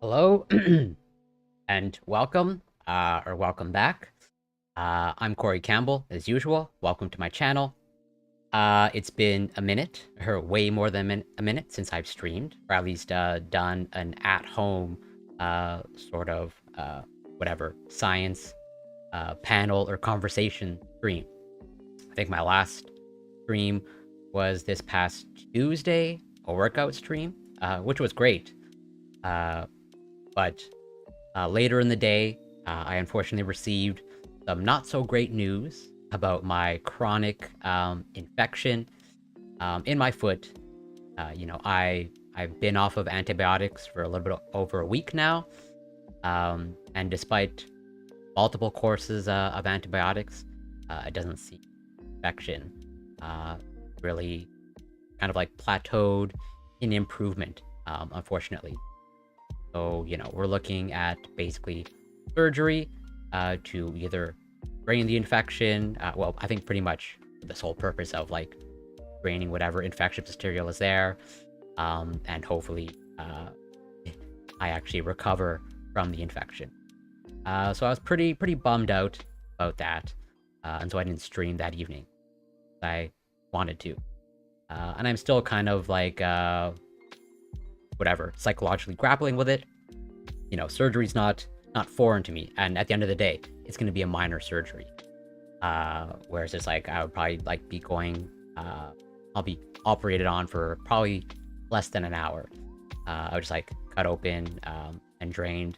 Hello and welcome, or welcome back. I'm Corey Campbell, as usual. Welcome to my channel. It's been a minute, or way more than a minute since I've streamed, or at least done an at-home sort of whatever science panel or conversation stream. I think my last stream was this past Tuesday, a workout stream, which was great. But later in the day, I unfortunately received some not so great news about my chronic infection in my foot. I've been off of antibiotics for a little bit over a week now, and despite multiple courses of antibiotics, it doesn't seem infection really kind of like plateaued in improvement, unfortunately. So, we're looking at basically surgery to either drain the infection. Well, I think pretty much this whole purpose of like draining whatever infectious material is there, and hopefully I actually recover from the infection. So I was pretty bummed out about that, and so I didn't stream that evening. I wanted to, and I'm still kind of like whatever, psychologically grappling with it. Surgery's not foreign to me, and at the end of the day, it's going to be a minor surgery. Whereas it's like I would probably like be going, I'll be operated on for probably less than an hour. I would just like cut open and drained.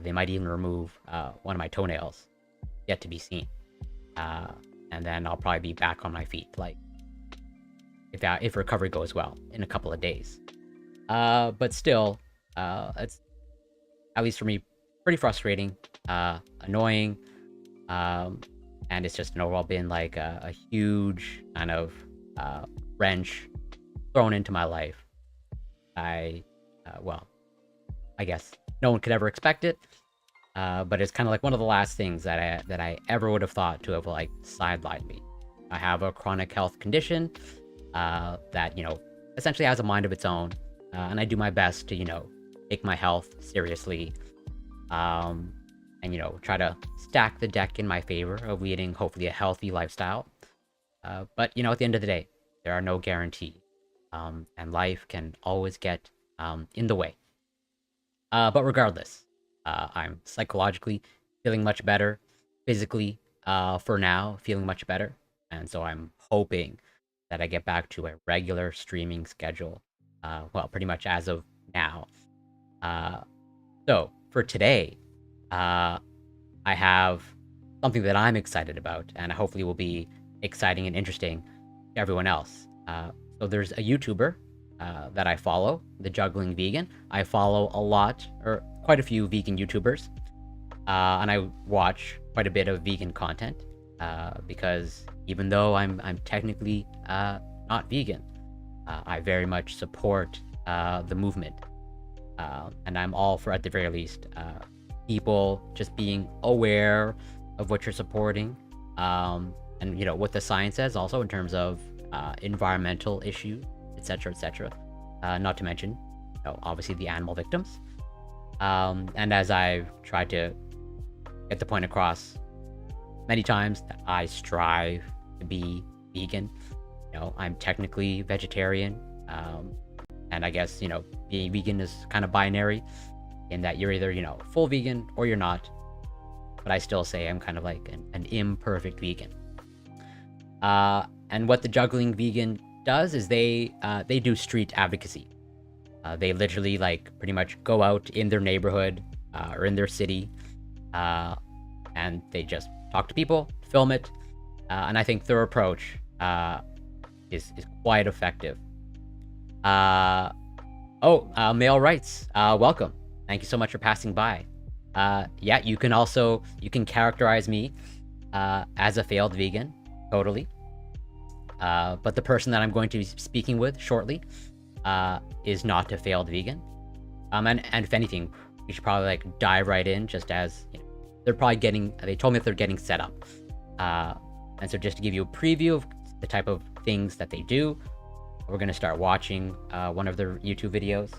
They might even remove one of my toenails, yet to be seen. And then I'll probably be back on my feet, like if recovery goes well in a couple of days. But still, it's, at least for me, pretty frustrating, annoying, and it's just overall been like a huge kind of wrench thrown into my life. Well, I guess no one could ever expect it, but it's kind of like one of the last things that I ever would have thought to have like sidelined me. I have a chronic health condition that essentially has a mind of its own, and I do my best to take my health seriously, and try to stack the deck in my favor of leading hopefully a healthy lifestyle. But at the end of the day, there are no guarantees, and life can always get in the way. But regardless, I'm psychologically feeling much better, physically for now feeling much better, and so I'm hoping that I get back to a regular streaming schedule, well, pretty much as of now. So for today, I have something that I'm excited about, and hopefully will be exciting and interesting to everyone else. So there's a YouTuber that I follow, TheJugglingVegan. I follow a lot, or quite a few vegan YouTubers, and I watch quite a bit of vegan content, because even though I'm technically not vegan, I very much support the movement. And I'm all for, at the very least, people just being aware of what you're supporting, and what the science says also in terms of environmental issues, etc. Not to mention obviously the animal victims, and as I've tried to get the point across many times, that I strive to be vegan. I'm technically vegetarian, and I guess being vegan is kind of binary in that you're either full vegan or you're not, but I still say I'm kind of like an imperfect vegan. And what the TheJugglingVegan does is they do street advocacy. They literally like pretty much go out in their neighborhood or in their city, and they just talk to people, film it, and I think their approach is quite effective. Male rights, welcome. Thank you so much for passing by. Yeah, you can characterize me as a failed vegan, totally. But the person that I'm going to be speaking with shortly is not a failed vegan. And if anything, we should probably like dive right in, just as they're probably they told me that they're getting set up. And so just to give you a preview of the type of things that they do, we're going to start watching one of their YouTube videos.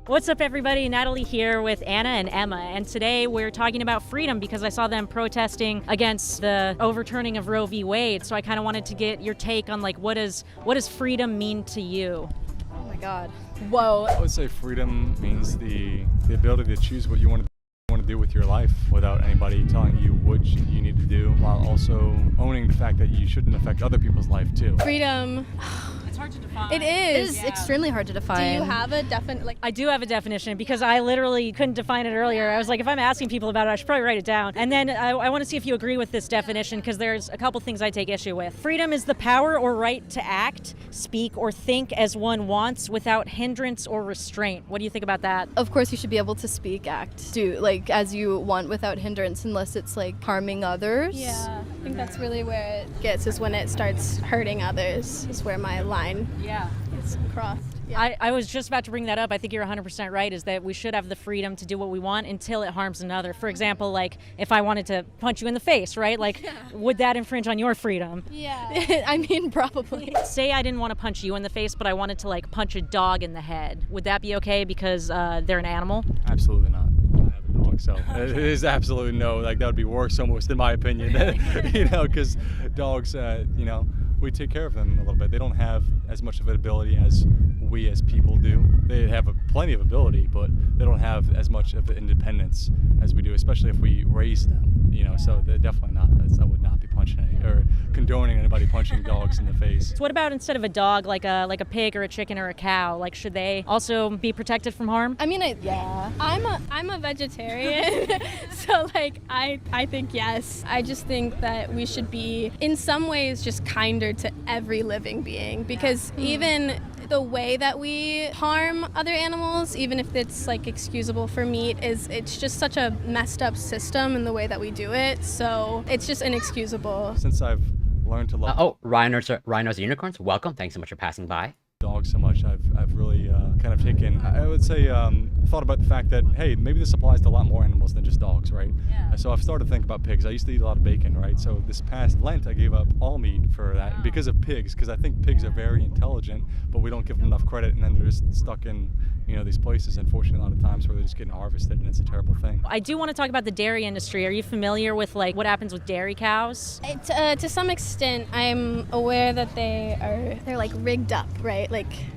What's up, everybody? Natalie here with Anna and Emma, and today we're talking about freedom because I saw them protesting against the overturning of Roe v. Wade. So I kind of wanted to get your take on like what does freedom mean to you? Oh my God! Whoa! I would say freedom means the ability to choose what you want to do with your life without anybody telling you what you need to do, while also owning the fact that you shouldn't affect other people's life too. Freedom. It's hard to define. It is. It is extremely hard to define. Do you have a definite I do have a definition because I literally couldn't define it earlier. I was like, if I'm asking people about it, I should probably write it down. And then I want to see if you agree with this definition because there's a couple things I take issue with. Freedom is the power or right to act, speak, or think as one wants without hindrance or restraint. What do you think about that? Of course, you should be able to speak, act, do like as you want without hindrance, unless it's like harming others. Yeah, I think that's really where it gets, is when it starts hurting others, is where my line is crossed. Yeah. I was just about to bring that up. I think you're 100% right, is that we should have the freedom to do what we want until it harms another. For example, like if I wanted to punch you in the face, right? Like, would that infringe on your freedom? Yeah. I mean, probably. Say I didn't want to punch you in the face, but I wanted to like punch a dog in the head. Would that be okay because they're an animal? Absolutely not. I have a dog, so it is absolutely no. Like that would be worse, almost in my opinion. Because dogs, we take care of them a little bit. They don't have as much of an ability as we as people do. They have plenty of ability, but they don't have as much of independence as we do, especially if we raise them. So they're definitely not. I would not be punching or condoning anybody punching dogs in the face. So what about instead of a dog, like a pig or a chicken or a cow? Like, should they also be protected from harm? I mean, I'm a vegetarian, so like I think yes. I just think that we should be in some ways just kinder to every living being, because even the way that we harm other animals, even if it's like excusable for meat, it's just such a messed up system in the way that we do it. So it's just inexcusable. Since I've learned to love rhinos and unicorns, welcome. Thanks so much for passing by. dogs so much, I've really kind of taken, I would say, thought about the fact that, hey, maybe this applies to a lot more animals than just dogs, right? Yeah. So I've started to think about pigs. I used to eat a lot of bacon, right? So this past Lent, I gave up all meat for that because of pigs, because I think pigs are very intelligent, but we don't give them enough credit, and then they're just stuck in, these places, unfortunately, a lot of times where they're just getting harvested, and it's a terrible thing. I do want to talk about the dairy industry. Are you familiar with like what happens with dairy cows? To some extent, I'm aware that they're like rigged up, right?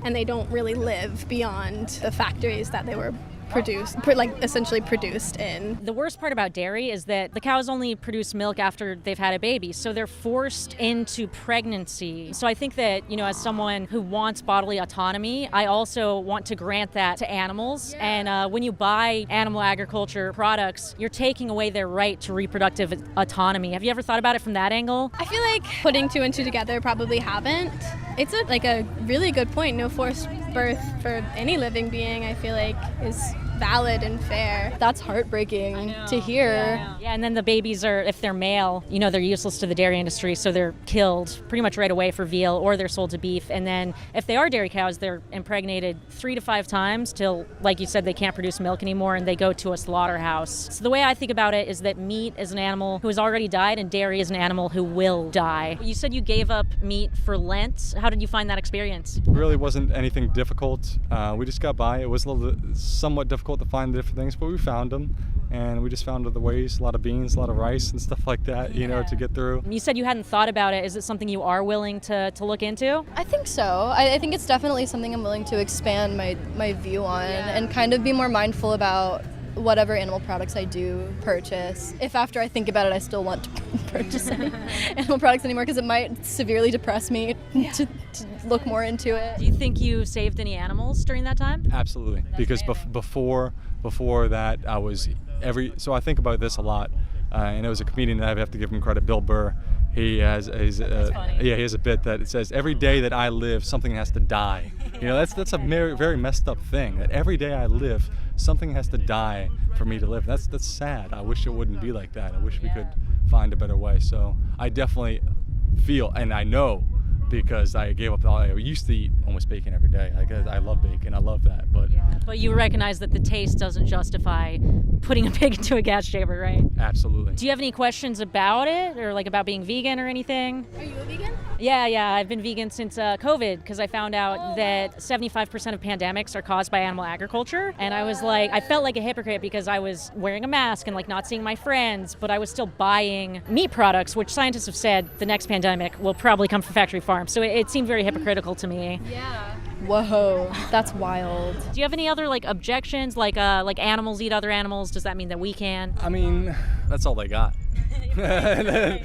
And they don't really live beyond the factories that they were essentially produced in. The worst part about dairy is that the cows only produce milk after they've had a baby, so they're forced into pregnancy. So I think that, as someone who wants bodily autonomy, I also want to grant that to animals. Yeah. And when you buy animal agriculture products, you're taking away their right to reproductive autonomy. Have you ever thought about it from that angle? I feel like putting two and two together probably haven't. It's a really good point. No forced birth for any living being, I feel like, is valid and fair. That's heartbreaking to hear. Yeah, and then the babies are, if they're male, they're useless to the dairy industry, so they're killed pretty much right away for veal, or they're sold to beef. And then if they are dairy cows, they're impregnated 3 to 5 times till, like you said, they can't produce milk anymore and they go to a slaughterhouse. So the way I think about it is that meat is an animal who has already died and dairy is an animal who will die. You said you gave up meat for Lent. How did you find that experience? It really wasn't anything difficult. We just got by. It was somewhat difficult to find the different things, but we found them, and we just found other ways, a lot of beans, a lot of rice and stuff like that, to get through. You said you hadn't thought about it. Is it something you are willing to look into? I think so. I think it's definitely something I'm willing to expand my view on and kind of be more mindful about whatever animal products I do purchase. If after I think about it, I still want to purchase any animal products anymore, because it might severely depress me to look more into it. Do you think you saved any animals during that time? Absolutely, because before that, I was so I think about this a lot, and it was a comedian that I have to give him credit, Bill Burr. He has he has a bit that it says, every day that I live, something has to die. That's a very, very messed up thing, that every day I live, something has to die for me to live. That's sad. I wish it wouldn't be like that. I wish we could find a better way. So I definitely feel, and I know, because I gave up I used to eat almost bacon every day. I love bacon. I love that. But you recognize that the taste doesn't justify putting a pig into a gas chamber, right? Absolutely. Do you have any questions about it, or like about being vegan or anything? Are you a vegan? Yeah, I've been vegan since COVID because I found out that 75% of pandemics are caused by animal agriculture. And I was like, I felt like a hypocrite because I was wearing a mask and like not seeing my friends, but I was still buying meat products, which scientists have said the next pandemic will probably come from factory farms. So it seemed very hypocritical to me. Yeah. Whoa, that's wild. Do you have any other like objections, like animals eat other animals? Does that mean that we can? I mean, that's all they got. That's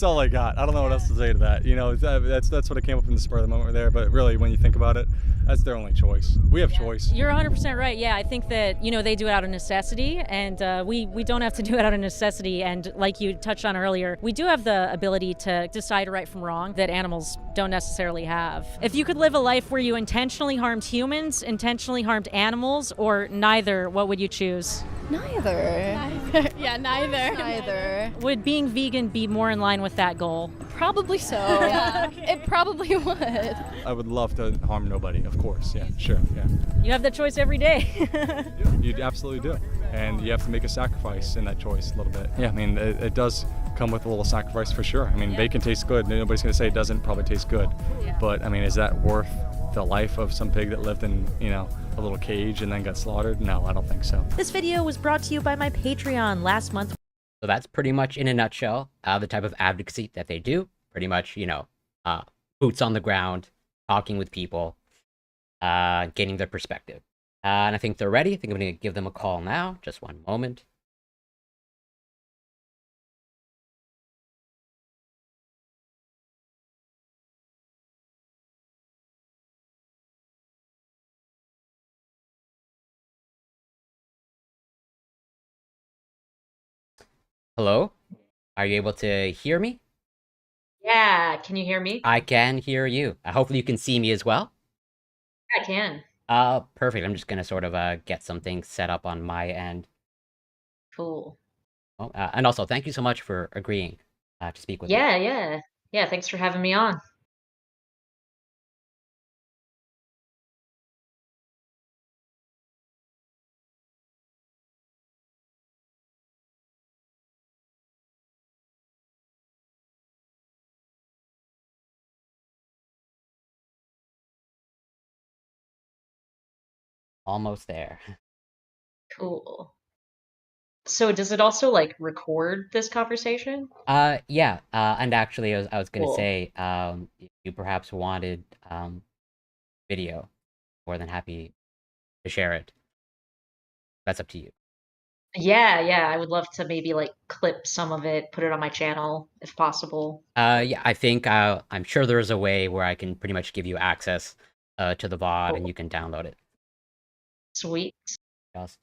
all I got. I don't know what else to say to that. You know, that's what it came up in the spur of the moment there. But really, when you think about it, that's their only choice. We have choice. You're 100% right. Yeah, I think that, you know, they do it out of necessity, and we don't have to do it out of necessity. And like you touched on earlier, we do have the ability to decide right from wrong that animals don't necessarily have. If you could live a life where you intentionally harmed humans, intentionally harmed animals, or neither, what would you choose? Neither. Yeah, neither. Neither. Would being vegan be more in line with that goal? Probably so. Yeah. It probably would. I would love to harm nobody, of course. Yeah, sure. Yeah. You have the choice every day. You absolutely do. And you have to make a sacrifice in that choice a little bit. Yeah, I mean, it does come with a little sacrifice for sure. I mean, bacon tastes good. Nobody's going to say it doesn't probably taste good. Yeah. But, I mean, is that worth the life of some pig that lived in, you know, a little cage and then got slaughtered? No, I don't think so. This video was brought to you by my Patreon last month. So that's pretty much in a nutshell the type of advocacy that they do. Pretty much, you know, boots on the ground, talking with people, getting their perspective. And I think they're ready. I think I'm going to give them a call now. Just one moment. Hello? Are you able to hear me? Yeah, can you hear me? I can hear you. Hopefully you can see me as well. I can. Perfect. I'm just going to sort of get something set up on my end. Cool. Oh, and also, thank you so much for agreeing to speak with me. Yeah, thanks for having me on. Almost there. Cool. So does it also like record this conversation? Yeah. And actually, I was going to Cool. say, if you perhaps wanted video, more than happy to share it. That's up to you. Yeah, I would love to maybe like clip some of it, put it on my channel if possible. Yeah, I think I'm sure there's a way where I can pretty much give you access to the VOD and Cool. you can download it. Sweet. Just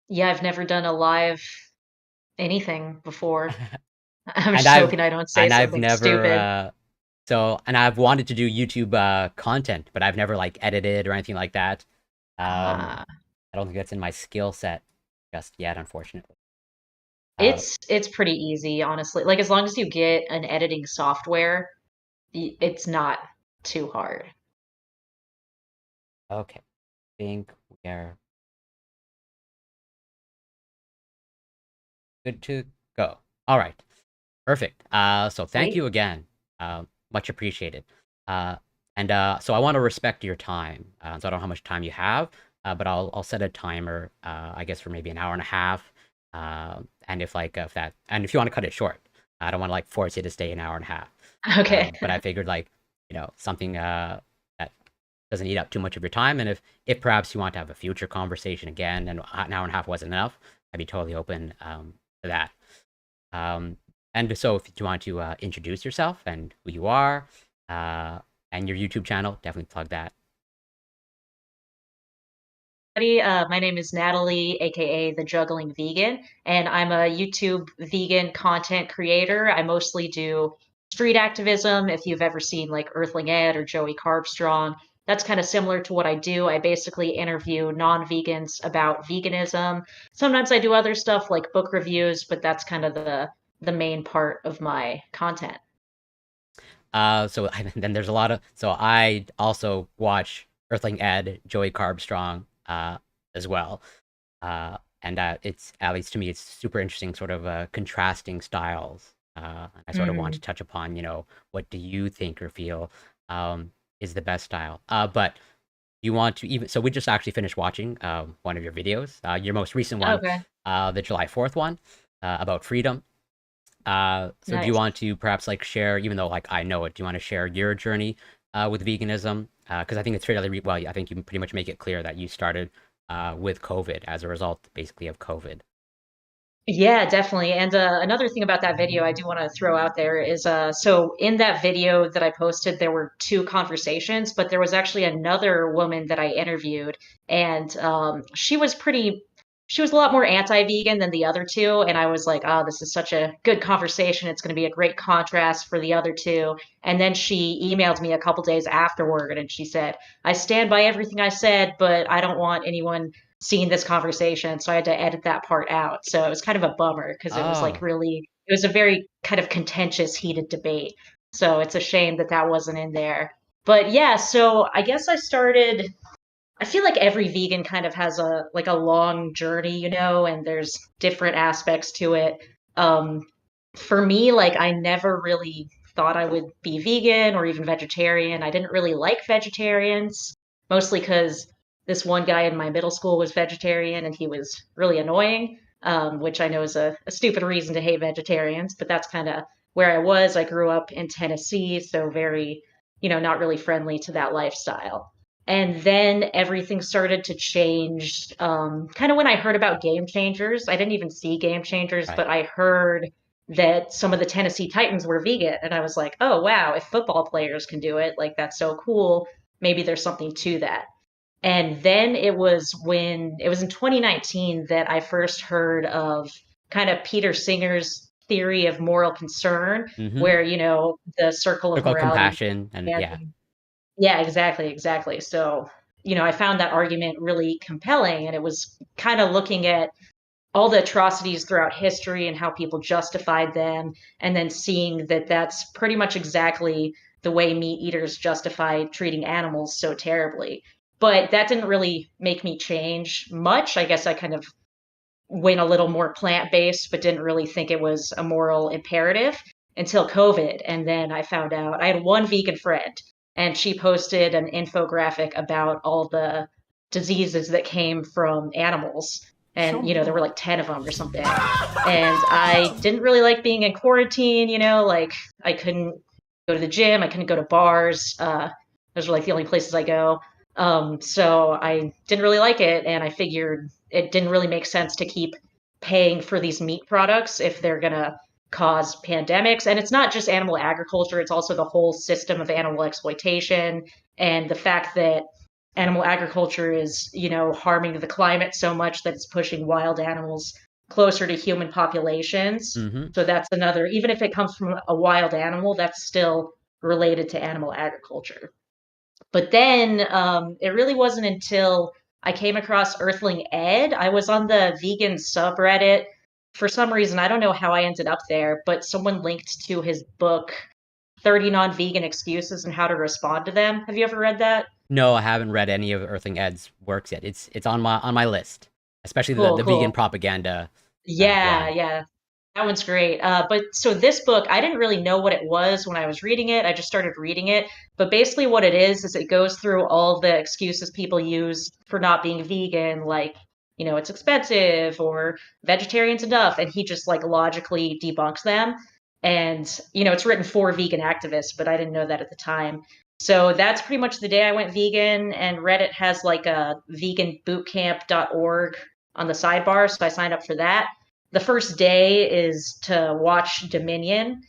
Yeah, I've never done a live anything before. I'm and just hoping I don't say I've something never stupid. and I've wanted to do YouTube content, but I've never like edited or anything like that. Ah, I don't think that's in my skill set just yet, unfortunately. it's pretty easy, honestly. Like as long as you get an editing software, it's not too hard. Okay, I think we are good to go. All right, perfect. So thank Sweet. you again. Much appreciated. So I want to respect your time. So I don't know how much time you have, but I'll set a timer. I guess for maybe an hour and a half. And if you want to cut it short, I don't want to like force you to stay an hour and a half. Okay. But I figured something that doesn't eat up too much of your time, and if perhaps you want to have a future conversation again, and an hour and a half wasn't enough, I'd be totally open to that. And so if you want to introduce yourself and who you are, and your YouTube channel, definitely plug that. My name is Natalie, aka TheJugglingVegan, and I'm a YouTube vegan content creator. I mostly do street activism. If you've ever seen like Earthling Ed or Joey Carbstrong, that's kind of similar to what I do. I basically interview non-vegans about veganism. Sometimes I do other stuff like book reviews, but that's kind of the main part of my content. Then there's a lot of, so I also watch Earthling Ed, Joey Carbstrong, as well. And it's, at least to me, it's super interesting, sort of contrasting styles. I sort of want to touch upon, what do you think or feel is the best style? But you want to even, so we just actually finished watching one of your videos, your most recent one, Okay. the July 4th one, about freedom. So do you Nice. want to perhaps like share, even though like I know it, do you want to share your journey with veganism? Because I think it's fairly well, I think you pretty much make it clear that you started with COVID as a result, basically, of COVID. Yeah, definitely. And another thing about that video I do want to throw out there is so in that video that I posted, there were two conversations, but there was actually another woman that I interviewed, and she was a lot more anti-vegan than the other two. And I was like, oh, this is such a good conversation. It's going to be a great contrast for the other two. And then she emailed me a couple days afterward and she said, I stand by everything I said, but I don't want anyone seeing this conversation, so I had to edit that part out. So it was kind of a bummer because it was like Oh, really, it was a very kind of contentious, heated debate. So it's a shame that that wasn't in there. But yeah, so I guess I feel like every vegan kind of has a like a long journey, and there's different aspects to it. Um, for me, like I never really thought I would be vegan or even vegetarian. I didn't really like vegetarians, mostly because this one guy in my middle school was vegetarian and he was really annoying, which I know is a stupid reason to hate vegetarians, but that's kind of where I was. I grew up in Tennessee, so very, not really friendly to that lifestyle. And then everything started to change. Kind of when I heard about Game Changers, I didn't even see Game Changers, right. but I heard that some of the Tennessee Titans were vegan. And I was like, oh, wow, if football players can do it, like that's so cool. Maybe there's something to that. And then it was in 2019 that I first heard of kind of Peter Singer's theory of moral concern, Mm-hmm. where, the circle They're of called morality. compassion, and And yeah. yeah, exactly, exactly. So, I found that argument really compelling, and it was kind of looking at all the atrocities throughout history and how people justified them, and then seeing that that's pretty much exactly the way meat eaters justify treating animals so terribly. But that didn't really make me change much. I guess I kind of went a little more plant-based, but didn't really think it was a moral imperative until COVID. And then I found out I had one vegan friend, and she posted an infographic about all the diseases that came from animals. And, there were like 10 of them or something. And I didn't really like being in quarantine, like I couldn't go to the gym, I couldn't go to bars. Those were like the only places I go. So I didn't really like it, and I figured it didn't really make sense to keep paying for these meat products if they're gonna cause pandemics. And it's not just animal agriculture, it's also the whole system of animal exploitation and the fact that animal agriculture is, harming the climate so much that it's pushing wild animals closer to human populations. Mm-hmm. So that's another, even if it comes from a wild animal, that's still related to animal agriculture. But then it really wasn't until I came across Earthling Ed. I was on the vegan subreddit. For some reason, I don't know how I ended up there, but someone linked to his book, 30 Non-Vegan Excuses and How to Respond to Them. Have you ever read that? No, I haven't read any of Earthling Ed's works yet. It's on my list, especially Cool, the vegan cool. propaganda Yeah, one. yeah. That one's great. But so this book, I didn't really know what it was when I was reading it. I just started reading it. But basically, what it is it goes through all the excuses people use for not being vegan, like, it's expensive or vegetarian's enough. And he just like logically debunks them. And, it's written for vegan activists, but I didn't know that at the time. So that's pretty much the day I went vegan. And Reddit has like a veganbootcamp.org on the sidebar. So I signed up for that. The first day is to watch Dominion.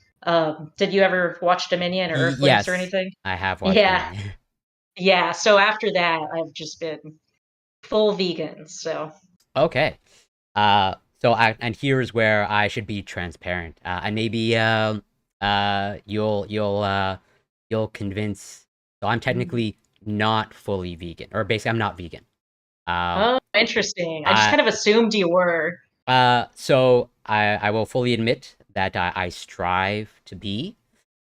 Did you ever watch Dominion or Earthlings or Yes, anything? I have watched Yeah, Dominion. yeah. So after that, I've just been full vegan. So Okay. And here's where I should be transparent. And maybe you'll convince. So I'm technically not fully vegan, or basically I'm not vegan. Um, oh, interesting. I just I kind of assumed you were. so I will fully admit that I strive to be.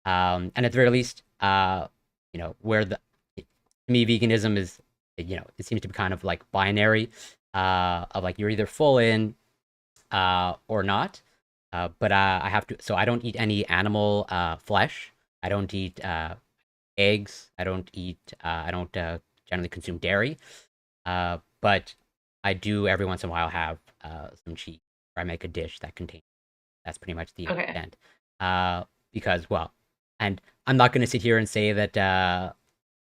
And at the very least, where to me veganism is, it seems to be kind of like binary. of like you're either full in or not. But I have to, so I don't eat any animal flesh. I don't eat eggs. I don't generally consume dairy. But I do every once in a while have some cheese, or I make a dish that contains. That's pretty much the Okay. extent. Because well, and I'm not going to sit here and say that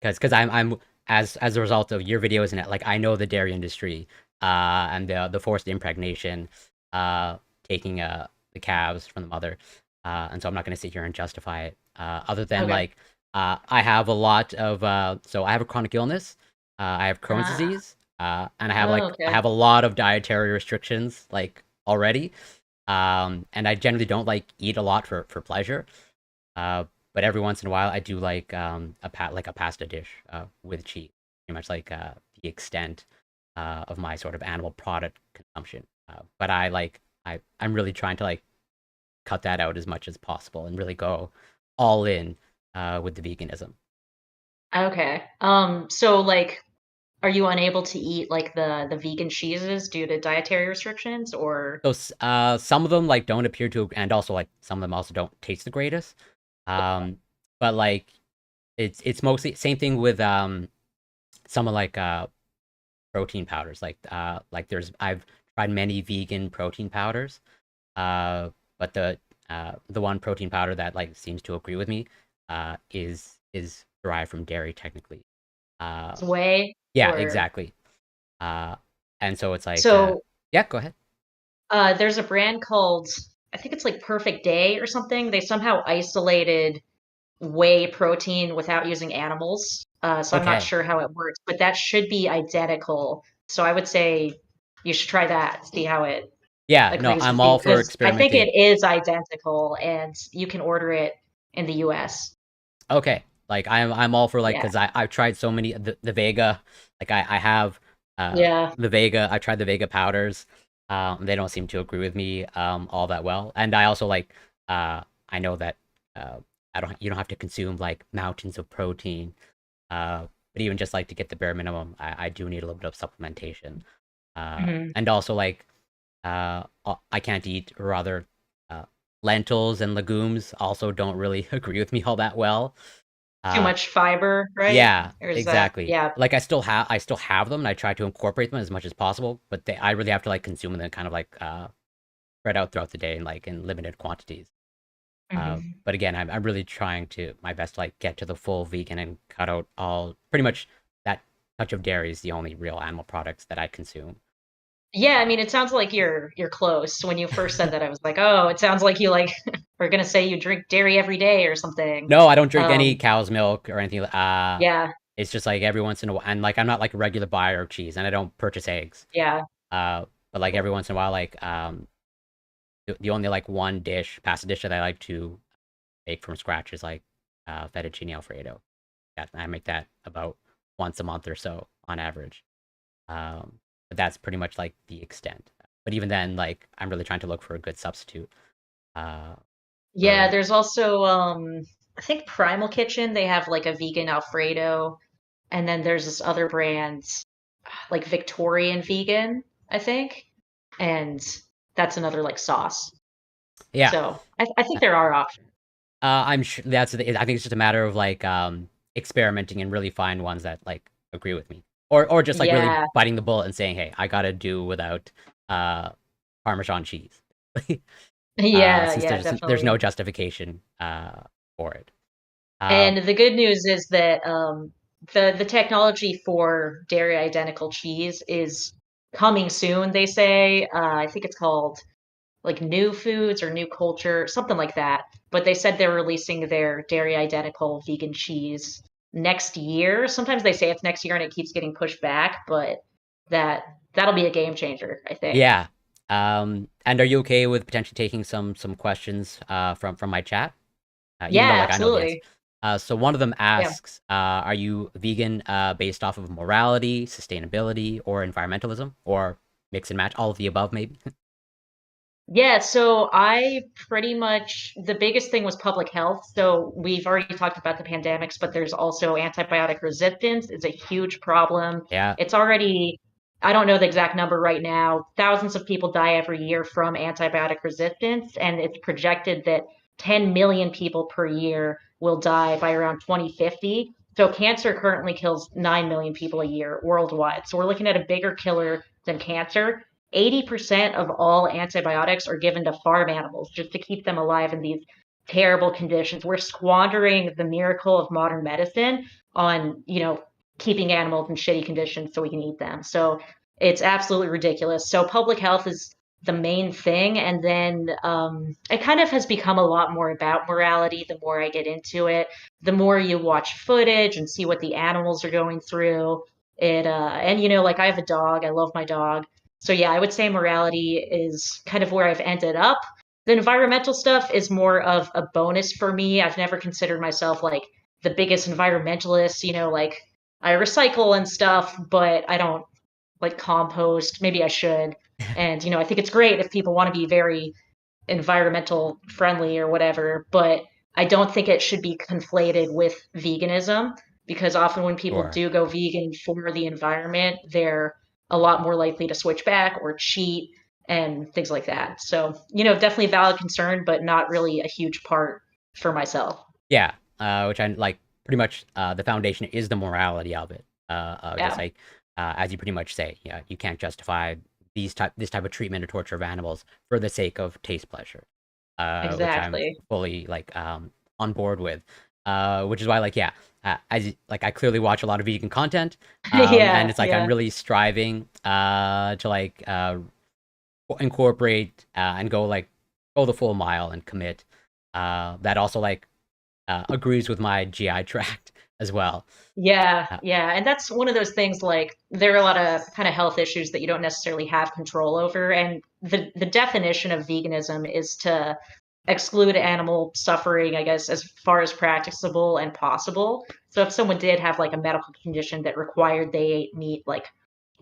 because I'm as a result of your videos and like I know the dairy industry and the forced impregnation, taking the calves from the mother, and so I'm not going to sit here and justify it. Other than Okay. like I have a lot of so I have a chronic illness. I have Crohn's Ah. disease, and I have Oh, I okay. have a lot of dietary restrictions like already. And I generally don't like eat a lot for pleasure. But every once in a while I do like a pasta dish with cheese. Pretty much like the extent of my sort of animal product consumption. But I'm really trying to like cut that out as much as possible and really go all in with the veganism. Okay. So like, are you unable to eat like the vegan cheeses due to dietary restrictions, or? So some of them like don't appear to, and also like some of them also don't taste the greatest. But like it's mostly same thing with some of like protein powders. Like there's I've tried many vegan protein powders. But the one protein powder that like seems to agree with me is derived from dairy technically. Uh, Whey yeah, or exactly. Uh, and so it's like so yeah, go ahead. there's a brand called, I think it's like Perfect Day or something. They somehow isolated whey protein without using animals. So I'm not Okay. sure how it works, but that should be identical. So I would say you should try that, see how it Yeah, no, agrees I'm with you, all for because I think experimenting. it is identical and you can order it in the US. Okay. Like I'm all for like Yeah. because I've tried so many the Vega, like I have Yeah. the Vega. I tried the Vega powders. They don't seem to agree with me all that well. And I also like I know that I don't you don't have to consume like mountains of protein. But even just like to get the bare minimum, I do need a little bit of supplementation. Mhm. And also like I can't eat rather lentils and legumes also don't really agree with me all that well. Too Uh, much fiber, right? yeah, Or is that, exactly. yeah. Like I still have them and I try to incorporate them as much as possible, but I really have to like consume them kind of like spread out throughout the day and like in limited quantities. Mhm. But again, I'm really trying to my best to like get to the full vegan and cut out all pretty much that touch of dairy is the only real animal products that I consume. Yeah, I mean, it sounds like you're close. When you first said that, I was like, "Oh, it sounds like you like are gonna say you drink dairy every day or something." No, I don't drink any Um, cow's milk or anything. yeah, It's just like every once in a while, and like I'm not like a regular buyer of cheese, and I don't purchase eggs. yeah. But like every once in a while, like the only like one pasta dish that I like to make from scratch is like fettuccine alfredo. That I make that about once a month or so on average. But that's pretty much like the extent. But even then, like I'm really trying to look for a good substitute. Uh, Yeah, for there's also I think Primal Kitchen, they have like a vegan Alfredo, and then there's this other brand like Victorian Vegan, I think. And that's another like sauce. yeah, So I think there are options. I'm sure I think it's just a matter of like experimenting and really find ones that like agree with me, or just like really Yeah. biting the bullet and saying, hey, I gotta do without uh Parmesan cheese. Yeah, Since yeah, there's no definitely. justification for it. Uh, And the good news is that the technology for dairy identical cheese is coming soon, they say. I think it's called like New Foods or New Culture, something like that. But they said they're releasing their dairy identical vegan cheese next year. Sometimes they say it's next year and it keeps getting pushed back, but that'll be a game changer, I think. yeah. And are you okay with potentially taking some questions from my chat? Even though Yeah, like I know the answer. absolutely. So one of them Yeah. asks, are you vegan based off of morality, sustainability, or environmentalism, or mix and match, all of the above, maybe? Yeah, so I pretty much the biggest thing was public health. So we've already talked about the pandemics, but there's also antibiotic resistance is a huge problem. Yeah. It's already I don't know the exact number right now. Thousands of people die every year from antibiotic resistance, and it's projected that 10 million people per year will die by around 2050. So cancer currently kills 9 million people a year worldwide. So we're looking at a bigger killer than cancer. 80% of all antibiotics are given to farm animals just to keep them alive in these terrible conditions. We're squandering the miracle of modern medicine on, keeping animals in shitty conditions so we can eat them. So it's absolutely ridiculous. So public health is the main thing. And then it kind of has become a lot more about morality the more I get into it. The more you watch footage and see what the animals are going through. And like I have a dog. I love my dog. So yeah, I would say morality is kind of where I've ended up. The environmental stuff is more of a bonus for me. I've never considered myself like the biggest environmentalist, like I recycle and stuff, but I don't like compost. Maybe I should. And, I think it's great if people want to be very environmental friendly or whatever, but I don't think it should be conflated with veganism because often when people Sure. do go vegan for the environment, they're a lot more likely to switch back or cheat and things like that. So, definitely a valid concern, but not really a huge part for myself. Yeah, which I like pretty much the foundation is the morality of it. Just Yeah, like as you pretty much say, yeah, you can't justify this type of treatment or torture of animals for the sake of taste pleasure, which I'm exactly. fully like on board with. Which is why like yeah, like I clearly watch a lot of vegan content, and Yeah, it's like I'm yeah. really striving to like incorporate and go the full mile and commit. That also like agrees with my GI tract as well. Yeah, Uh, yeah. And that's one of those things like there are a lot of kind of health issues that you don't necessarily have control over. And the definition of veganism is to exclude animal suffering, I guess, as far as practicable and possible. So if someone did have like a medical condition that required they ate meat like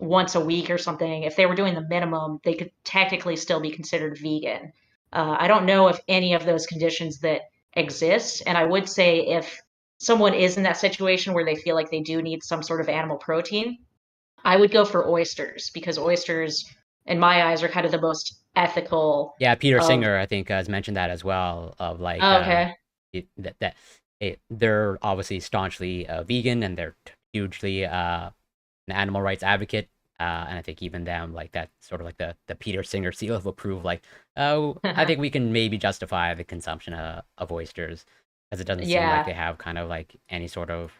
once a week or something, if they were doing the minimum, they could technically still be considered vegan. I don't know if any of those conditions that exist. And I would say if someone is in that situation where they feel like they do need some sort of animal protein, I would go for oysters because oysters, in my eyes, are kind of the most ethical yeah, Peter of. Singer I think has mentioned that as well. Of like Oh, okay. they're obviously staunchly vegan and they're hugely an animal rights advocate. And I think even them like that sort of like the Peter Singer seal of approval. Like, oh, I think we can maybe justify the consumption of oysters, as it doesn't seem like Yeah. they have kind of like any sort of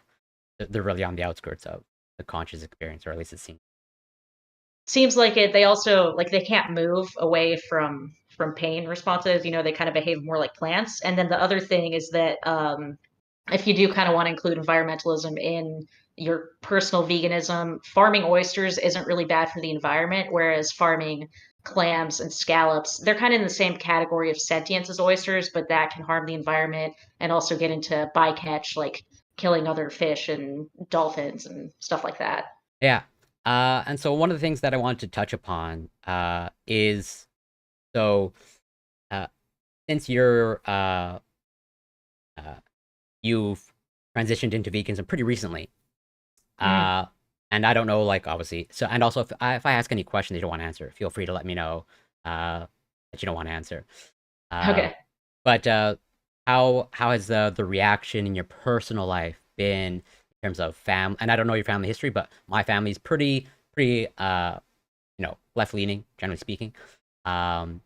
they're really on the outskirts of the conscious experience, or at least it seems. Seems like it. They also like they can't move away from pain responses. They kind of behave more like plants. And then the other thing is that if you do kind of want to include environmentalism in your personal veganism, farming oysters isn't really bad for the environment, whereas farming clams and scallops, they're kind of in the same category of sentience as oysters, but that can harm the environment and also get into bycatch, like killing other fish and dolphins and stuff like that. Yeah. And so one of the things that I wanted to touch upon is so uh, since uh, you've transitioned into veganism pretty recently, Mm, uh, and I don't know, like obviously, so and also if I ask any questions you don't want to answer, feel free to let me know that you don't want to answer. Uh, okay. but how has the reaction in your personal life been in terms of fam? And I don't know your family history, but my family's pretty left leaning, generally speaking. Um,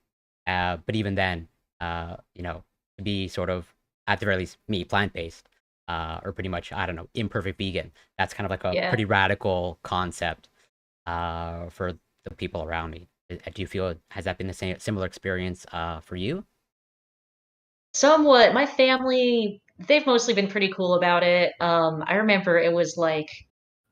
but even then, to be sort of at the very least me plant based, or pretty much I don't know imperfect vegan. That's kind of like a Yeah. pretty radical concept for the people around me. Do you feel has that been the same similar experience for you? Somewhat. My family, they've mostly been pretty cool about it. I remember it was like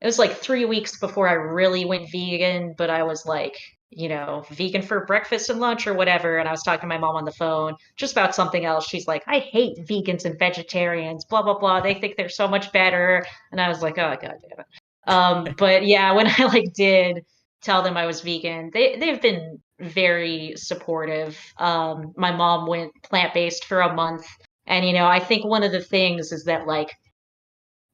3 weeks before I really went vegan, but I was like, vegan for breakfast and lunch or whatever. And I was talking to my mom on the phone just about something else. She's like, I hate vegans and vegetarians, blah, blah, blah. They think they're so much better. And I was like, oh, God damn it. But yeah, when I like did tell them I was vegan, they've been very supportive. My mom went plant-based for a month. And I think one of the things is that like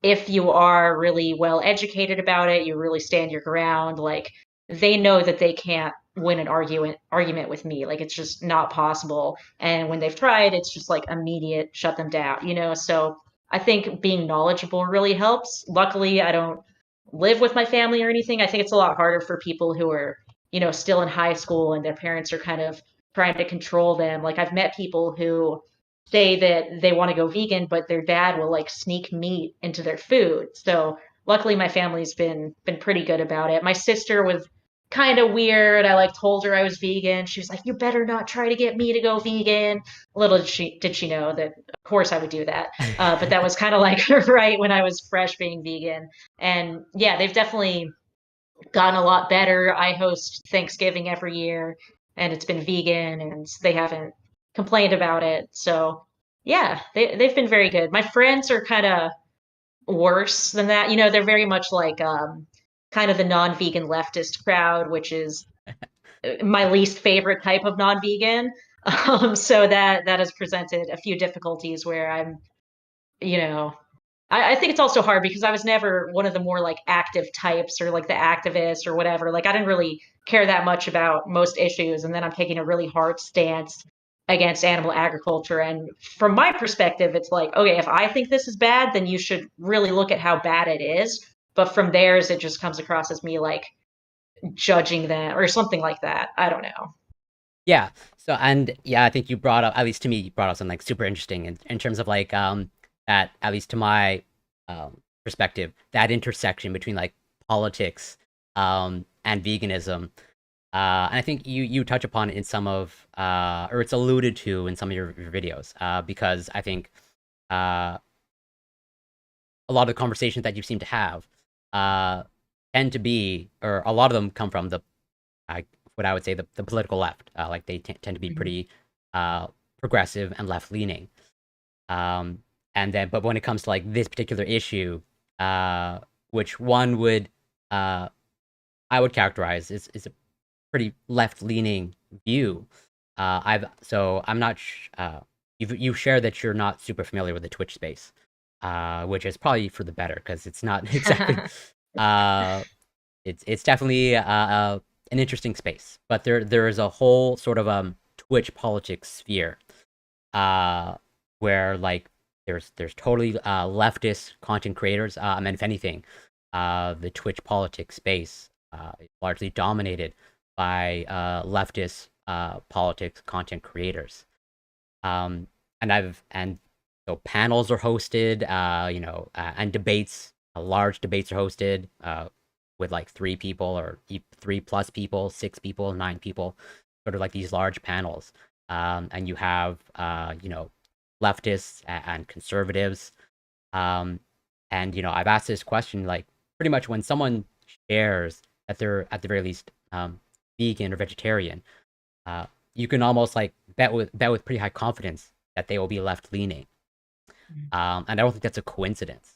if you are really well educated about it, you really stand your ground, like they know that they can't win an argument with me. Like it's just not possible. And when they've tried, it's just like immediate shut them down, you know? So I think being knowledgeable really helps. Luckily, I don't live with my family or anything. I think it's a lot harder for people who are, you know, still in high school and their parents are kind of trying to control them. Like I've met people who say that they want to go vegan, but their dad will like sneak meat into their food. So luckily my family's been pretty good about it. My sister was kind of weird. I like told her I was vegan. She was like, "You better not try to get me to go vegan." Little did she know that, of course, I would do that. But that was kind of like right when I was fresh being vegan. And yeah, they've definitely gotten a lot better. I host Thanksgiving every year, and it's been vegan, and they haven't complained about it. So yeah, they've been very good. My friends are kind of worse than that. You know, they're very much like kind of the non-vegan leftist crowd, which is my least favorite type of non-vegan. So that has presented a few difficulties where I'm, you know, I think it's also hard because I was never one of the more like active types or like the activist or whatever. Like I didn't really care that much about most issues, and then I'm taking a really hard stance against animal agriculture. And from my perspective, it's like, okay, if I think this is bad, then you should really look at how bad it is. But from theirs, it just comes across as me like judging them or something like that. I don't know. Yeah. So, and yeah, I think you brought up, at least to me, you brought up something like super interesting in terms of like that, at least to my perspective, that intersection between like politics and veganism. And I think you touch upon it in some of or it's alluded to in some of your videos, because I think a lot of the conversations that you seem to have tend to be, or a lot of them come from the what I would say the political left. Like they tend to be pretty progressive and left leaning. And then, but when it comes to like this particular issue, which one would I would characterize is a pretty left leaning view. I'm not. You've shared that you're not super familiar with the Twitch space, which is probably for the better because it's not exactly. It's definitely an interesting space, but there is a whole sort of Twitch politics sphere, where like there's totally leftist content creators. And if anything, the Twitch politics space is largely dominated by leftist politics content creators. And so panels are hosted, and debates, large debates are hosted with like 3 people or 3+ people, 6 people, 9 people, sort of like these large panels. And you have leftists and conservatives. And I've asked this question like pretty much when someone shares that they're at the very least vegan or vegetarian, you can almost like bet with pretty high confidence that they will be left leaning. And I don't think that's a coincidence.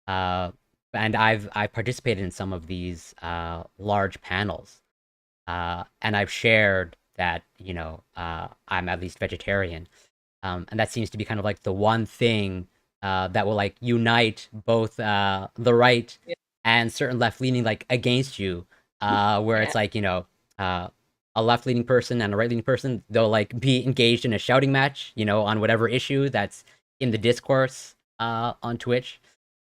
And I've participated in some of these large panels, and I've shared that I'm at least vegetarian, and that seems to be kind of like the one thing that will like unite both the right and certain left leaning like against you, where it's like a left leaning person and a right leaning person, they'll like be engaged in a shouting match, on whatever issue that's in the discourse on Twitch.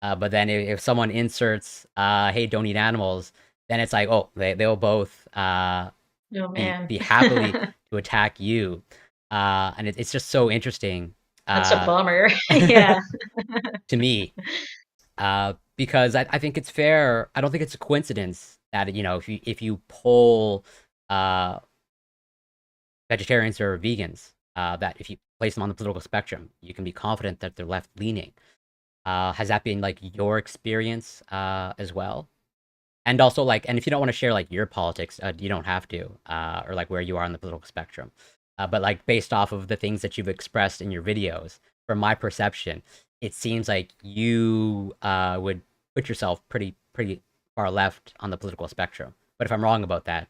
But then if someone inserts, "Hey, don't eat animals," then it's like, oh, they'll both Oh man. be happily to attack you, and it's just so interesting. That's a bummer. Yeah. To me, because I think it's fair. I don't think it's a coincidence that if you poll vegetarians or vegans, that if you place them on the political spectrum, you can be confident that they're left leaning. Has that been like your experience as well? And also like, and if you don't want to share like your politics, you don't have to, or like where you are on the political spectrum. But like based off of the things that you've expressed in your videos, from my perception, it seems like you would put yourself pretty far left on the political spectrum. But if I'm wrong about that,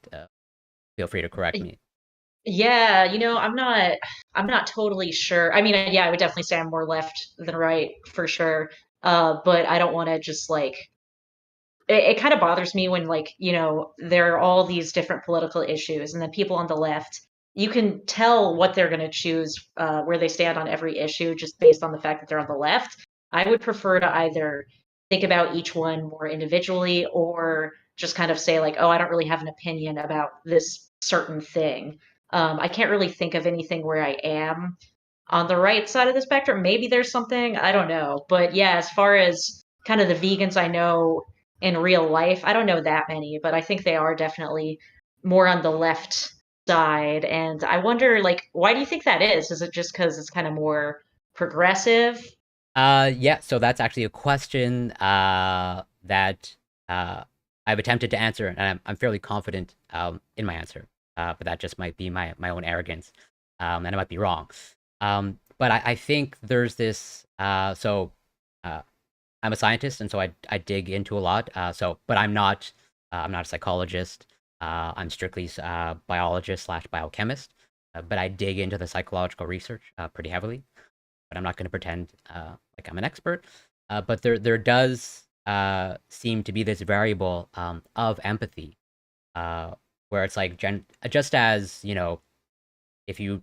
feel free to correct me. Yeah, I'm not totally sure. I mean, yeah, I would definitely say I'm more left than right for sure. But I don't want to just like it kind of bothers me when, like, there are all these different political issues, and then people on the left, you can tell what they're going to choose, where they stand on every issue just based on the fact that they're on the left. I would prefer to either think about each one more individually or just kind of say, like, oh, I don't really have an opinion about this certain thing. I can't really think of anything where I am on the right side of the spectrum. Maybe there's something, I don't know. But yeah, as far as kind of the vegans I know in real life, I don't know that many, but I think they are definitely more on the left side. And I wonder, like, why do you think that is? Is it just because it's kind of more progressive? Yeah, so that's actually a question that I've attempted to answer, and I'm fairly confident in my answer. But that just might be my own arrogance, and I might be wrong. But I think there's this. I'm a scientist, and so I dig into a lot. But I'm not a psychologist. I'm strictly biologist slash biochemist. But I dig into the psychological research pretty heavily. But I'm not going to pretend like I'm an expert. But there does seem to be this variable of empathy, where it's like just as if you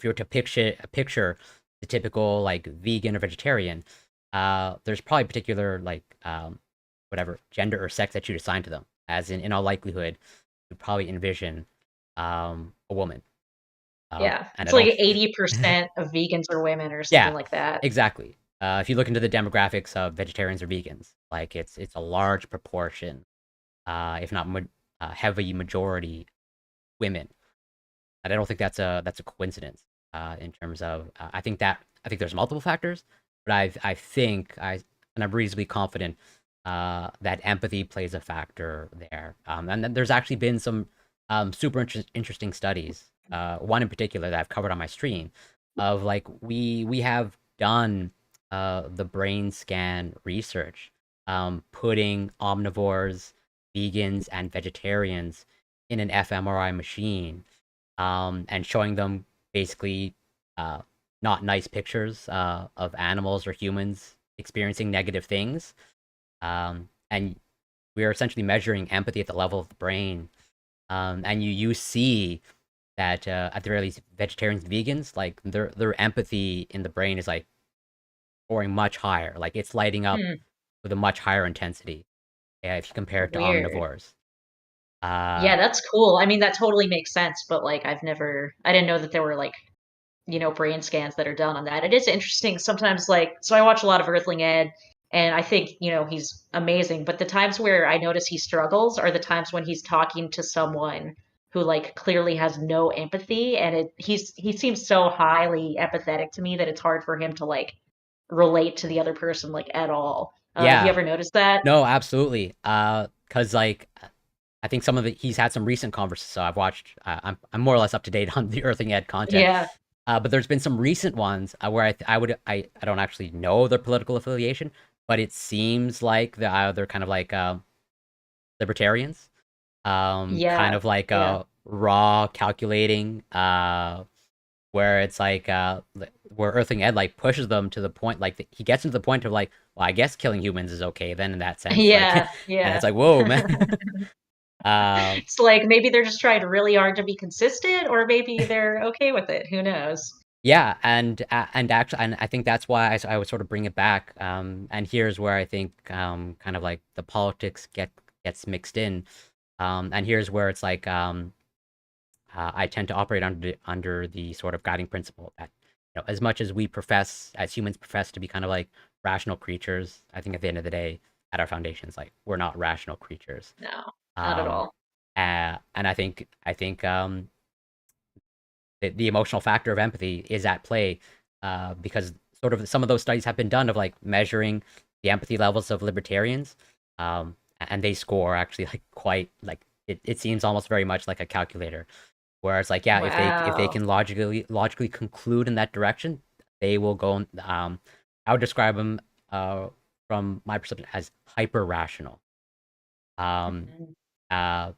were to picture the typical like vegan or vegetarian, there's probably particular like whatever gender or sex that you'd assign to them. As in all likelihood, you'd probably envision a woman. Yeah. And It's I like don't. 80% of vegans are women or something Yeah, like that. exactly. If you look into the demographics of vegetarians or vegans, like it's a large proportion, if not heavy majority, women. And I don't think that's a coincidence. In terms of, I think there's multiple factors, but and I'm reasonably confident that empathy plays a factor there. And then there's actually been some super interesting studies. One in particular that I've covered on my stream, of like we have done the brain scan research, putting omnivores, vegans, and vegetarians in an fMRI machine, and showing them basically not nice pictures of animals or humans experiencing negative things. And we are essentially measuring empathy at the level of the brain. And you see that at the very least, vegetarians and vegans, like their empathy in the brain is like scoring much higher. Like it's lighting up Hmm, with a much higher intensity, if you compare it to weird. omnivores. Uh, Yeah, that's cool. I mean, that totally makes sense, but like I didn't know that there were like, brain scans that are done on that. It is interesting sometimes, like, so I watch a lot of Earthling Ed, and I think, he's amazing, but the times where I notice he struggles are the times when he's talking to someone who like clearly has no empathy, and he seems so highly empathetic to me that it's hard for him to like relate to the other person like at all. Have you yeah, ever noticed that? no, absolutely. Cause like I think he's had some recent conversations. So I've watched. I'm more or less up to date on the Earthing Ed content. Yeah. But there's been some recent ones where I don't actually know their political affiliation, but it seems like they're kind of like libertarians, kind Yeah. of like Yeah. raw calculating, where it's like where Earthing Ed like pushes them to the point, like he gets into the point of like, well, I guess killing humans is okay then in that sense, like, Yeah. and Yeah. it's like, whoa, man. um, It's like maybe they're just trying really hard to be consistent, or maybe they're okay with it. Who knows? Yeah, and actually, and I think that's why I would sort of bring it back. And here's where I think kind of like the politics gets mixed in. And here's where it's like I tend to operate under the sort of guiding principle that as much as we profess as humans profess to be kind of like rational creatures, I think at the end of the day, at our foundations, like we're not rational creatures. No, not at Um, all. and I think the emotional factor of empathy is at play, because sort of some of those studies have been done of like measuring the empathy levels of libertarians, and they score actually like quite like it seems almost very much like a calculator, where it's like, yeah, if they Wow. can logically conclude in that direction, they will go. I would describe them from my perception as hyper rational. Um, Mhm. uh,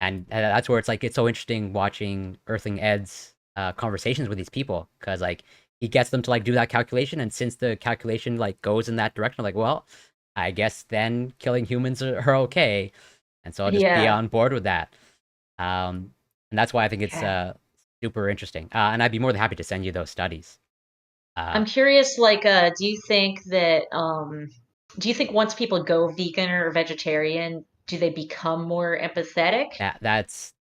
and that's where it's like it's so interesting watching Earthling Ed's conversations with these people, because like he gets them to like do that calculation, and since the calculation like goes in that direction, like, well, I guess then killing humans are okay, and so I'll just be Yeah. on board with that. And that's why I think it's Yeah. super interesting. And I'd be more than happy to send you those studies. Uh, I'm curious, like, do you think once people go vegan or vegetarian, do they become more empathetic?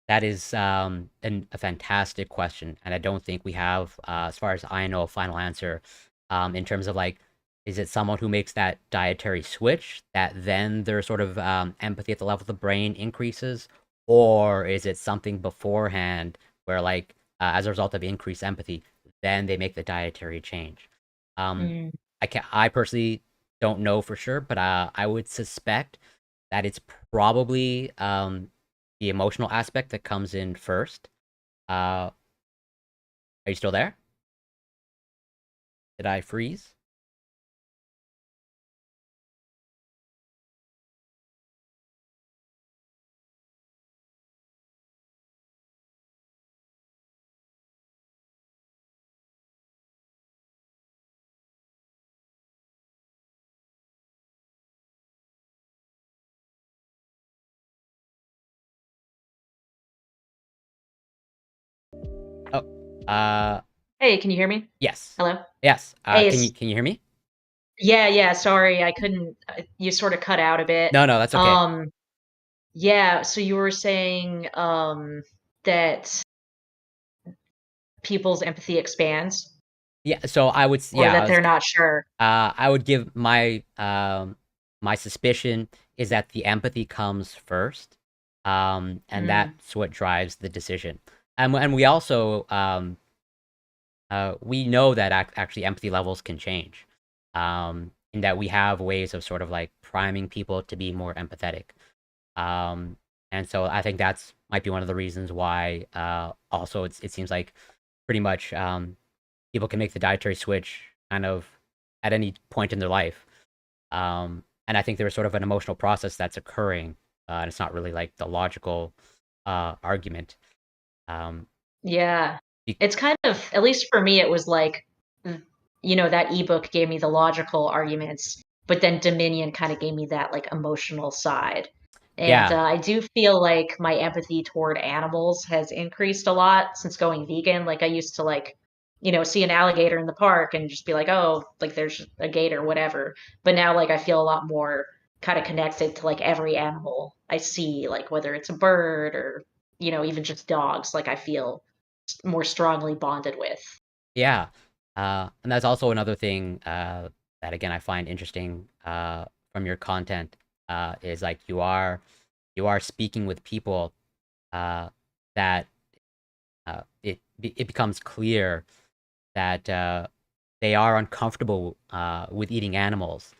that is a fantastic question, and I don't think we have, as far as I know, a final answer. In terms of like, is it someone who makes that dietary switch that then their sort of empathy at the level of the brain increases, or is it something beforehand where like as a result of increased empathy, then they make the dietary change? Um, Mm, I personally don't know for sure, but I would suspect that it's probably the emotional aspect that comes in first. Are you still there? Did I freeze? Oh, Hey, can you hear me? yes, Hello? yes. Hey, Can you hear me? yeah, yeah, sorry, I couldn't, you sort of cut out a bit. No, no, that's okay. Um, yeah, so you were saying, that people's empathy expands, Yeah, so or yeah, that they're not sure. I would give my suspicion is that the empathy comes first, and Mm, that's what drives the decision. And we also we know that actually empathy levels can change, in that we have ways of sort of like priming people to be more empathetic. Um, and so I think that's might be one of the reasons why also it seems like pretty much people can make the dietary switch kind of at any point in their life. And I think there's sort of an emotional process that's occurring, and it's not really like the logical argument. Um, yeah. be- It's kind of, at least for me, it was like, mm, that ebook gave me the logical arguments, but then Dominion kind of gave me that like emotional side. And yeah, I do feel like my empathy toward animals has increased a lot since going vegan. Like I used to like, see an alligator in the park and just be like, oh, like there's a gator, whatever. But now like I feel a lot more kind of connected to like every animal I see, like whether it's a bird or, even just dogs, like I feel more strongly bonded with. yeah. And that's also another thing that again I find interesting from your content is like you are speaking with people that it becomes clear that they are uncomfortable with eating animals,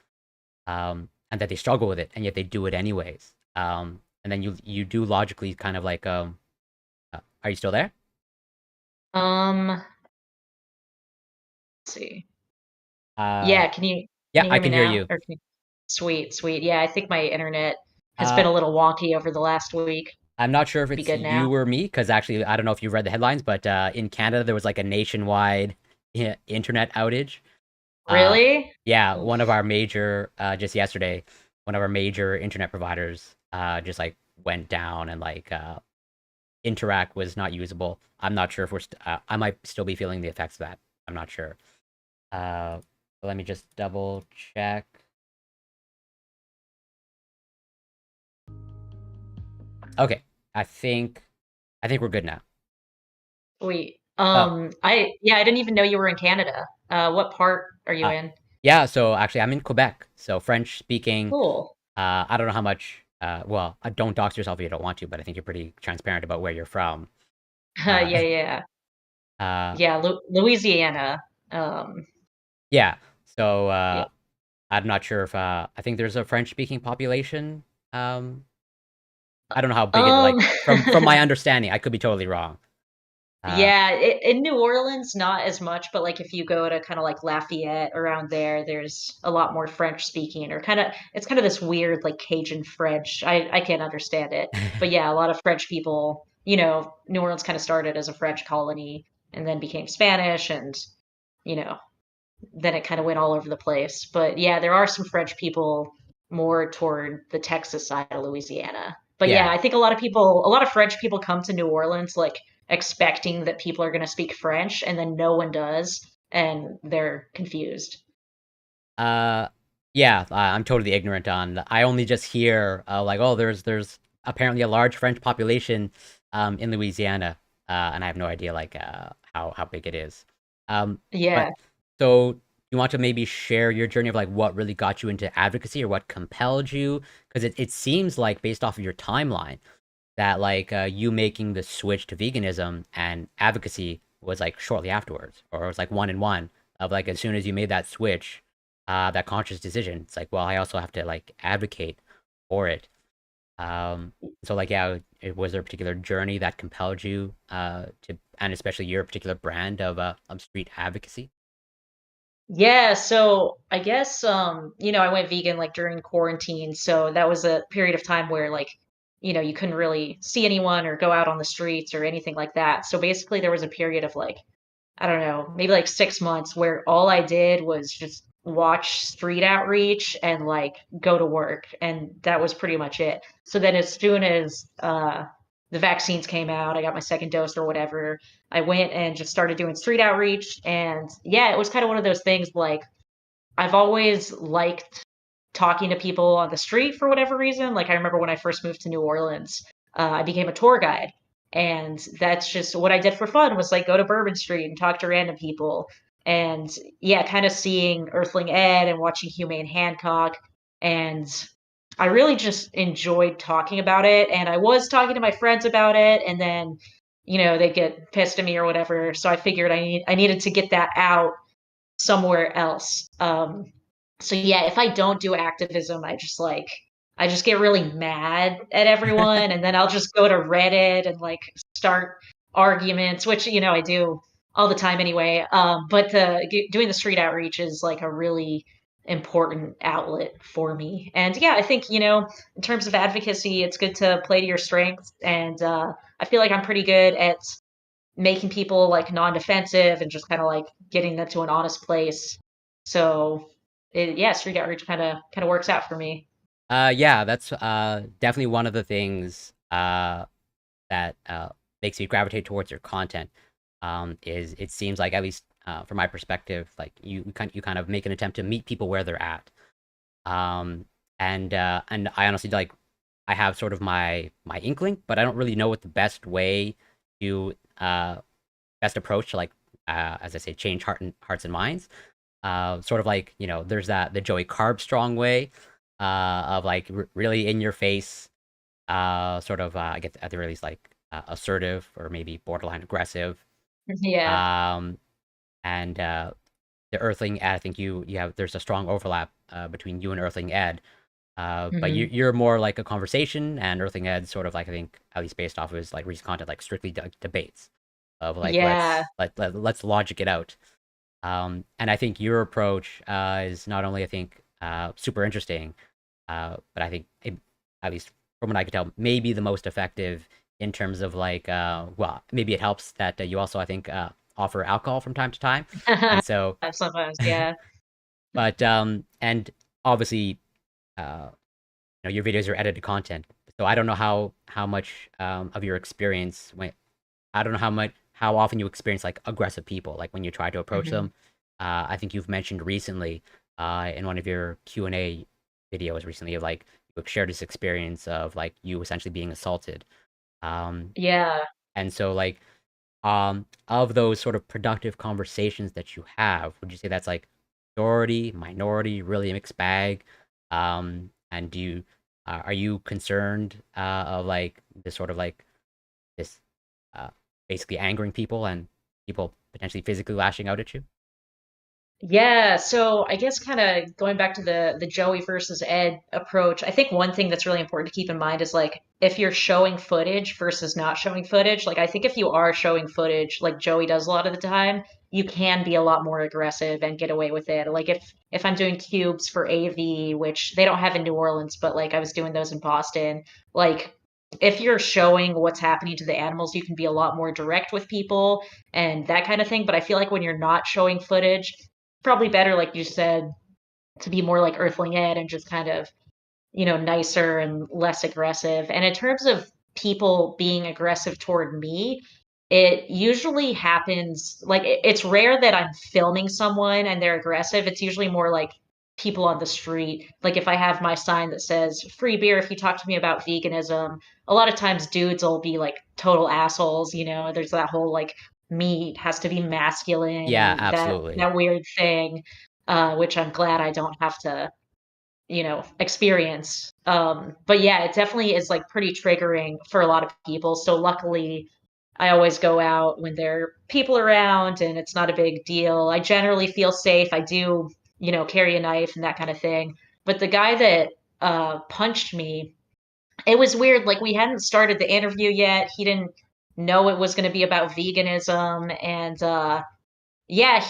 and that they struggle with it, and yet they do it anyways. And then you do logically kind of like, are you still there? Let's see. Uh, Yeah, can yeah, you I hear me can hear now? you. Or sweet, sweet. Yeah, I think my internet has been Uh, a little wonky over the last week. I'm not sure if Be it's good now. you or me, because actually I don't know if you read the headlines, but in Canada there was like a nationwide internet outage. Uh, Really? yeah, one of Oof. our major just yesterday, one of our major internet providers just like went down, and like interact was not usable. I'm not sure if I might still be feeling the effects of that. I'm not sure. Uh, but let me just double check. Okay, I think we're good now. Sweet. Oh, I didn't even know you were in Canada. What part are you uh, in? yeah. So actually, I'm in Quebec, so French speaking. Cool. I don't know how much. Well, don't dox yourself if you don't want to, but I think you're pretty transparent about where you're from. Uh, Yeah, yeah. uh, Yeah, Louisiana. Um, yeah. So yeah. I'm not sure if I think there's a French speaking population. Um, I don't know how big it Um, like from my understanding. I could be totally wrong. Uh, Yeah, in New Orleans, not as much, but like if you go to kind of like Lafayette around there, there's a lot more French speaking, or it's kind of this weird like Cajun French. I can't understand it. But yeah, a lot of French people, New Orleans kind of started as a French colony and then became Spanish, and you know, then it kind of went all over the place. But yeah, there are some French people more toward the Texas side of Louisiana. But yeah, Yeah. I think a lot of French people come to New Orleans like expecting that people are going to speak French, and then no one does, and they're confused. Uh, yeah, I'm totally ignorant on. I only just hear like, oh, there's apparently a large French population in Louisiana, and I have no idea like how big it is. But Yeah. so you want to maybe share your journey of like what really got you into advocacy or what compelled you? Because it seems like based off of your timeline that like you making the switch to veganism and advocacy was like shortly afterwards, or it was like one in one of like as soon as you made that switch, that conscious decision. It's like, well, I also have to like advocate for it. So like, yeah, was there a particular journey that compelled you to, and especially your particular brand of street advocacy? Yeah, so I guess I went vegan like during quarantine, so that was a period of time where like, you couldn't really see anyone or go out on the streets or anything like that. So basically there was a period of like, I don't know, maybe like 6 months where all I did was just watch street outreach and like go to work, and that was pretty much it. So then as soon as the vaccines came out, I got my second dose or whatever, I went and just started doing street outreach. And yeah, it was kind of one of those things like I've always liked talking to people on the street for whatever reason. Like I remember when I first moved to New Orleans, I became a tour guide, and that's just what I did for fun was like go to Bourbon Street and talk to random people. And yeah, kind of seeing Earthling Ed and watching Humane Hancock, and I really just enjoyed talking about it. And I was talking to my friends about it, and then they get pissed at me or whatever. So I figured I needed to get that out somewhere else. So yeah, if I don't do activism, I just get really mad at everyone, and then I'll just go to Reddit and like start arguments, which I do all the time anyway. But doing the street outreach is like a really important outlet for me. And yeah, I think in terms of advocacy, it's good to play to your strengths, and I feel like I'm pretty good at making people like non-defensive and just kind of like getting them to an honest place. So yeah, street outreach kind of works out for me. Yeah, that's definitely one of the things that makes me gravitate towards your content. Is it seems like at least from my perspective, like you kind of make an attempt to meet people where they're at. Um, and I honestly like I have sort of my inkling, but I don't really know what the best way to best approach to like as I say change hearts and minds. Sort of like there's that the Joey Carb strong way of like really in your face, sort of I get at the very least like assertive or maybe borderline aggressive. Yeah. Um, and the Earthling Ed, I think you have there's a strong overlap between you and Earthling Ed. But Hmm. you're more like a conversation, and Earthling Ed sort of like I think at least based off of his like recent content, like strictly debates of like Yeah. let's logic it out. And I think your approach is not only I think super interesting, but I think at least from what I can tell, maybe the most effective in terms of like well maybe it helps that you also I think offer alcohol from time to time, and so Sometimes, yeah. but and obviously uh your videos are edited content. So I don't know how much of your experience when I don't know how often you experience like aggressive people like when you try to approach Hmm. them. I think you've mentioned recently in one of your Q&A videos recently of like you shared this experience of like you essentially being assaulted. Um, Yeah. and so like of those sort of productive conversations that you have, would you say that's like majority, minority, really a mixed bag? And do you are you concerned of like this sort of like this uh, basically angering people and people potentially physically lashing out at you? Yeah, so I guess kind of going back to the Joey versus Ed approach, I think one thing that's really important to keep in mind is like if you're showing footage versus not showing footage, like I think if you are showing footage like Joey does a lot of the time, you can be a lot more aggressive and get away with it. Like if I'm doing cubes for AV, which they don't have in New Orleans, but like I was doing those in Boston, like if you're showing what's happening to the animals, you can be a lot more direct with people and that kind of thing. But I feel like when you're not showing footage, probably better, like you said, to be more like Earthling Ed and just kind of nicer and less aggressive. And in terms of people being aggressive toward me, it usually happens like it's rare that I'm filming someone and they're aggressive. It's usually more like people on the street. Like if I have my sign that says free beer if you talk to me about veganism, a lot of times dudes will be like total assholes, There's that whole like meat has to be masculine Yeah, and that absolutely. that weird thing, which I'm glad I don't have to experience. But yeah, it definitely is like pretty triggering for a lot of people. So luckily, I always go out when there are people around and it's not a big deal. I generally feel safe. I do, carry a knife and that kind of thing. But the guy that punched me, it was weird. Like we hadn't started the interview yet. He didn't know it was going to be about veganism and yeah,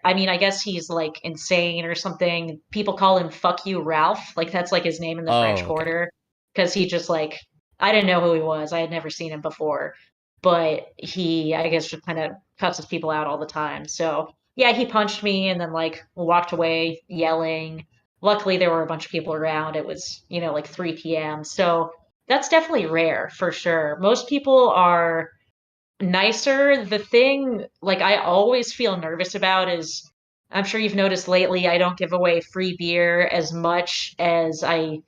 I mean, I guess he's like insane or something. People call him Fuck You Ralph. Like that's like his name in the French Oh, okay. Quarter because he just like, I didn't know who he was. I had never seen him before, but he, I guess, just kind of cusses people out all the time. So yeah, he punched me and then like walked away yelling. Luckily, there were a bunch of people around. It was, like 3 p.m. So that's definitely rare for sure. Most people are nicer. The thing, like, I always feel nervous about is I'm sure you've noticed lately, I don't give away free beer as much as I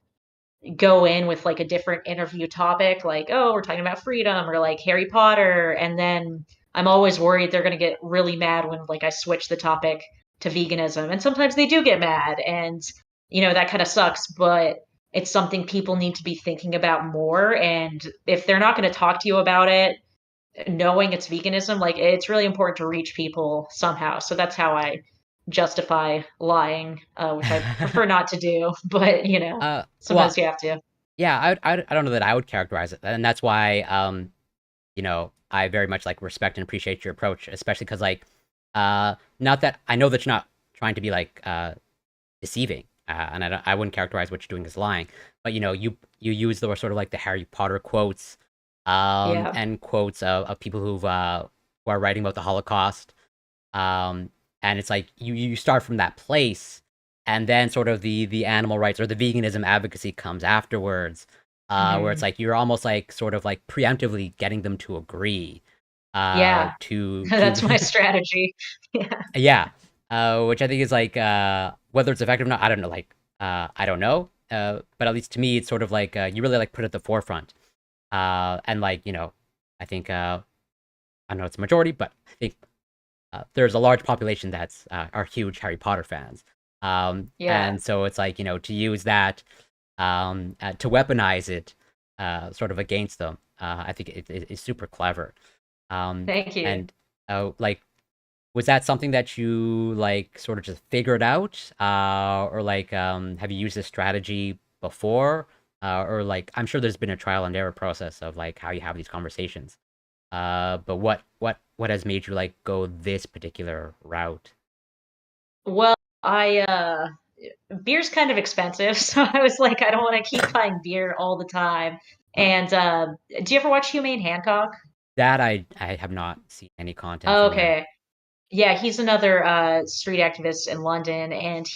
go in with like a different interview topic, like, oh, we're talking about freedom or like Harry Potter. And then I'm always worried they're going to get really mad when like I switch the topic to veganism. And sometimes they do get mad. And, that kind of sucks. But it's something people need to be thinking about more. And if they're not going to talk to you about it, knowing it's veganism, like it's really important to reach people somehow. So that's how I justify lying, which I prefer not to do, but Well, sometimes you have to. yeah, I don't know that I would characterize it, and that's why I very much like respect and appreciate your approach, especially because like not that I know that you're not trying to be like deceiving, and I wouldn't characterize what you're doing as lying, but you use the sort of like the Harry Potter quotes, Yeah. and quotes of people who are writing about the Holocaust, um, and it's like you start from that place, and then sort of the animal rights or the veganism advocacy comes afterwards, where it's Hmm. like you're almost like sort of like preemptively getting them to agree, Yeah. to That's my strategy. Yeah. yeah, which I think is like whether it's effective or not, I don't know. Like I don't know, but at least to me, it's sort of like you really like put it at the forefront, and like I think I know it's a majority, but I think there's a large population that's are huge Harry Potter fans, Yeah. and so it's like to use that to weaponize it sort of against them. I think it is super clever, Thank you. and like was that something that you like sort of just figured out, or like have you used this strategy before, or like I'm sure there's been a trial and error process of like how you have these conversations. But what has made you like go this particular route? Well, I beer's kind of expensive, so I was like, I don't want to keep buying beer all the time. And do you ever watch Humane Hancock? That I have not seen any content from him. Okay. Yeah, he's another street activist in London, and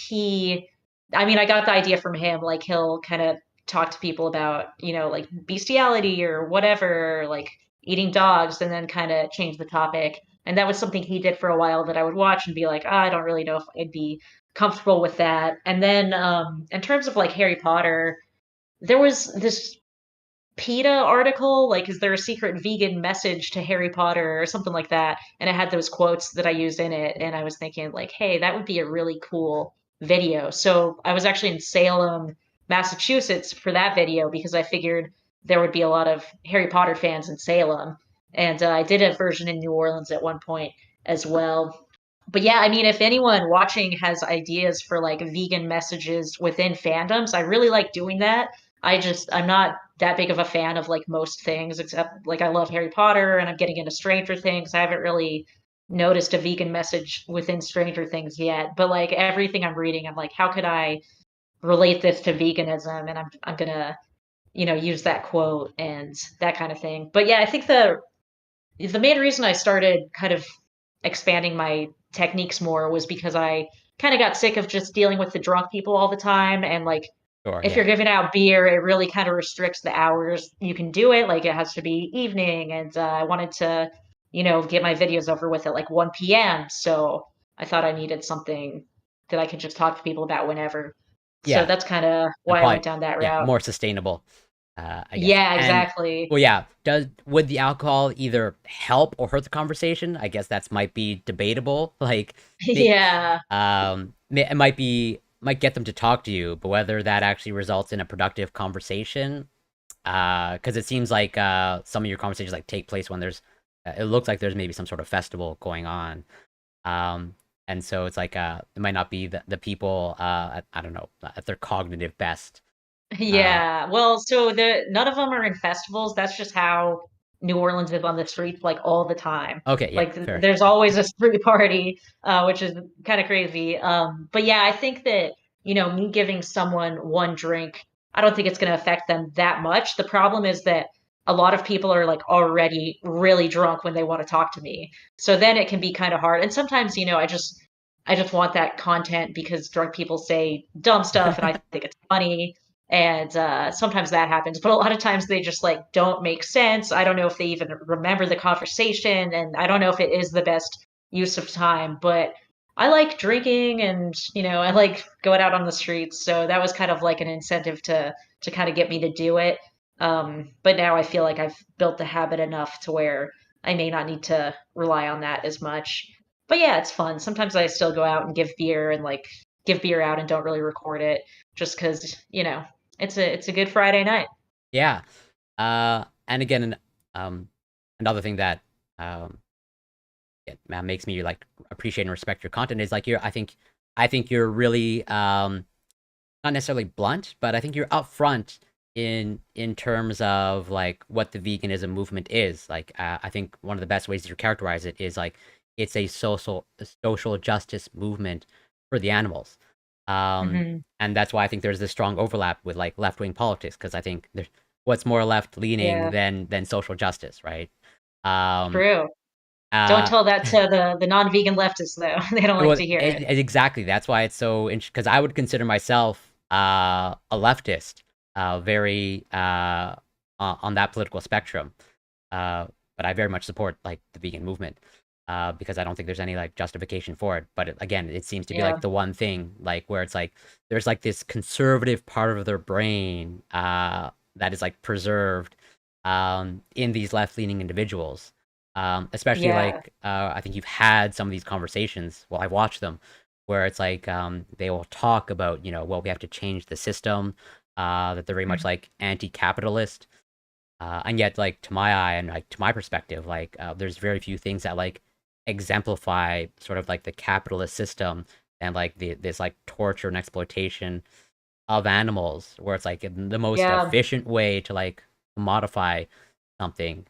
I mean, I got the idea from him. Like, he'll kind of talk to people about, like bestiality or whatever, like eating dogs, and then kind of change the topic. And that was something he did for a while that I would watch and be like, I don't really know if I'd be comfortable with that. And then, in terms of like Harry Potter, there was this PETA article, like, is there a secret vegan message to Harry Potter or something like that? And it had those quotes that I used in it. And I was thinking, like, hey, that would be a really cool video. So I was actually in Salem, Massachusetts for that video because I figured there would be a lot of Harry Potter fans in Salem. And I did a version in New Orleans at one point as well. But yeah, I mean, if anyone watching has ideas for like vegan messages within fandoms, I really like doing that. I'm not that big of a fan of like most things, except like I love Harry Potter and I'm getting into Stranger Things. I haven't really noticed a vegan message within Stranger Things yet, but like everything I'm reading, I'm like, how could I relate this to veganism? And I'm gonna, use that quote and that kind of thing. But yeah, I think the main reason I started kind of expanding my techniques more was because I kind of got sick of just dealing with the drunk people all the time and like Sure, if yeah. you're giving out beer, it really kind of restricts the hours you can do it. Like it has to be evening, and I wanted to, get my videos over with at like 1 p.m. So I thought I needed something that I could just talk to people about whenever. So Yeah, that's kind of and why I went probably, down that yeah, route. more sustainable, I guess. Yeah, And exactly. well, yeah, would the alcohol either help or hurt the conversation? I guess that's might be debatable. Like, Yeah. it might get them to talk to you, but whether that actually results in a productive conversation, because it seems like some of your conversations like take place when there's, it looks like there's maybe some sort of festival going on. Um, and so it's like it might not be the people I don't know, at their cognitive best. Uh, Yeah. Well, so none of them are in festivals. That's just how New Orleans is on the streets like all the time. okay, yeah, Like fair. there's always a street party, which is kind of crazy. But yeah, I think that, me giving someone one drink, I don't think it's going to affect them that much. The problem is that a lot of people are like already really drunk when they want to talk to me. So then it can be kind of hard. And sometimes, I just want that content because drunk people say dumb stuff and I think it's funny, and sometimes that happens, but a lot of times they just like don't make sense. I don't know if they even remember the conversation, and I don't know if it is the best use of time. But I like drinking, and I like going out on the streets, so that was kind of like an incentive to kind of get me to do it. But now I feel like I've built the habit enough to where I may not need to rely on that as much. But yeah, it's fun. Sometimes I still go out and give beer and like give beer out and don't really record it just because it's a good Friday night. Yeah. And again, another thing that um makes me like appreciate and respect your content is like I think you're really not necessarily blunt, but I think you're upfront in terms of like what the veganism movement is. Like I think one of the best ways to characterize it is like it's a social justice movement for the animals. Hmm. And that's why I think there's this strong overlap with like left-wing politics, because I think there's what's more left leaning Yeah, than social justice, right? Um true. Don't uh tell that to the non-vegan leftists though. They don't like well, to hear it. exactly. That's why it's so interesting, because I would consider myself a leftist, very on that political spectrum. But I very much support like the vegan movement, because I don't think there's any like justification for it. But again, it seems to be Yeah. like the one thing like where it's like there's like this conservative part of their brain that is like preserved in these left-leaning individuals. Especially Yeah. like I think you've had some of these conversations. Well, I watched them where it's like they will talk about, well, we have to change the system. That they're very much Mhm. like anti-capitalist, and yet, like to my eye and like to my perspective, like there's very few things that like exemplify sort of like the capitalist system and like this like torture and exploitation of animals, where it's like the most Yeah. efficient way to like modify something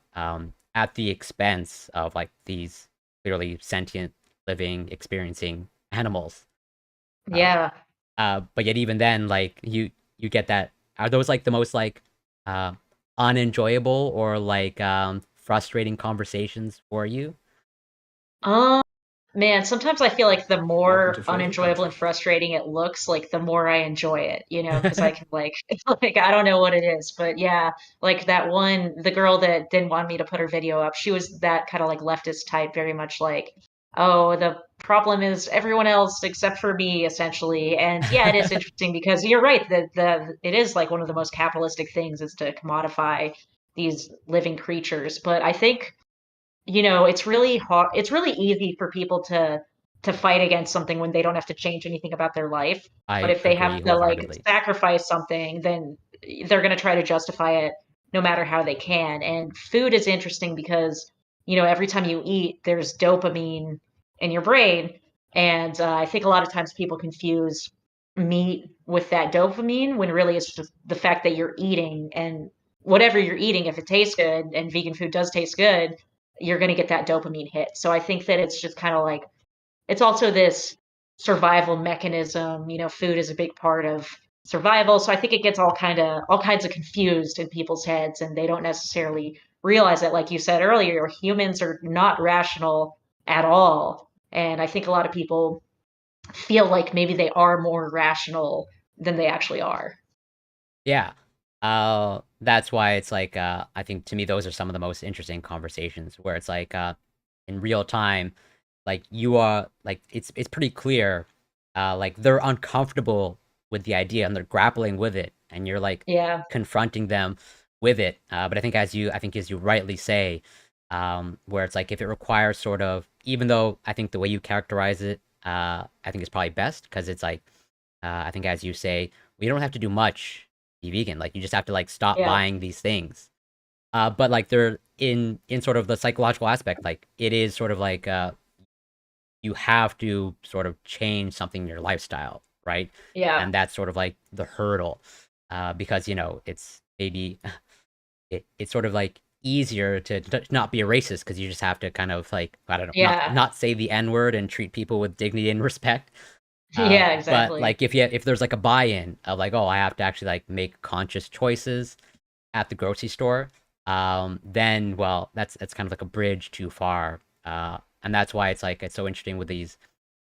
at the expense of like these clearly sentient, living, experiencing animals. Uh, Yeah. but yet even then, like you get that. Are those like the most like uh, unenjoyable or like frustrating conversations for you? Um, Man, sometimes I feel like the Welcome more to Flavor unenjoyable and Country. frustrating it looks, like the more I enjoy it, because I can like like I don't know what it is, but yeah, like that one, the girl that didn't want me to put her video up, she was that kind of like leftist type, very much like, oh, the problem is everyone else except for me, essentially. And yeah, it is interesting because you're right, that it is like one of the most capitalistic things is to commodify these living creatures. But I think it's really hard. It's really easy for people to fight against something when they don't have to change anything about their life. But I if they agree have to like wholeheartedly. sacrifice something, then they're going to try to justify it no matter how they can. And food is interesting because, every time you eat, there's dopamine in your brain. And I think a lot of times people confuse meat with that dopamine when really it's just the fact that you're eating, and whatever you're eating, if it tastes good and vegan food does taste good, you're going to get that dopamine hit. So I think that it's just kind of like it's also this survival mechanism. Food is a big part of survival. So I think it gets all kinds of confused in people's heads, and they don't necessarily realize that, like you said earlier, humans are not rational at all. And I think a lot of people feel like maybe they are more rational than they actually are. Yeah. That's why it's like, I think to me, those are some of the most interesting conversations where it's like, in real time, like you are like, it's pretty clear, like they're uncomfortable with the idea and they're grappling with it and you're like Yeah. confronting them with it. But I think as you rightly say, where it's like if it requires sort of, even though I think the way you characterize it, I think it's probably best because it's like, I think as you say, we don't have to do much to be vegan. Like you just have to like stop Yeah. buying these things. But like they're in sort of the psychological aspect, like it is sort of like you have to sort of change something in your lifestyle, right? Yeah. And that's sort of like the hurdle, because it's maybe it's sort of like easier to not be a racist because you just have to kind of like I don't know, Yeah. not say the N word and treat people with dignity and respect. Yeah, But exactly. like if there's like a buy-in of like, oh, I have to actually like make conscious choices at the grocery store, then well, that's kind of like a bridge too far. And that's why it's like it's so interesting with these,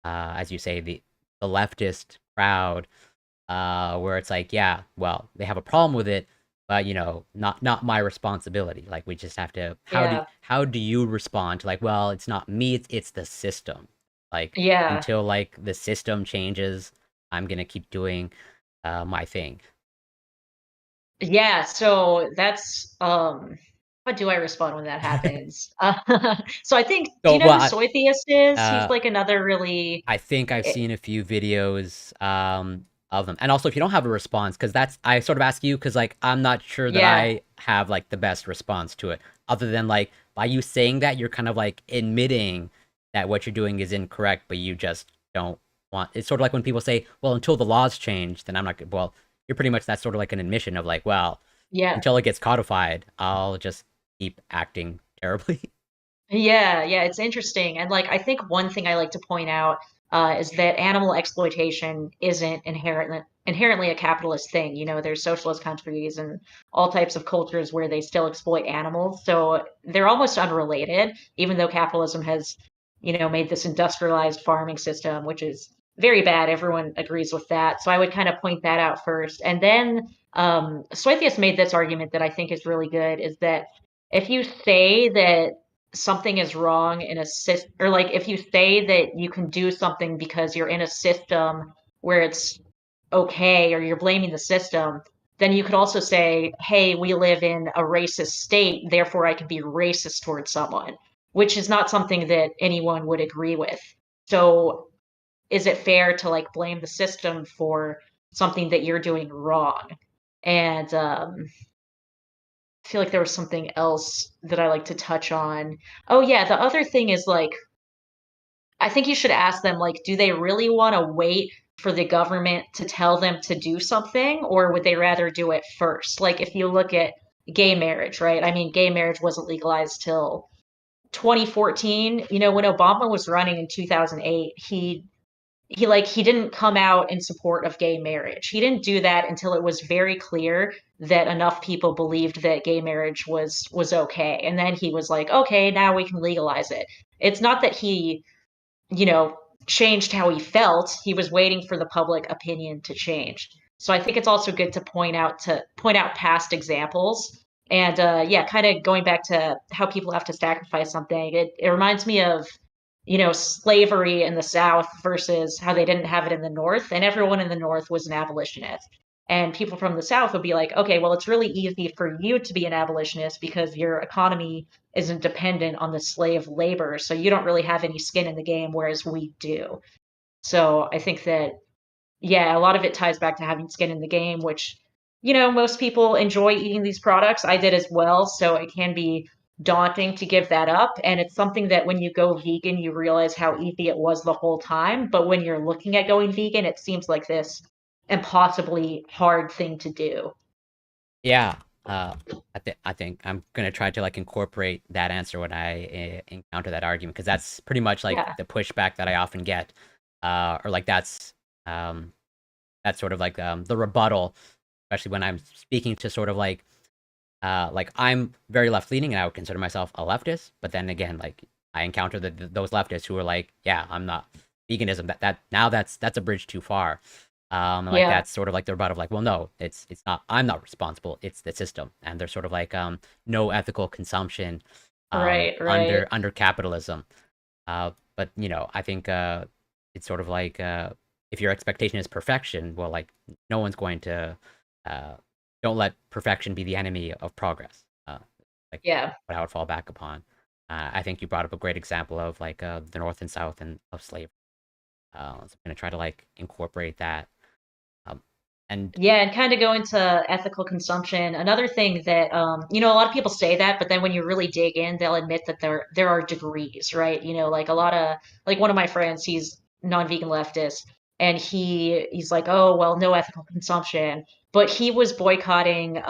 as you say, the leftist crowd, where it's like, yeah, well, they have a problem with it, but not my responsibility. Like we just have to. Yeah. How do you respond to like, well, it's not me, it's the system. Like Yeah. until like the system changes, I'm gonna keep doing my thing. Yeah, so that's how do I respond when that happens? So I think do So you know who Soy Theist is? He's uh, like another really I think I've eh, seen a few videos of them. And also if you don't have a response, because that's I sort of ask you because like I'm not sure that yeah. I have like the best response to it. Other than like by you saying that you're kind of like admitting that what you're doing is incorrect, but you just don't want it's sort of like when people say, well, until the laws change, then I'm not well, you're pretty much that's sort of like an admission of like, well, Yeah. until it gets codified, I'll just keep acting terribly. Yeah, yeah, it's interesting. And like I think one thing I like to point out is that animal exploitation isn't inherently a capitalist thing. You know, there's socialist countries and all types of cultures where they still exploit animals. So they're almost unrelated, even though capitalism has, made this industrialized farming system, which is very bad. Everyone agrees with that. So I would kind of point that out first. And then Soithius made this argument that I think is really good, is that if you say that something is wrong in a system, or like if you say that you can do something because you're in a system where it's okay, or you're blaming the system, then you could also say, hey, we live in a racist state, therefore I can be racist towards someone, which is not something that anyone would agree with. So is it fair to like blame the system for something that you're doing wrong? And I feel like there was something else that I like to touch on. Oh yeah, the other thing is like I think you should ask them like do they really want to wait for the government to tell them to do something, or would they rather do it first? Like if you look at gay marriage, right? I mean, gay marriage wasn't legalized till 2014. You know, when Obama was running in 2008, he didn't come out in support of gay marriage. He didn't do that until it was very clear that enough people believed that gay marriage was okay. And then he was like, okay, now we can legalize it. It's not that he, you know, changed how he felt. He was waiting for the public opinion to change. So I think it's also good to point out past examples. And yeah, kind of going back to how people have to sacrifice something. It reminds me of slavery in the South versus how they didn't have it in the North. And everyone in the North was an abolitionist. And people from the South would be like, okay, well, it's really easy for you to be an abolitionist because your economy isn't dependent on the slave labor. So you don't really have any skin in the game, whereas we do. So I think that, yeah, a lot of it ties back to having skin in the game, which, most people enjoy eating these products. I did as well. So it can be daunting to give that up. And it's something that when you go vegan, you realize how easy it was the whole time. But when you're looking at going vegan, it seems like this impossibly hard thing to do. Yeah, I think I'm gonna try to like incorporate that answer when I encounter that argument because that's pretty much like Yeah. the pushback that I often get, or like um, that's sort of like the rebuttal, especially when I'm speaking to sort of like I'm very left leaning and I would consider myself a leftist, but then again, like I encounter those leftists who are like, yeah, I'm not veganism. That now that's a bridge too far. And like Yeah. that's sort of like the rebuttal of like, well, no, it's not. I'm not responsible. It's the system, and there's sort of like no ethical consumption Right. Right. under capitalism. But you know, I think it's sort of like if your expectation is perfection, well, like no one's going to uh, don't let perfection be the enemy of progress. Like Yeah. what I would fall back upon. I think you brought up a great example of like the North and South and of slavery. So I'm gonna try to like incorporate that. Um, and Yeah, and kind of go into ethical consumption. Another thing that a lot of people say that, but then when you really dig in, they'll admit that there are degrees, right? Like a lot of like one of my friends, he's non-vegan leftist, and he's like, oh well, no ethical consumption, but he was boycotting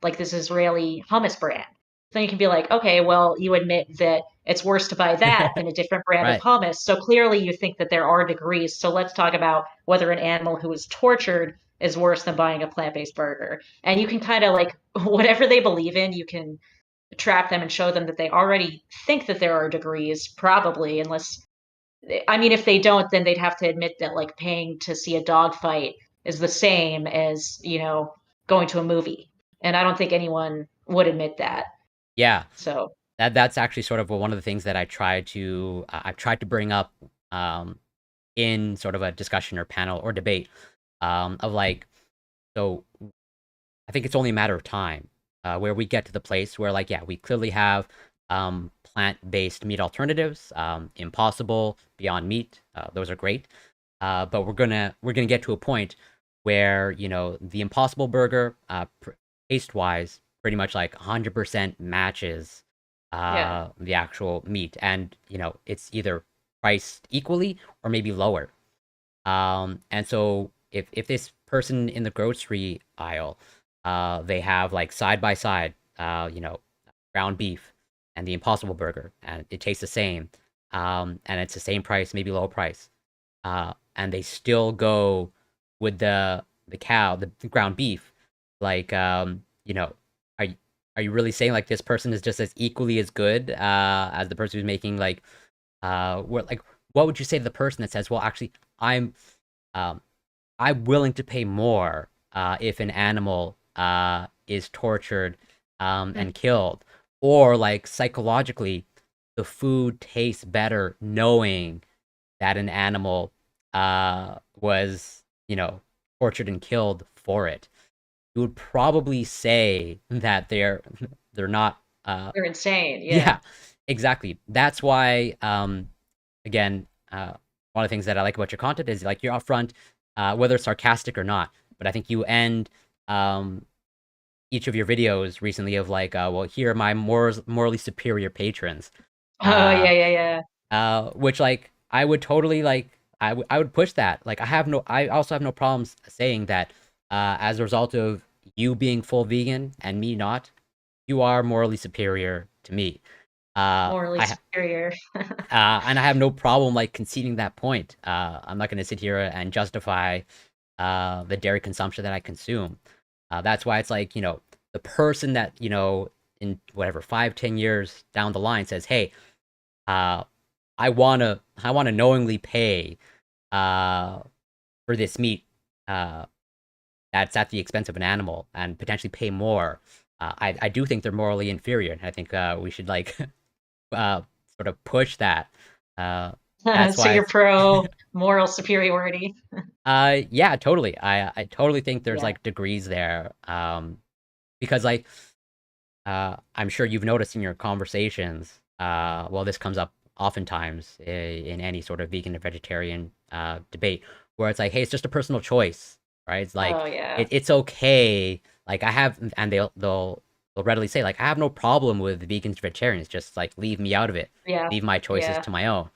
like this Israeli hummus brand. Then you can be like, okay, well, you admit that it's worse to buy that than a different brand of right, hummus. So clearly you think that there are degrees. So let's talk about whether an animal who was tortured is worse than buying a plant-based burger. And you can kind of like whatever they believe in, you can trap them and show them that they already think that there are degrees, probably, unless I mean if they don't, then they'd have to admit that like paying to see a dog fight is the same as, going to a movie. And I don't think anyone would admit that. yeah. So That's actually sort of one of the things that I've tried to bring up in sort of a discussion or panel or debate of like, so I think it's only a matter of time where we get to the place where like, yeah, we clearly have plant-based meat alternatives, Impossible, Beyond Meat, those are great, but we're gonna get to a point where the Impossible Burger, taste-wise, pretty much like 100% matches yeah. the actual meat, and it's either priced equally or maybe lower. And so if this person in the grocery aisle, they have like side by side, ground beef and the Impossible Burger, and it tastes the same, and it's the same price, maybe lower price, and they still go with the cow, the ground beef, like are are you really saying like this person is just as equally as good as the person who's making like what would you say to the person that says, well, actually, um, I'm willing to pay more if an animal is tortured Mm. and killed, or like psychologically, the food tastes better knowing that an animal was tortured and killed for it. You would probably say that they're not They're insane. Yeah. yeah, exactly. That's why, again, one of the things that I like about your content is like you're upfront, whether it's sarcastic or not. But I think you end each of your videos recently of like, well, here are my morally superior patrons, Oh uh, yeah, yeah, yeah. which like I would totally like. I would push that. Like I also have no problems saying that as a result of you being full vegan and me not, you are morally superior to me. Morally I superior. and I have no problem like conceding that point. I'm not going to sit here and justify the dairy consumption that I consume. That's why it's like the person that in whatever 5-10 years down the line says, "Hey, uh, I wanna knowingly pay uh, for this meat that's at the expense of an animal and potentially pay more." I do think they're morally inferior, and I think we should like sort of push that. Uh, that's So why you're it's pro moral superiority. yeah, totally. I totally think there's Yeah. like degrees there. Because like I'm sure you've noticed in your conversations, well, this comes up oftentimes in any sort of vegan or vegetarian debate, where it's like, hey, it's just a personal choice, right? It's like Oh yeah. it's okay. Like I have, and they'll readily say like I have no problem with vegans, vegetarians, just like leave me out of it, Yeah. leave my choices Yeah. to my own.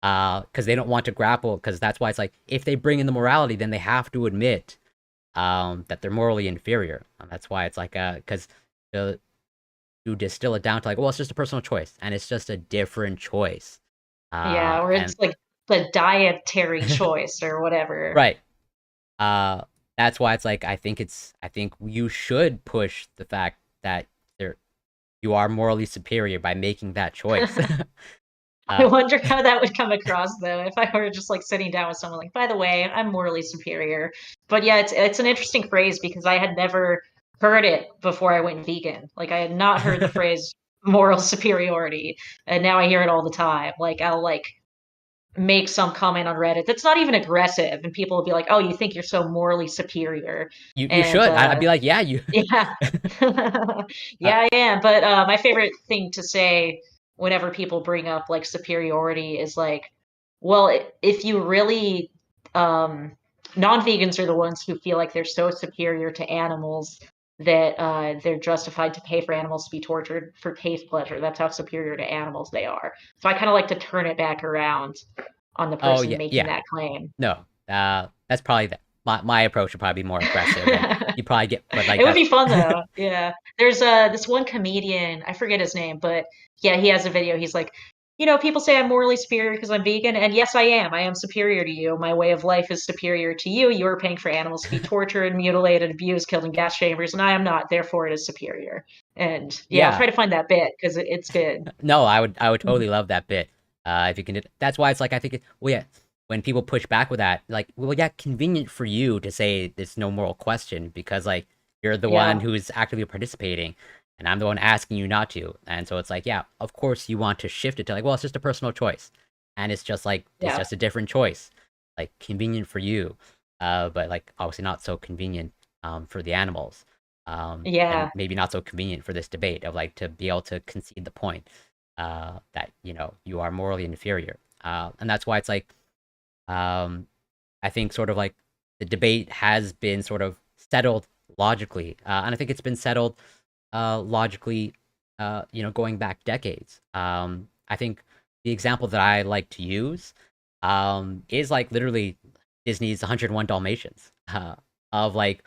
Because they don't want to grapple. Because that's why it's like if they bring in the morality, then they have to admit that they're morally inferior. And that's why it's like because you distill it down to like, well, it's just a personal choice, and it's just a different choice. Yeah. Or And it's like the dietary choice or whatever. right, uh, that's why it's like I think you should push the fact that there you are morally superior by making that choice. I wonder how that would come across though, if I were just like sitting down with someone like, by the way, I'm morally superior. But yeah, it's an interesting phrase because I had never heard it before I went vegan. Like I had not heard the phrase moral superiority, and now I hear it all the time. Like I'll like make some comment on Reddit that's not even aggressive, and people will be like, "Oh, you think you're so morally superior?" You And should. I'd be like, yeah, you. yeah. Uh, Yeah, I am. But my favorite thing to say whenever people bring up like superiority is like, well, if you really, um, non-vegans are the ones who feel like they're so superior to animals that they're justified to pay for animals to be tortured for taste pleasure. That's how superior to animals they are. So I kind of like to turn it back around on the oh person yeah, making yeah. that claim. No, that's probably my approach would probably be more aggressive, and you probably get, but like It would that's be fun though. Yeah. There's this one comedian, I forget his name, but yeah, he has a video. He's like, people say I'm morally superior because I'm vegan, and yes, I am. I am superior to you. My way of life is superior to you. You are paying for animals to be tortured, mutilated, abused, killed in gas chambers, and I am not. Therefore, it is superior. And yeah, I'll yeah. try to find that bit because it's good. No, I would totally love that bit. If you can, that's why it's like I think well, yeah, when people push back with that, like, well, yeah, convenient for you to say there's no moral question because like you're the one Yeah. who's actively participating, and I'm the one asking you not to, and so it's like, yeah, of course you want to shift it to like, well, it's just a personal choice, and it's just like it's Yeah. just a different choice, like convenient for you, but like obviously not so convenient for the animals. And Yeah. maybe not so convenient for this debate of like to be able to concede the point that you are morally inferior, and that's why it's like I think sort of like the debate has been sort of settled logically, and I think it's been settled logically, going back decades. I think the example that I like to use is like literally Disney's 101 Dalmatians, of like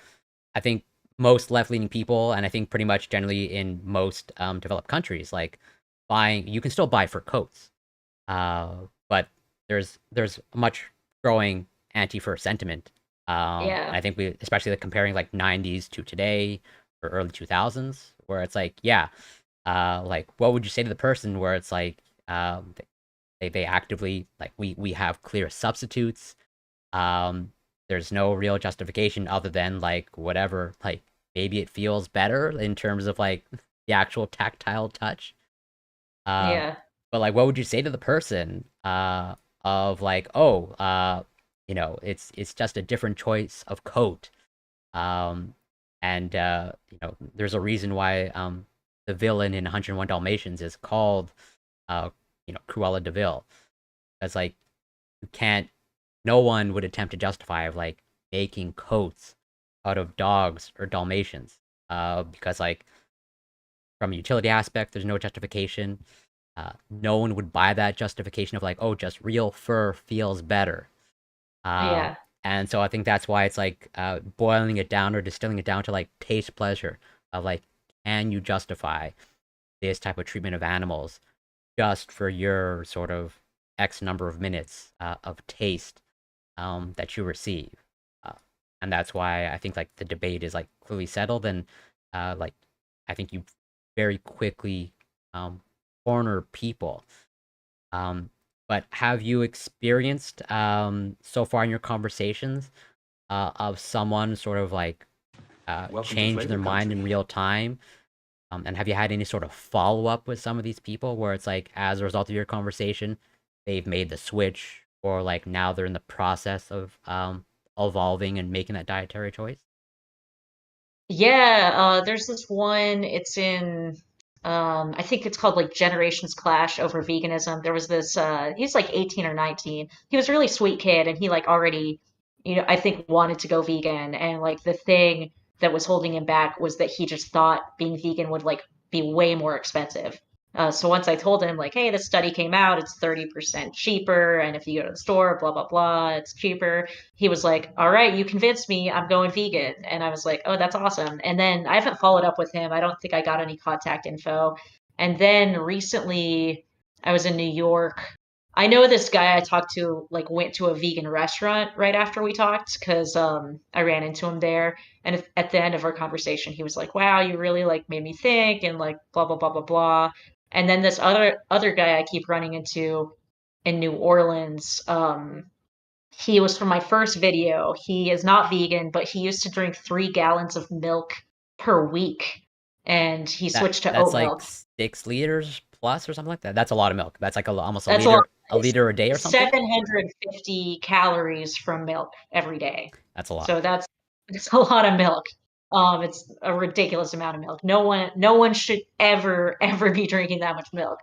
I think most left-leaning people, and I think pretty much generally in most developed countries, like buying, you can still buy fur coats, but there's a much growing anti-fur sentiment. And Yeah. I think we, especially like comparing like 90s to today or early 2000s, where it's like, yeah, like what would you say to the person where it's like, they actively like we have clear substitutes. Um, there's no real justification other than like whatever, like maybe it feels better in terms of like the actual tactile touch. Uh, Yeah. but like, what would you say to the person of like, oh, it's just a different choice of coat, um, and there's a reason why the villain in 101 Dalmatians is called Cruella de Vil, because like you can't, no one would attempt to justify of like making coats out of dogs or Dalmatians, because like from a utility aspect, there's no justification. No one would buy that justification of like, oh, just real fur feels better. Uh, Yeah. and so I think that's why it's like boiling it down or distilling it down to like taste pleasure of like, can you justify this type of treatment of animals just for your sort of X number of minutes of taste that you receive? Uh, and that's why I think like the debate is like clearly settled, and like I think you very quickly corner people. Um, but have you experienced so far in your conversations of someone sort of like Welcome to change their Flavor mind Country. in real time? And have you had any sort of follow up with some of these people where it's like, as a result of your conversation, they've made the switch, or like now they're in the process of evolving and making that dietary choice? Yeah, there's this one, it's in I think it's called like Generations Clash over veganism. There was this he's like 18 or 19. He was a really sweet kid and he like already, I think wanted to go vegan, and like the thing that was holding him back was that he just thought being vegan would like be way more expensive. So once I told him like, hey, this study came out, it's 30% cheaper, and if you go to the store, blah blah blah, it's cheaper. He was like, all right, you convinced me, I'm going vegan. And I was like, oh, that's awesome. And then I haven't followed up with him. I don't think I got any contact info. And then recently I was in New York. I know this guy I talked to like went to a vegan restaurant right after we talked because I ran into him there. And at the end of our conversation, he was like, wow, you really like made me think and like blah, blah, blah, blah, blah. And then this other guy I keep running into in New Orleans, he was from my first video. He is not vegan, but he used to drink 3 gallons of milk per week, and he switched to That's oat like milk. 6 liters plus or something like that. That's a lot of milk. That's like almost That's a lot. a It's liter a day or something. 750 calories from milk every day. That's a lot. So that's a lot of milk. It's a ridiculous amount of milk. No one should ever be drinking that much milk.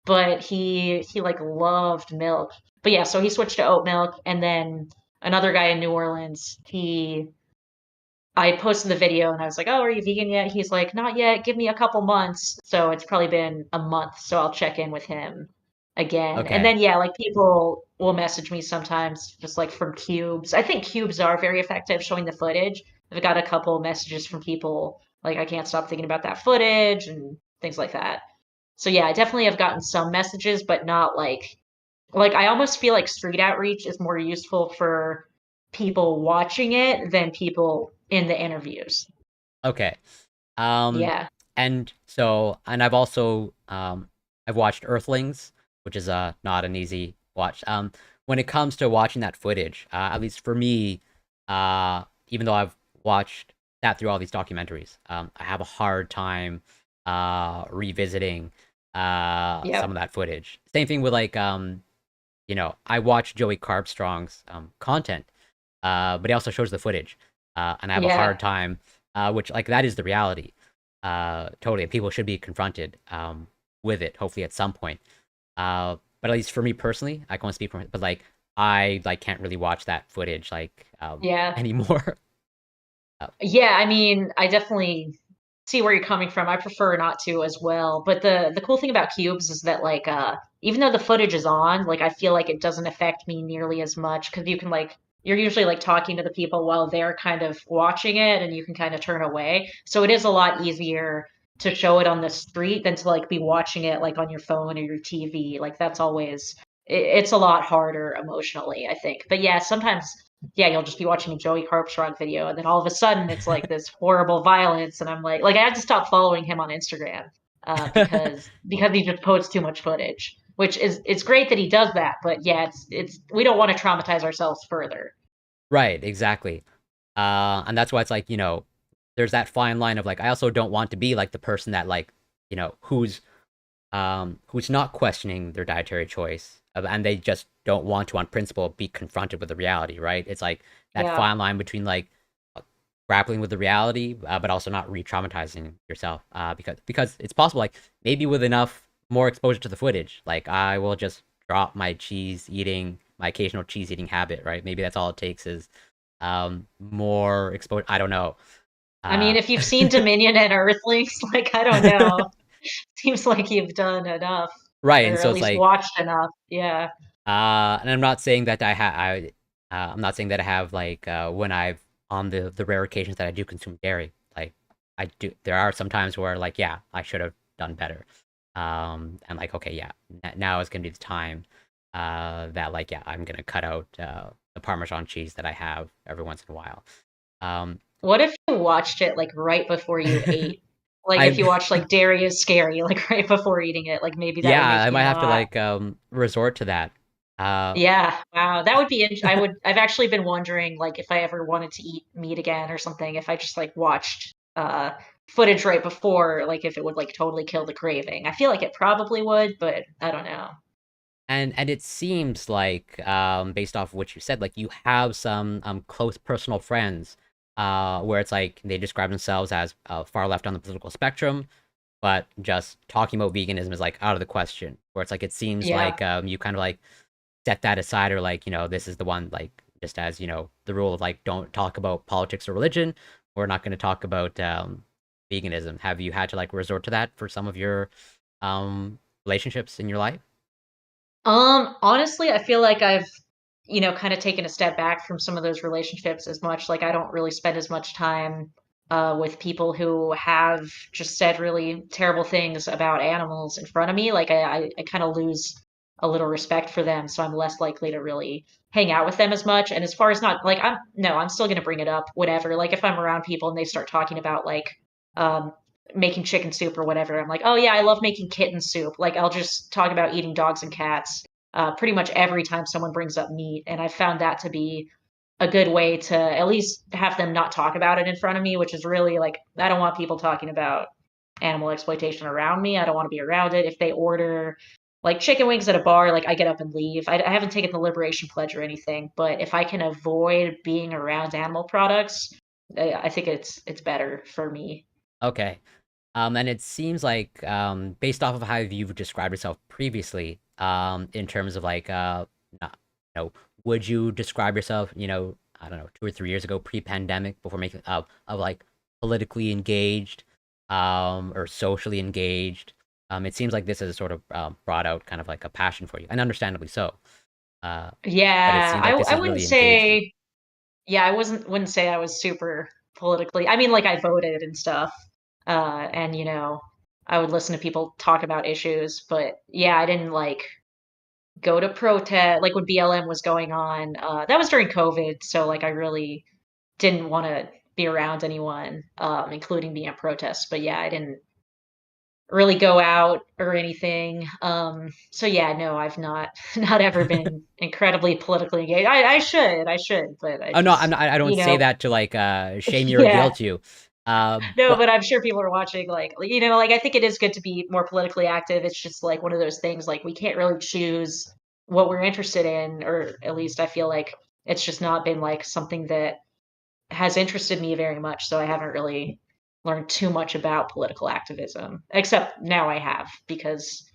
But he like loved milk. But yeah, so he switched to oat milk, and then another guy in New Orleans, I posted the video and I was like, "Oh, are you vegan yet?" He's like, "Not yet. Give me a couple months." So it's probably been a month, so I'll check in with him again. And Okay. then yeah, like people will message me sometimes just like from cubes. I think cubes are very effective showing the footage. I've got a couple messages from people like I can't stop thinking about that footage and things like that. So yeah, I definitely have gotten some messages, but not like I almost feel like street outreach is more useful for people watching it than people in the interviews. Okay. Um, Yeah. and so, and I've also I've watched Earthlings, which is not an easy watch. When it comes to watching that footage, at least for me, even though I've watched that through all these documentaries, I have a hard time revisiting some Yep. of that footage. Same thing with like I watch Joey Carbstrong's content, but he also shows the footage, and I have a Yeah. hard time, which like that is the reality. Totally, people should be confronted with it, hopefully at some point. But at least for me personally, I can only speak from it. But like I like can't really watch that footage like Yeah. anymore. Yeah, I mean, I definitely see where you're coming from. I prefer not to as well. But the cool thing about cubes is that like even though the footage is on, like I feel like it doesn't affect me nearly as much because you can like you're usually like talking to the people while they're kind of watching it and you can kind of turn away. So it is a lot easier to show it on the street than to like be watching it like on your phone or your TV. Like that's always it's a lot harder emotionally, I think. But yeah, sometimes yeah, you'll just be watching a Joey Harpshrod video, and then all of a sudden it's like this horrible violence, and I'm like I had to stop following him on Instagram because he just posts too much footage, which is it's great that he does that, but yeah, it's we don't want to traumatize ourselves further. Right, exactly. And that's why it's like, there's that fine line of like, I also don't want to be like the person that like, who's not questioning their dietary choice, and they just don't want to, on principle, be confronted with the reality, right? It's like that Yeah. fine line between like grappling with the reality, but also not re-traumatizing yourself, because it's possible, like maybe with enough more exposure to the footage, like I will just drop my occasional cheese eating habit, right? Maybe that's all it takes is more exposure. I don't know. I mean, Uh, if you've seen Dominion and Earthlings, like I don't know, seems like you've done enough, right, and or so at it's least like, watched enough. Yeah. and I'm not saying that I'm not saying that I have like when I've on the rare occasions that I do consume dairy, like I do. There are some times where like, yeah, I should have done better. And like, okay, yeah, now is gonna be the time that like, yeah, I'm gonna cut out the Parmesan cheese that I have every once in a while. Um, What if you watched it like right before you ate? Like if I you watched like Dairy is Scary, like right before eating it, like maybe that yeah, would make I you might have to not. like resort to that. Uh, Yeah, wow, that would be. I've actually been wondering, like, if I ever wanted to eat meat again or something, if I just like watched footage right before, like, if it would like totally kill the craving. I feel like it probably would, but I don't know. and it seems like based off of what you said, like you have some close personal friends where it's like they describe themselves as far left on the political spectrum, but just talking about veganism is like out of the question. Where it's like it seems Yeah. like you kind of like set that aside, or like this is the one, like just as the rule of like don't talk about politics or religion. We're not going to talk about veganism. Have you had to like resort to that for some of your relationships in your life? Honestly, I feel like I've, kind of taken a step back from some of those relationships as much. Like I don't really spend as much time with people who have just said really terrible things about animals in front of me. Like I kind of lose a little respect for them, so I'm less likely to really hang out with them as much. And as far as not like I'm still gonna bring it up, whatever. Like if I'm around people and they start talking about like um making chicken soup or whatever, I'm like, oh yeah, I love making kitten soup. Like I'll just talk about eating dogs and cats pretty much every time someone brings up meat, and I found that to be a good way to at least have them not talk about it in front of me, which is really like, I don't want people talking about animal exploitation around me. I don't want to be around it. If they order like chicken wings at a bar, like I get up and leave. I haven't taken the liberation pledge or anything, but if I can avoid being around animal products, I think it's better for me. Okay. And it seems like, based off of how you've described yourself previously, in terms of like, not, would you describe yourself, I don't know, 2 or 3 years ago, pre-pandemic, before making of like politically engaged, or socially engaged? It seems like this has sort of brought out kind of like a passion for you, and understandably so. But it Yeah, seems like this I has wouldn't really engaged you. say, yeah, I wouldn't say I was super politically. I mean, like I voted and stuff, and I would listen to people talk about issues, but yeah, I didn't like go to protest like when BLM was going on. That was during COVID, so like I really didn't want to be around anyone, including being at protests. But yeah, I didn't really go out or anything. So yeah, no, I've not not ever been incredibly politically engaged. I should, but I Oh no, just, I don't say that to like shame you or yeah. guilt you. Uh, No, but but I'm sure people are watching, like, like I think it is good to be more politically active. It's just like one of those things, like we can't really choose what we're interested in, or at least I feel like it's just not been like something that has interested me very much. So I haven't really learned too much about political activism, except now I have, because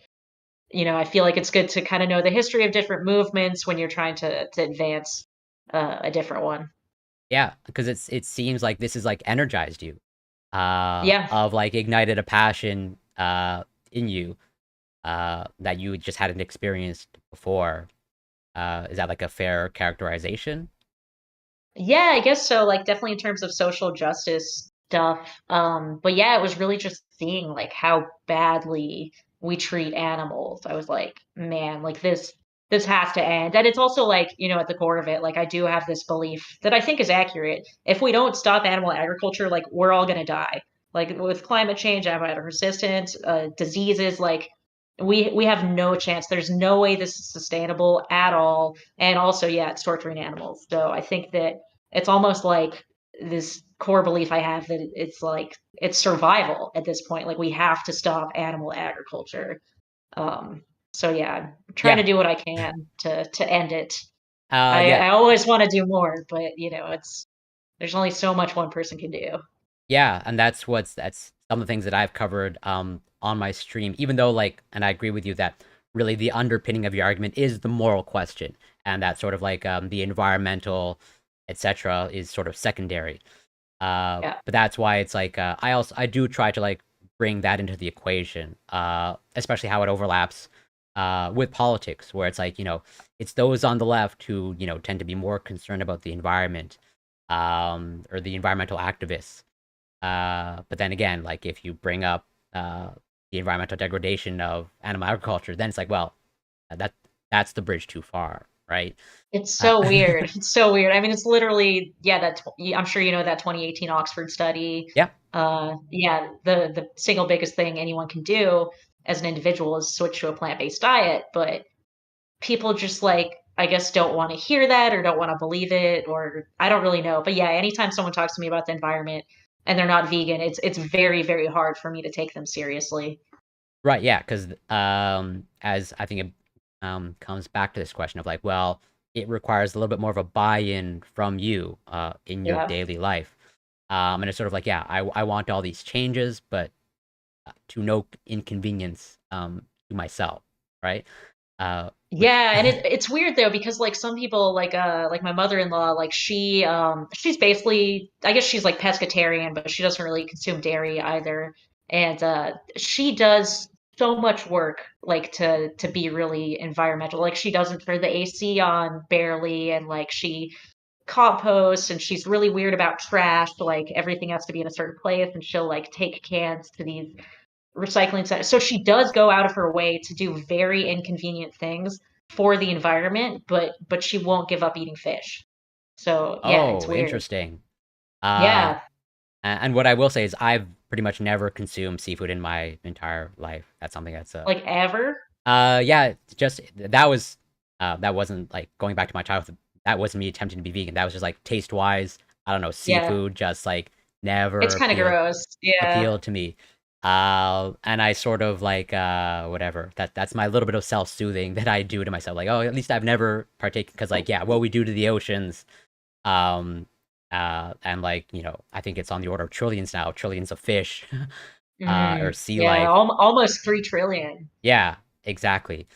I feel like it's good to kind of know the history of different movements when you're trying to advance a different one. yeah, because it seems like this has like energized you, Yeah. of like ignited a passion in you, that you just hadn't experienced before. Is that like a fair characterization? Yeah, I guess so. Like definitely in terms of social justice stuff. But yeah, it was really just seeing like how badly we treat animals. I was like, man, like this has to end. And it's also like, at the core of it, like I do have this belief that I think is accurate. If we don't stop animal agriculture, like we're all gonna die. Like with climate change, antibiotic resistance, diseases, like we have no chance. There's no way this is sustainable at all. And also, yeah, it's torturing animals. So I think that it's almost like this core belief I have that it's like it's survival at this point. Like we have to stop animal agriculture. Um, so yeah, I'm trying Yeah. to do what I can to end it. Yeah. I always want to do more, but it's there's only so much one person can do. Yeah, and that's some of the things that I've covered on my stream, even though like, and I agree with you that really the underpinning of your argument is the moral question, and that sort of like the environmental, etc., is sort of secondary. Yeah. But that's why it's like, I do try to like bring that into the equation, especially how it overlaps with politics, where it's like, it's those on the left who, tend to be more concerned about the environment, or the environmental activists. But then again, like if you bring up the environmental degradation of animal agriculture, then it's like, well, that's the bridge too far, right? It's Uh, so weird. It's so weird. I mean, it's literally, yeah, I'm sure you know that 2018 Oxford study. yeah, Yeah, the single biggest thing anyone can do as an individual is switch to a plant-based diet, but people just like, I guess, don't want to hear that or don't want to believe it, or I don't really know. But yeah, anytime someone talks to me about the environment and they're not vegan, it's very, very hard for me to take them seriously. right, yeah, because as I think it comes back to this question of like, well, it requires a little bit more of a buy-in from you in your Yeah. daily life. And it's sort of like, yeah, I want all these changes, but to no inconvenience to myself, right? Which Yeah, and it's weird though because like some people like my mother-in-law, like she's basically, I guess she's like pescatarian, but she doesn't really consume dairy either. And she does so much work like to be really environmental. Like she doesn't turn the AC on barely, and like she composts, and she's really weird about trash. Like everything has to be in a certain place, and she'll like take cans to these recycling center. So she does go out of her way to do very inconvenient things for the environment, but she won't give up eating fish. So yeah, it's oh, weird. interesting. Uh, Yeah. and what I will say is pretty much never consumed seafood in my entire life. That's something that's Like ever? yeah, just that wasn't like going back to my childhood. That wasn't me attempting to be vegan. That was just like taste wise. I don't know, Yeah. seafood just like It's never kind of gross. Yeah. appealed to me. And I sort of like whatever. That's my little bit of self soothing that I do to myself. Like, oh, at least I've never partaken because like yeah, what we do to the oceans, um, and like I think it's on the order of trillions now, trillions of fish, or sea Yeah, life. almost 3 trillion. Yeah, exactly.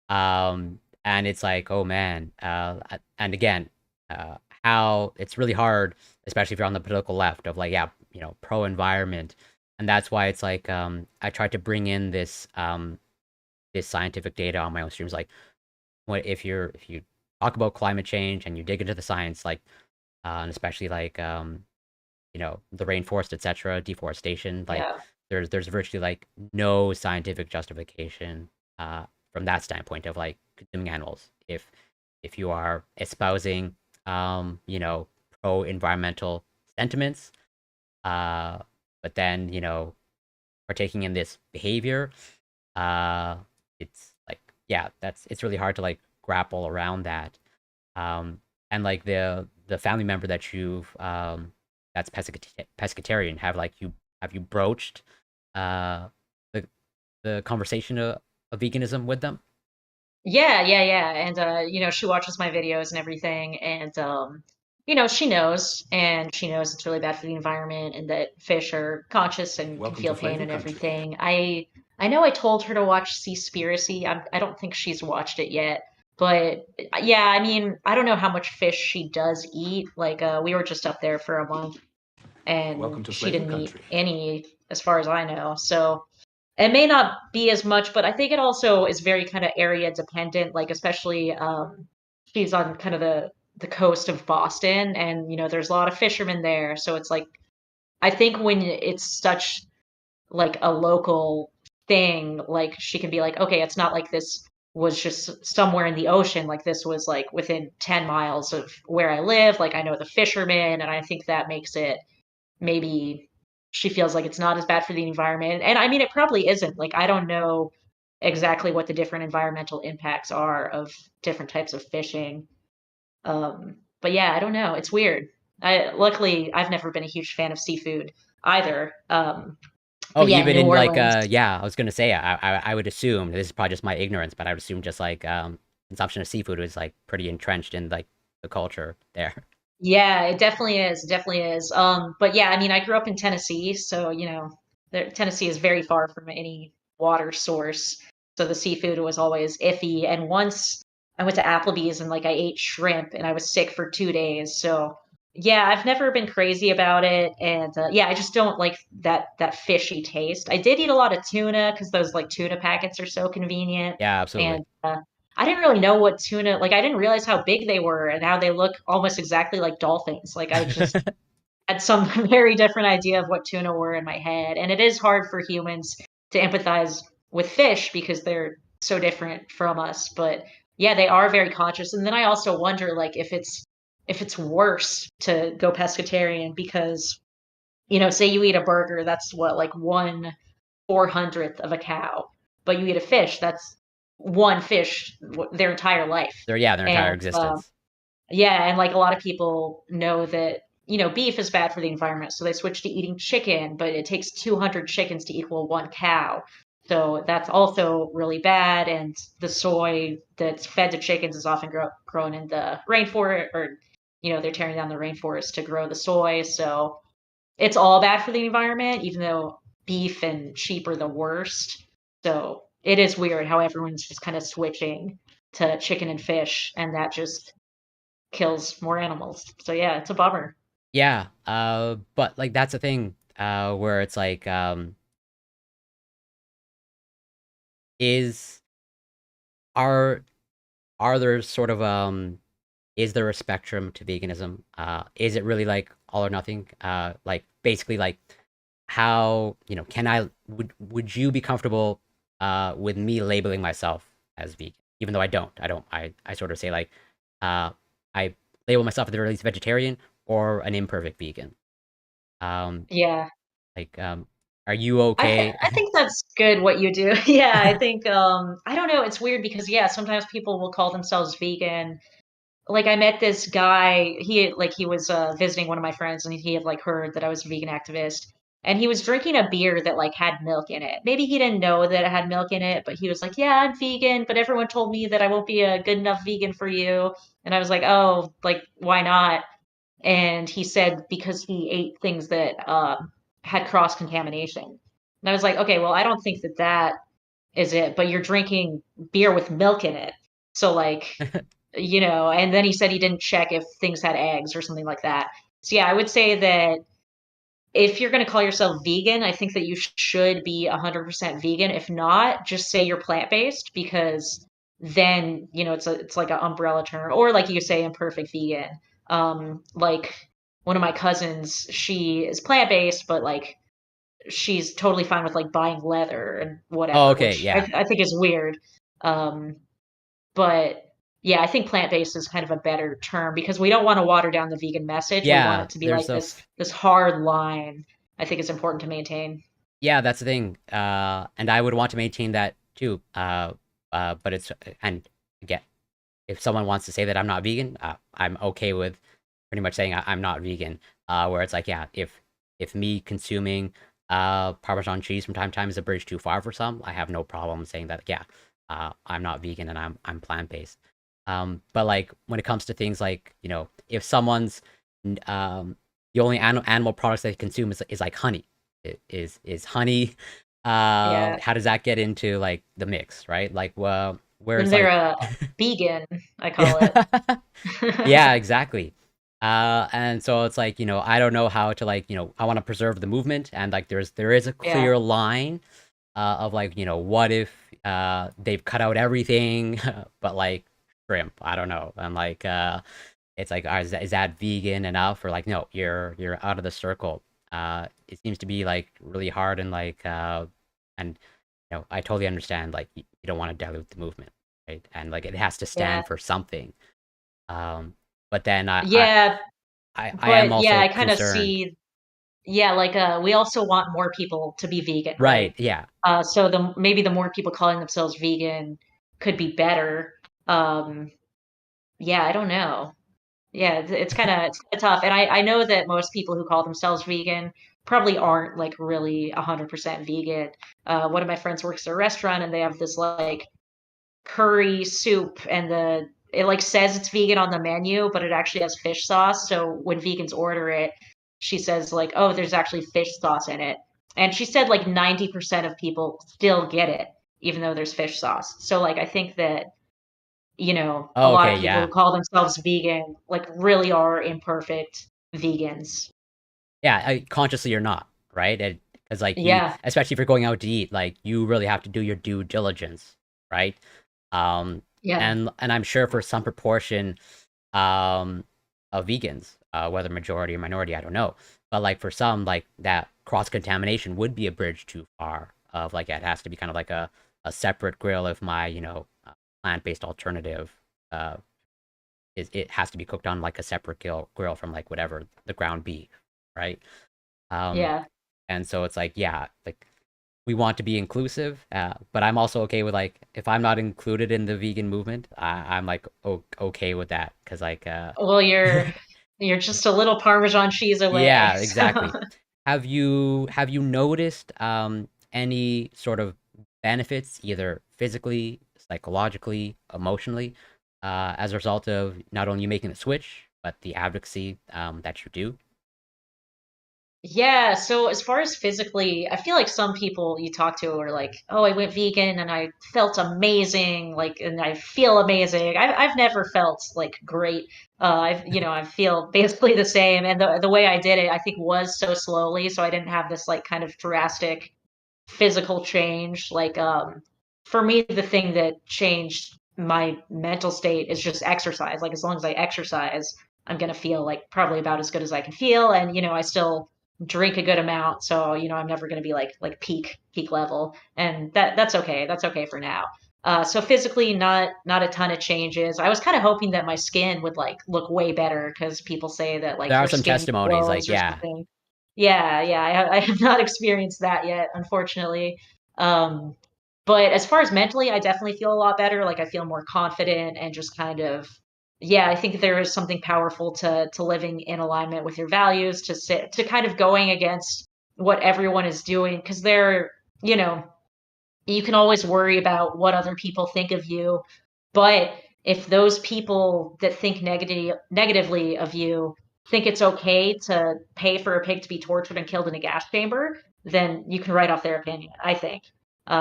And it's like, oh man, and again, how it's really hard, especially if you're on the political left, of like, yeah, pro environment, and that's why it's like, I tried to bring in this scientific data on my own streams, like, what if you talk about climate change and you dig into the science, like, and especially like, the rainforest, etc., deforestation, like, Yeah. there's virtually like no scientific justification from that standpoint of like consuming animals. If you are espousing pro environmental sentiments, but then partaking in this behavior, uh it's like, yeah, it's really hard to like grapple around that. And like the family member that you've that's pescatarian, have you broached uh the conversation of veganism with them? Yeah, yeah, yeah. And she watches my videos and everything, and she knows it's really bad for the environment and that fish are conscious and can Welcome to feel pain Flavor and Country. everything. I know I told her to watch Seaspiracy. I don't think she's watched it yet. But yeah, I mean, I don't know how much fish she does eat. Like we were just up there for a month and Welcome to she Flavor didn't eat Country. any as far as I know. So it may not be as much, but I think it also is very kind of area dependent, like especially she's on kind of the coast of Boston and there's a lot of fishermen there. So it's like I think when it's such like a local thing, like she can be like, okay, it's not like this was just somewhere in the ocean, like this was like within 10 miles of where I live, like I know the fishermen, and I think that makes it maybe she feels like it's not as bad for the environment. And I mean, it probably isn't. Like, I don't know exactly what the different environmental impacts are of different types of fishing. But yeah, I don't know. It's weird. Luckily, I've never been a huge fan of seafood either. Oh, But yeah, even New in like Orleans. yeah, I was gonna say, I would assume this is probably just my ignorance, but I would assume just like consumption of seafood is like pretty entrenched in like the culture there. Yeah, it definitely is. It definitely is. But yeah, I mean, I grew up in Tennessee, so Tennessee is very far from any water source, so the seafood was always iffy. And once I went to Applebee's and like I ate shrimp and I was sick for 2 days. So yeah, I've never been crazy about it, and yeah, I just don't like that fishy taste. I did eat a lot of tuna because those like tuna packets are so convenient, Yeah, absolutely. and I didn't really know what tuna, like, I didn't realize how big they were and how they look almost exactly like dolphins. Like, I just had some very different idea of what tuna were in my head. And it is hard for humans to empathize with fish because they're so different from us. But yeah, they are very conscious. And then I also wonder, like, if it's worse to go pescatarian because, say you eat a burger, that's what, like 1/400th of a cow, but you eat a fish, that's one fish their entire life. Their entire And existence. yeah, and like a lot of people know that, beef is bad for the environment, so they switch to eating chicken, but it takes 200 chickens to equal one cow. So that's also really bad. And the soy that's fed to chickens is often grown in the rainforest, or, they're tearing down the rainforest to grow the soy. So it's all bad for the environment, even though beef and sheep are the worst. So it is weird how everyone's just kind of switching to chicken and fish, and that just kills more animals. So yeah, it's a bummer. Yeah, but like that's the thing, where it's like, is are there sort of is there a spectrum to veganism? Is it really like all or nothing? Like basically like how, can would you be comfortable with me labeling myself as vegan? Even though I sort of say like I label myself as at least vegetarian or an imperfect vegan. Um Yeah. like Are you okay? I think that's good what you do. Yeah, I think I don't know, it's weird because yeah, sometimes people will call themselves vegan. Like I met this guy, he was visiting one of my friends and he had like heard that I was a vegan activist and he was drinking a beer that like had milk in it. Maybe he didn't know that it had milk in it, but he was like, "Yeah, I'm vegan, but everyone told me that I won't be a good enough vegan for you." And I was like, "Oh, like why not?" And he said because he ate things that had cross contamination. And I was like, "Okay, well, I don't think that that is it, but you're drinking beer with milk in it." So like and then he said he didn't check if things had eggs or something like that. So yeah, I would say that if you're going to call yourself vegan, I think that you should be 100% vegan. If not, just say you're plant-based because then, it's like an umbrella term or like you say imperfect vegan. Like one of my cousins, she is plant-based, but like she's totally fine with like buying leather and Oh, whatever, okay, which yeah. I think is weird. Um, but yeah, I think plant-based is kind of a better term because we don't want to water down the vegan message. We want Yeah, it to be there's like a this hard line. I think it's important to maintain. yeah, that's the thing. And I would want to maintain that too. But it's and again, if someone wants to say that I'm not vegan, I'm okay with pretty much saying I'm not vegan. Where it's like, yeah, if me consuming Parmesan cheese from time to time is a bridge too far for some, I have no problem saying that. Yeah, I'm not vegan and I'm plant based. But like when it comes to things like if someone's the only animal products they consume is like honey, is honey. Yeah. How does that get into like the mix, right? Like, well, Then where's they're like a vegan, I call it. yeah. Yeah, exactly. And so it's like, I don't know how to like, I want to preserve the movement and like there is a Yeah. clear line of like, what if they've cut out everything but like shrimp, I don't know. And like it's like is that vegan enough or like no, you're out of the circle. It seems to be like really hard and like and I totally understand like you don't want to dilute the movement, right? And like it has to Yeah. stand for something. Um, but then Yeah, I am but yeah, also I kind of concerned. see yeah, like we also want more people to be vegan, Right, right? yeah. So maybe the more people calling themselves vegan could be better. Um, yeah, I don't know. Yeah, it's kinda tough, and I know that most people who call themselves vegan probably aren't, like, really 100% vegan. One of my friends works at a restaurant, and they have this, like, curry soup, and it, like, says it's vegan on the menu, but it actually has fish sauce, so when vegans order it, she says, like, "Oh, there's actually fish sauce in it." And she said, like, 90% of people still get it, even though there's fish sauce. So, like, I think that a Oh, lot okay, of people yeah. who call themselves vegan, like, really are imperfect vegans. Yeah, consciously you're not, right? Because like Yeah, especially if you're going out to eat, like you really have to do your due diligence, right? Um, yeah, and I'm sure for some proportion um of vegans, whether majority or minority, I don't know, but like for some, like that cross contamination would be a bridge too far. Of like it has to be kind of like a separate grill if my plant based alternative uh it has to be cooked on like a separate grill from like whatever the ground beef, right? Um, yeah. and so it's like, yeah, like we want to be inclusive, but I'm also okay with like if I'm not included in the vegan movement, I'm like okay with that because like Well, you're just a little Parmesan cheese away, yeah, so exactly. Have you noticed any sort of benefits either physically, psychologically, emotionally as a result of not only you making the switch but the advocacy that you do? yeah, so as far as physically, I feel like some people you talk to are like, "Oh, I went vegan and I felt amazing, like, and I feel amazing." I've never felt like great. I feel basically the same, and the way I did it, I think, was so slowly, so I didn't have this like kind of drastic physical change. Like, for me, the thing that changed my mental state is just exercise. Like, as long as I exercise, I'm gonna feel like probably about as good as I can feel, and I still drink a good amount, so I'm never gonna be like peak level, and that's okay. That's okay for now. So physically, not a ton of changes. I was kind of hoping that my skin would like look way better because people say that There like are your some skin testimonies like glows or yeah, something. Yeah, I have not experienced that yet, unfortunately. Um, but as far as mentally, I definitely feel a lot better. Like I feel more confident and just kind of, yeah, I think there is something powerful to living in alignment with your values, to kind of going against what everyone is doing, because you know, you can always worry about what other people think of you, but if those people that think negatively of you think it's okay to pay for a pig to be tortured and killed in a gas chamber, then you can write off their opinion, I think.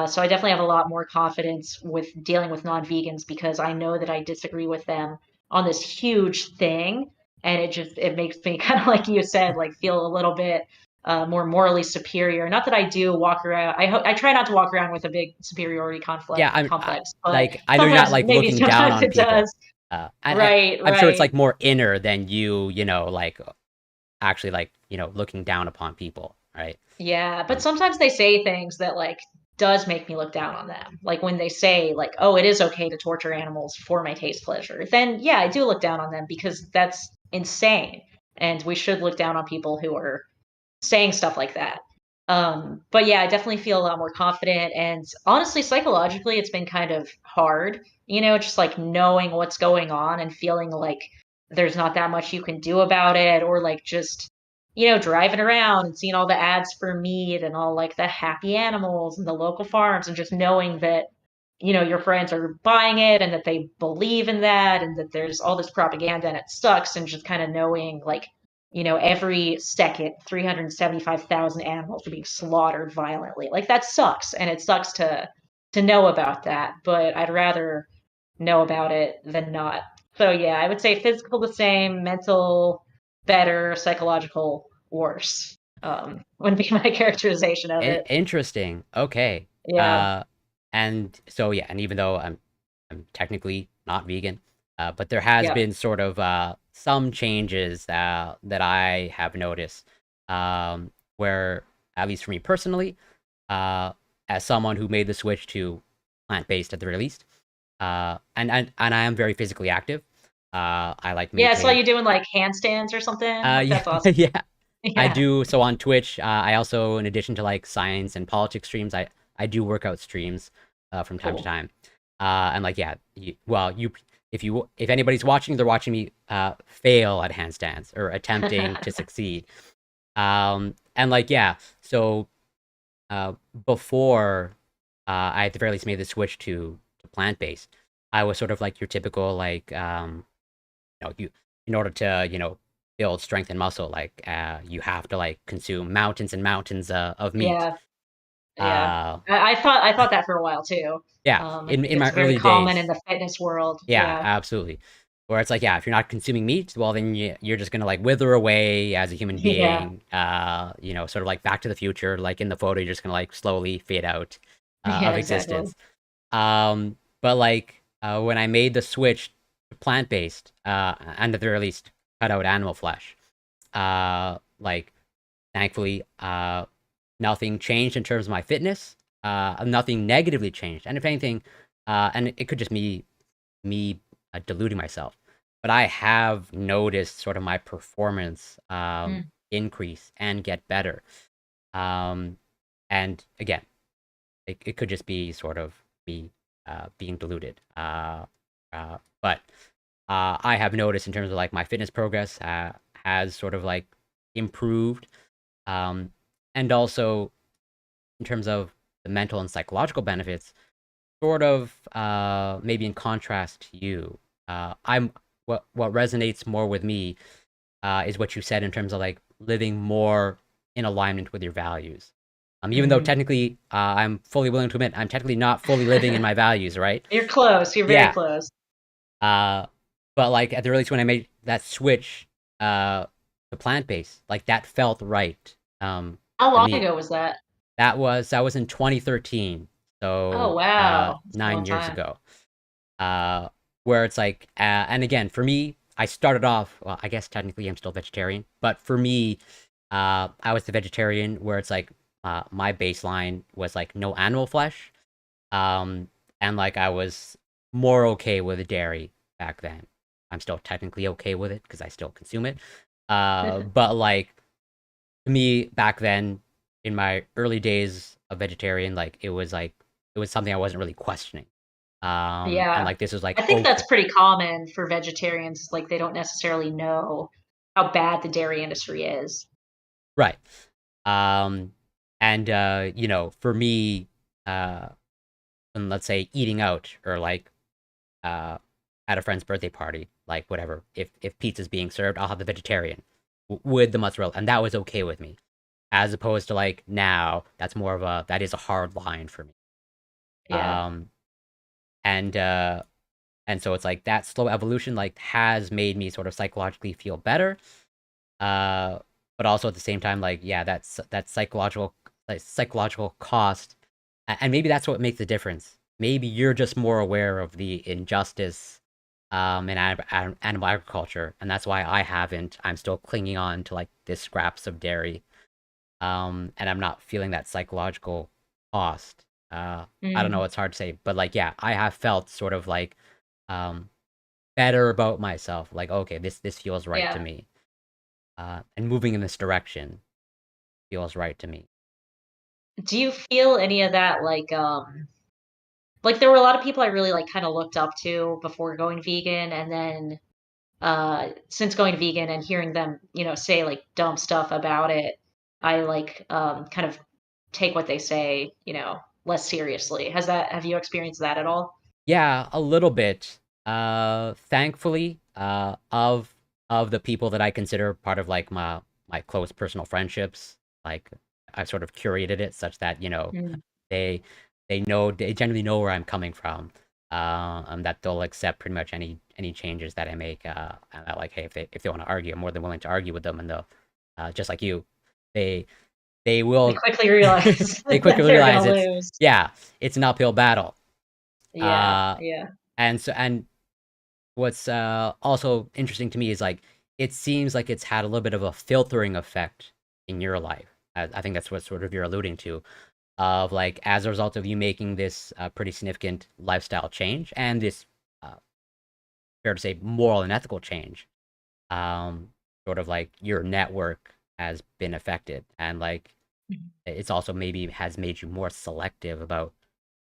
So I definitely have a lot more confidence with dealing with non-vegans because I know that I disagree with them on this huge thing, and it makes me kind of like you said, like feel a little bit more morally superior. Not that I do walk around. I try not to walk around with a big superiority Yeah, complex, but like I know you're not sometimes like maybe looking down sometimes on it people. does. And Right, I'm sure it's like right. more inner than you know, like actually like, looking down upon people, right? Yeah, but Um, sometimes they say things that like does make me look down on them. Like when they say like, "Oh, it is okay to torture animals for my taste pleasure." Then yeah, I do look down on them because that's insane. And we should look down on people who are saying stuff like that. But yeah, I definitely feel a lot more confident. And honestly, psychologically, it's been kind of hard, just like knowing what's going on and feeling like there's not that much you can do about it, or like just, driving around and seeing all the ads for meat and all like the happy animals and the local farms, and just knowing that, your friends are buying it and that they believe in that and that there's all this propaganda and it sucks, and just kind of knowing like, every second, 375,000 animals are being slaughtered violently. Like that sucks, and it sucks to know about that. But I'd rather know about it than not. So yeah, I would say physical the same, mental better, psychological worse. Would be my characterization of it. Interesting. Okay. Yeah, Uh, and so yeah, and even though I'm technically not vegan, but there has yeah. been sort of some changes that I have noticed, where at least for me personally, uh, as someone who made the switch to plant-based at the very least, and I am very physically active. I like Yeah, I saw maintain. you doing like handstands or something. Like Yeah, that's awesome. yeah. I Yeah, do so on Twitch. I also, in addition to like science and politics streams, I do workout streams from time to cool. time. And like yeah, if anybody's watching, they're watching me fail at handstands or attempting to succeed. And like yeah, so before I at the very least made the switch to plant based, I was sort of like your typical like you in order to build strength and muscle, like you have to like consume mountains and mountains of meat. Yeah. Yeah. uh I thought that for a while too. yeah, I think in it's my very early common in days. the fitness world. Yeah, Yeah. absolutely. Where it's like, yeah, if you're not consuming meat, well then you're just gonna like wither away as a human Yeah. being, sort of like Back to the Future, like in the photo, you're just gonna like slowly fade out Yeah, of exactly. existence. But like when I made the switch to plant-based, and at the very least cut out animal flesh, like thankfully, nothing changed in terms of my fitness. Nothing negatively changed, and if anything, and it could just me deluding myself, but I have noticed sort of my performance Mm. increase and get better. Um, and again, it could just be sort of me being deluded. But I have noticed in terms of like my fitness progress has sort of like improved, um, and also in terms of the mental and psychological benefits, sort of maybe in contrast to you, I'm what resonates more with me is what you said in terms of like living more in alignment with your values. Even though Mhm. technically, I'm fully willing to admit I'm technically not fully living in my values, right? You're close. You're very Yeah. close. Uh, but like at the earliest when I made that switch uh, to plant based, like that felt right How to long me. ago was that? That was in 2013, Oh, so wow. That's a long 9 years time. ago. Uh, where it's like, and again, for me, I started off. Well, I guess technically I'm still vegetarian, but for me, I was the vegetarian where it's like my baseline was like no animal flesh, um, and like I was more okay with dairy back then. I'm still technically okay with it because I still consume it, but like to me back then, in my early days of vegetarian, it was something I wasn't really questioning. And Yeah. like this was I like think that's okay, pretty common for vegetarians. Like they don't necessarily know how bad the dairy industry is. right. Um, and for me, when let's say eating out or like uh at a friend's birthday party, like whatever, if pizza's being served, I'll have the vegetarian with the mozzarella, and that was okay with me. As opposed to like now, that is a hard line for me. Yeah. Um, and uh, and so it's like that slow evolution like has made me sort of psychologically feel better. Uh, but also at the same time, like yeah, that psychological cost, and maybe that's what makes the difference. Maybe you're just more aware of the injustice in animal agriculture, and that's why I haven't. I'm still clinging on to like this scraps of dairy, and I'm not feeling that psychological cost. I don't know, Mm, it's hard to say, but like yeah, I have felt sort of like um better about myself. Like okay, this feels right to yeah. me, and moving in this direction feels right to me. Do you feel any of that like there were a lot of people I really like kind of looked up to before going vegan, and then since going vegan and hearing them, say like dumb stuff about it, I like kind of take what they say, less seriously. Have you experienced that at all? Yeah, a little bit. Thankfully, of the people that I consider part of like my close personal friendships, like I've sort of curated it such that Mm, they they generally know where I'm coming from, and that they'll accept pretty much any changes that I make. And that like, hey, if they want to argue, I'm more than willing to argue with them, and they'll just like you, they they they will quickly realize they that quickly they're realize gonna lose. it's an uphill battle. Yeah, Uh, yeah. and what's also interesting to me is like it seems like it's had a little bit of a filtering effect in your life. I think that's what sort of you're alluding to, of like as a result of you making this pretty significant lifestyle change and this uh, fair to say moral and ethical change. Um, Sort of like your network has been affected, and like Mhm. it's also maybe has made you more selective about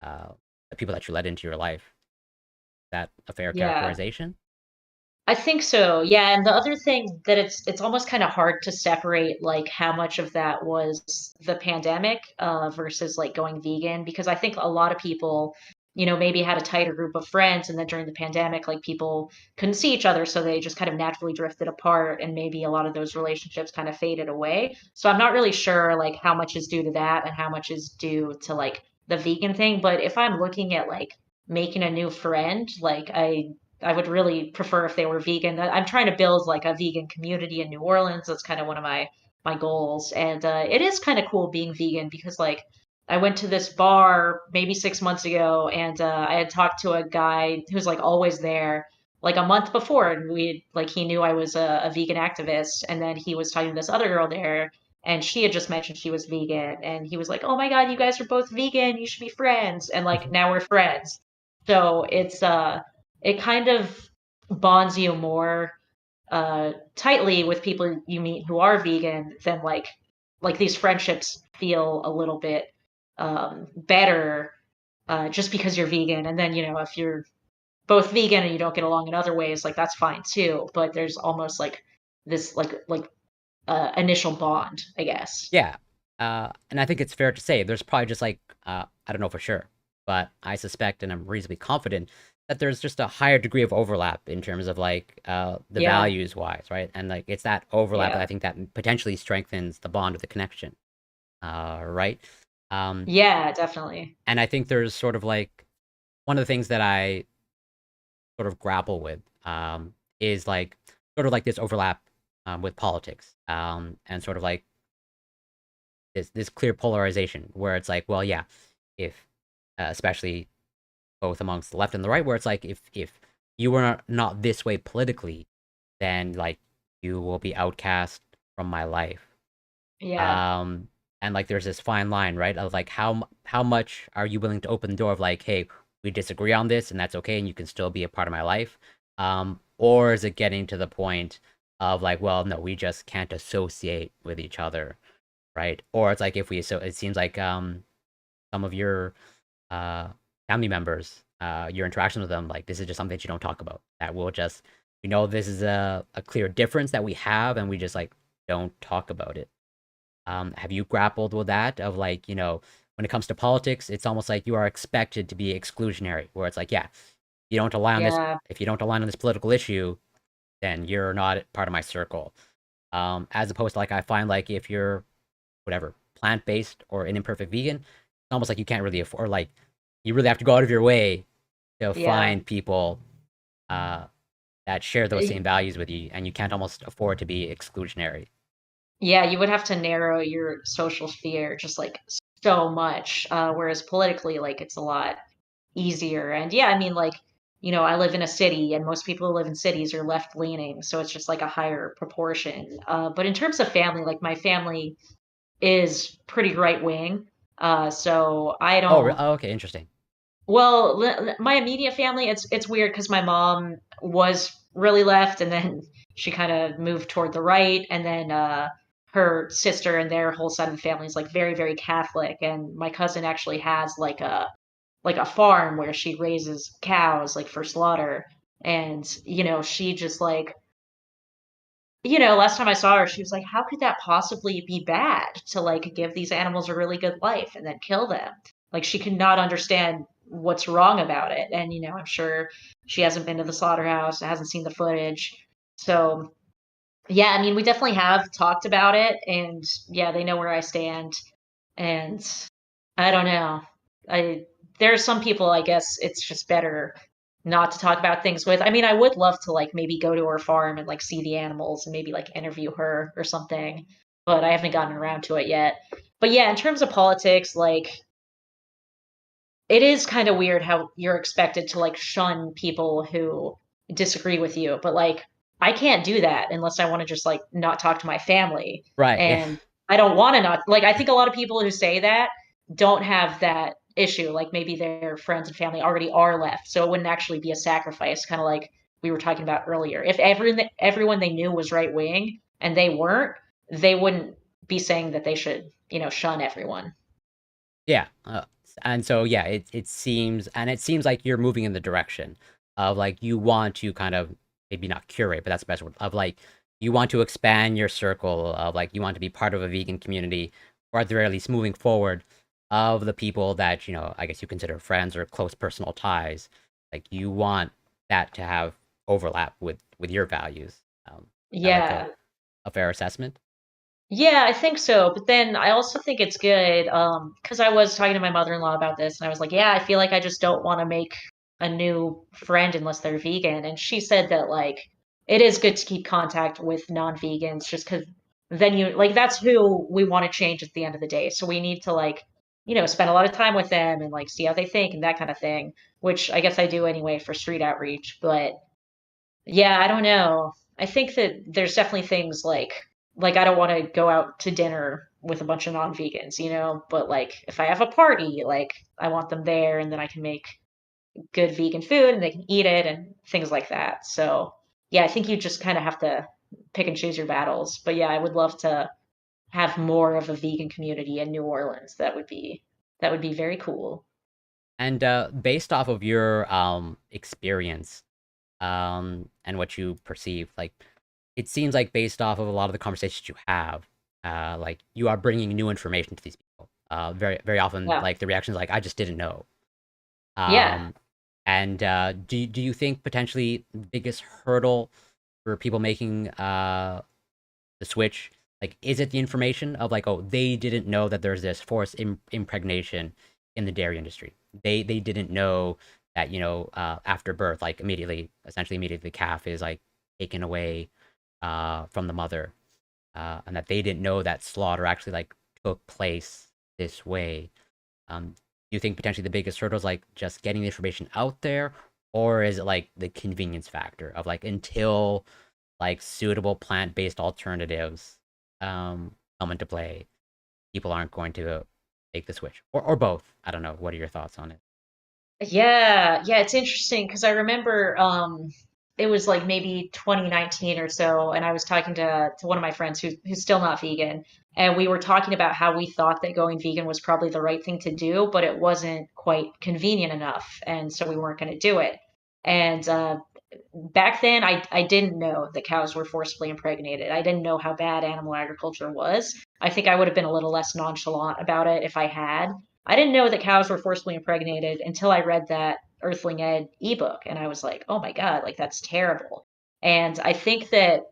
uh, the people that you let into your life. Is that a fair Yeah. characterization? I think so. Yeah, and the other thing that it's almost kind of hard to separate like how much of that was the pandemic versus like going vegan, because I think a lot of people, maybe had a tighter group of friends, and then during the pandemic like people couldn't see each other, so they just kind of naturally drifted apart, and maybe a lot of those relationships kind of faded away. So I'm not really sure like how much is due to that and how much is due to like the vegan thing, but if I'm looking at like making a new friend, like I would really prefer if they were vegan. I'm trying to build like a vegan community in New Orleans. That's kind of one of my goals, and it is kind of cool being vegan because like I went to this bar maybe 6 months ago, and I had talked to a guy who's like always there. Like a month before, and he knew I was a vegan activist, and then he was talking to this other girl there, and she had just mentioned she was vegan, and he was like, "Oh my God, you guys are both vegan. You should be friends." And like now we're friends. So it kind of bonds you more tightly with people you meet who are vegan than like these friendships feel a little bit better just because you're vegan. And then if you're both vegan and you don't get along in other ways, like that's fine too. But there's almost like this initial bond, I guess. Yeah. And I think it's fair to say there's probably just like I don't know for sure, but I suspect and I'm reasonably confident that there's just a higher degree of overlap in terms of like the Yeah, values wise, right? And like it's that overlap that yeah, I think that potentially strengthens the bond of the connection, right? Um, yeah, definitely. and I think there's sort of like one of the things that I sort of grapple with is like sort of like this overlap with politics, and sort of like this clear polarization where it's like, well, yeah, if especially both amongst the left and the right, where it's like if you were not this way politically, then like you will be outcast from my life. Yeah. Um, and like there's this fine line, right? Of like how much are you willing to open the door of like, hey, we disagree on this, and that's okay, and you can still be a part of my life. Or is it getting to the point of like, well, no, we just can't associate with each other. right? Or it's like if we so it seems like some of your uh family members, your interactions with them, like this is just something that you don't talk about. That we'll just we know this is a clear difference that we have, and we just like don't talk about it. Have you grappled with that of like, when it comes to politics, it's almost like you are expected to be exclusionary, where it's like, yeah, you don't align on this, Yeah. if you don't align on this political issue, then you're not part of my circle. As opposed to like, I find like if you're whatever, plant-based or an imperfect vegan, it's almost like you can't really afford, like, you really have to go out of your way to Yeah. find people uh, that share those Y- same values with you, and you can't almost afford to be exclusionary. Yeah, you would have to narrow your social sphere just like so much. Whereas politically, like it's a lot easier. And yeah, I mean, like, I live in a city and most people who live in cities are left leaning. So it's just like a higher proportion. But in terms of family, like my family is pretty right wing. So I Oh, don't, oh, okay, interesting. well, my immediate family, it's weird because my mom was really left and then she kind of moved toward the right. And then her sister and their whole side of the family is like very, very Catholic. And my cousin actually has like a farm where she raises cows like for slaughter. And, she just like, last time I saw her, she was like, how could that possibly be bad to like give these animals a really good life and then kill them? Like she could not understand what's wrong about it. And, I'm sure she hasn't been to the slaughterhouse, hasn't seen the footage. So, yeah, I mean, we definitely have talked about it. And yeah, they know where I stand. And I don't know. I There are some people I guess it's just better not to talk about things with. I mean, I would love to like maybe go to her farm and like see the animals and maybe like interview her or something, but I haven't gotten around to it yet. But yeah, in terms of politics, like it is kind of weird how you're expected to like shun people who disagree with you, but like I can't do that unless I want to just like not talk to my family. Right, yeah. And I don't want to not like I think a lot of people who say that don't have that issue. Like maybe their friends and family already are left. So it wouldn't actually be a sacrifice, kind of like we were talking about earlier. If everyone they knew was right wing and they weren't, they wouldn't be saying that they should, shun everyone. Yeah, and so yeah, it seems like you're moving in the direction of like you want to kind of maybe not curate, but that's the best word of like you want to expand your circle of like you want to be part of a vegan community, or at the very least moving forward of the people that I guess you consider friends or close personal ties. Like you want that to have overlap with your values. Is that like Yeah. a fair assessment? Yeah, I think so. But then I also think it's good because I was talking to my mother-in-law about this and I was like, yeah, I feel like I just don't want to make a new friend unless they're vegan. And she said that like it is good to keep contact with non-vegans just because then you like that's who we want to change at the end of the day. So we need to like, spend a lot of time with them and like see how they think and that kind of thing, which I guess I do anyway for street outreach. But yeah, I don't know. I think that there's definitely things like I don't want to go out to dinner with a bunch of non-vegans, but like if I have a party, like I want them there and then I can make good vegan food and they can eat it and things like that. So, yeah, I think you just kind of have to pick and choose your battles. But yeah, I would love to have more of a vegan community in New Orleans. That would be very cool. And based off of your experience, and what you perceive, like it seems like based off of a lot of the conversations you have, like you are bringing new information to these people. Very very often, Yeah. like the reaction is like, I just didn't know. Yeah. Um, and do you think potentially the biggest hurdle for people making the switch, like, is it the information of like, oh, they didn't know that there's this forced impregnation in the dairy industry. They didn't know that after birth, like essentially immediately, the calf is like taken away from the mother, and that they didn't know that slaughter actually like took place this way. Do you think potentially the biggest hurdle is like just getting the information out there, or is it like the convenience factor of like until like suitable plant-based alternatives come into play, people aren't going to make the switch, or both? I don't know. What are your thoughts on it? Yeah, yeah, it's interesting because I remember it was like maybe 2019 or so, and I was talking to one of my friends who's still not vegan, and we were talking about how we thought that going vegan was probably the right thing to do, but it wasn't quite convenient enough, and so we weren't going to do it. And back then, I didn't know that cows were forcibly impregnated. I didn't know how bad animal agriculture was. I think I would have been a little less nonchalant about it if I had. I didn't know that cows were forcibly impregnated until I read that Earthling Ed ebook, and I was like, oh my God, like that's terrible. And I think that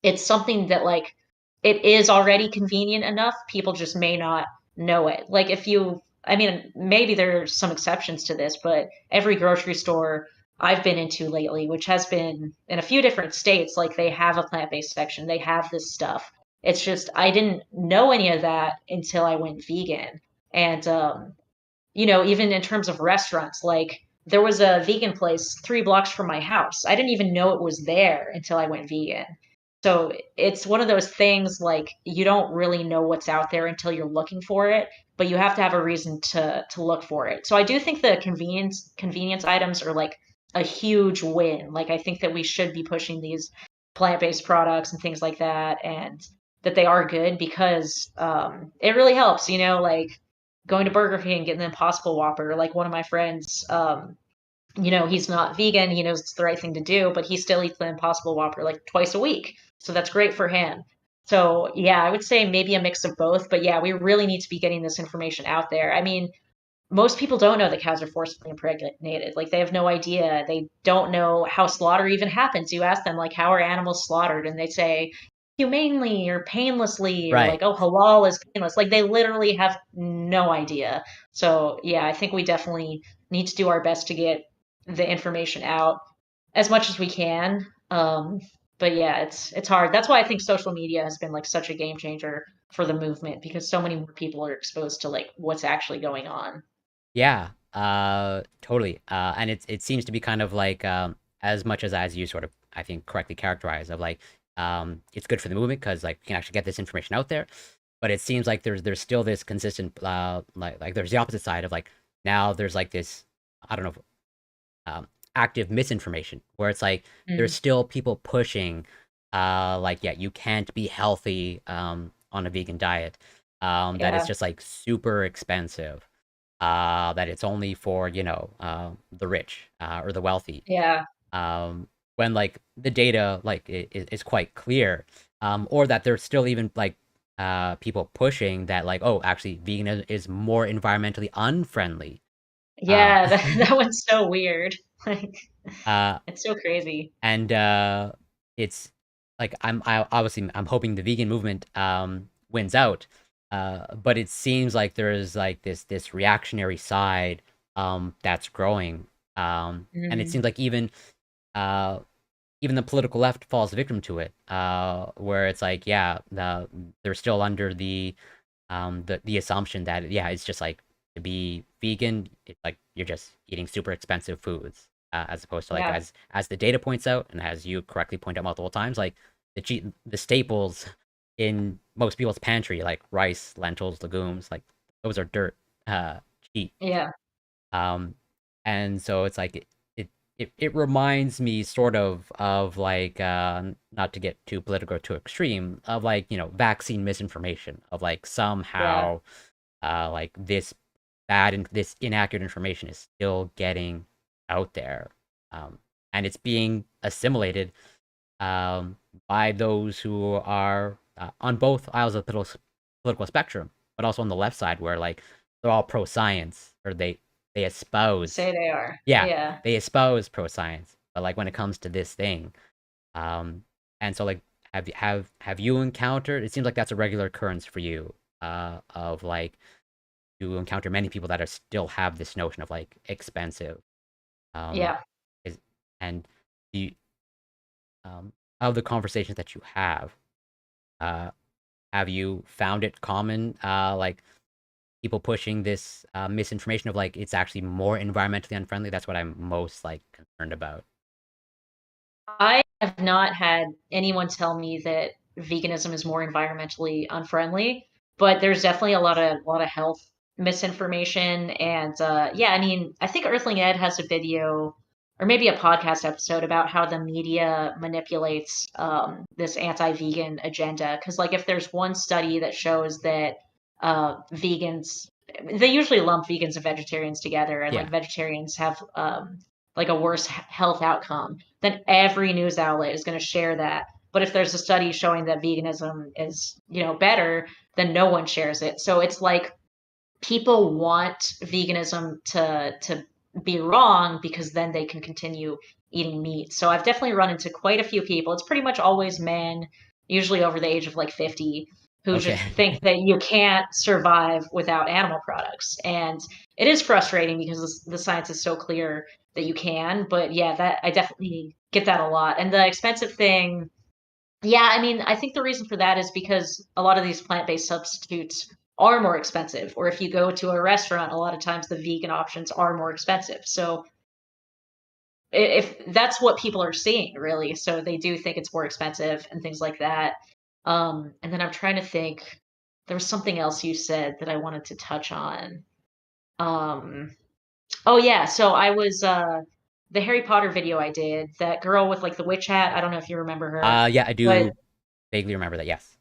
it's something that like it is already convenient enough. People just may not know it. Like if you, I mean, maybe there's some exceptions to this, but every grocery store I've been into lately, which has been in a few different states, like they have a plant-based section, they have this stuff. It's just I didn't know any of that until I went vegan. And you know, even in terms of restaurants, like there was a vegan place 3 blocks from my house. I didn't even know it was there until I went vegan. So it's one of those things like you don't really know what's out there until you're looking for it, but you have to have a reason to look for it. So I do think the convenience items are like a huge win. Like I think that we should be pushing these plant-based products and things like that, and that they are good because it really helps, you know, like going to Burger King, getting the Impossible Whopper. Like one of my friends, you know, he's not vegan. He knows it's the right thing to do, but he still eats the Impossible Whopper like twice a week. So that's great for him. So yeah, I would say maybe a mix of both. But yeah, we really need to be getting this information out there. I mean, most people don't know that cows are forcibly impregnated. Like they have no idea. They don't know how slaughter even happens. You ask them like, how are animals slaughtered? And they say humanely or painlessly or Right. like, oh, halal is painless. Like they literally have no idea. So yeah, I think we definitely need to do our best to get the information out as much as we can. But yeah, it's hard. That's why I think social media has been like such a game changer for the movement because so many more people are exposed to like what's actually going on. Yeah, totally. And it seems to be kind of like as much as you sort of I think correctly characterize of like it's good for the movement because like we can actually get this information out there, but it seems like there's still this consistent like there's the opposite side of like now there's like this I don't know active misinformation where it's like there's Mm, still people pushing like yeah you can't be healthy on a vegan diet that it's yeah, just like super expensive that it's only for you know the rich or the wealthy yeah, when like the data like is quite clear or that there's still even like people pushing that like oh actually vegan is more environmentally unfriendly uh, yeah. That one's so weird. Like uh, it's so crazy. and it's like obviously I'm hoping the vegan movement wins out but it seems like there's like this reactionary side that's growing and it Mm, seems like uh even the political left falls victim to it where it's like yeah they're still under the assumption that yeah it's just like to be vegan it's like you're just eating super expensive foods as opposed to like yeah, as the data points out and as you correctly point out multiple times like the staples in most people's pantry like rice lentils legumes like those are dirt cheap yeah, um and so it's like it reminds me sort of like not to get too political or too extreme of like you know vaccine misinformation of like yeah, somehow like this inaccurate information is still getting out there and it's being assimilated by those who are on both aisles of the political spectrum but also on the left side where like they're all pro science or they espouse say they are. yeah, Yeah. they espouse pro science, but like when it comes to this thing, and so like have you encountered? It seems like that's a regular occurrence for you, of like you encounter many people that are still have this notion of like expensive, um, Yeah. is and the of the conversations that you uh, have you found it common, like people pushing this misinformation of like it's actually more environmentally unfriendly? That's what I'm most like concerned about. I have not had anyone tell me that veganism is more environmentally unfriendly, but there's definitely a lot of health misinformation and yeah, I mean, I think Earthling Ed has a video or maybe a podcast episode about how the media manipulates this anti-vegan agenda. Because like if there's one study that shows that vegans, they usually lump vegans and vegetarians together, and like Yeah. vegetarians have like a worse health outcome, then every news outlet is going to share that. But if there's a study showing that veganism is, better, then no one shares it. So it's like people want veganism to be wrong because then they can continue eating meat. So I've definitely run into quite a few people. It's pretty much always men, usually over the age of like 50, who Okay. just think that you can't survive without animal products. And it is frustrating because the science is so clear that you can. But yeah, that I definitely get that a lot. And the expensive thing, yeah, I mean, I think the reason for that is because a lot of these plant-based substitutes are more expensive. Or if you go to a restaurant, a lot of times the vegan options are more expensive. So if that's what people are seeing, really, so they do think it's more expensive and things like that. And then I'm trying to think, there was something else you said that I wanted to touch on. Um, oh yeah, so I was the Harry Potter video I did, that girl with like the witch hat. I don't know if you remember her, Yeah, I but do vaguely remember that. Yes.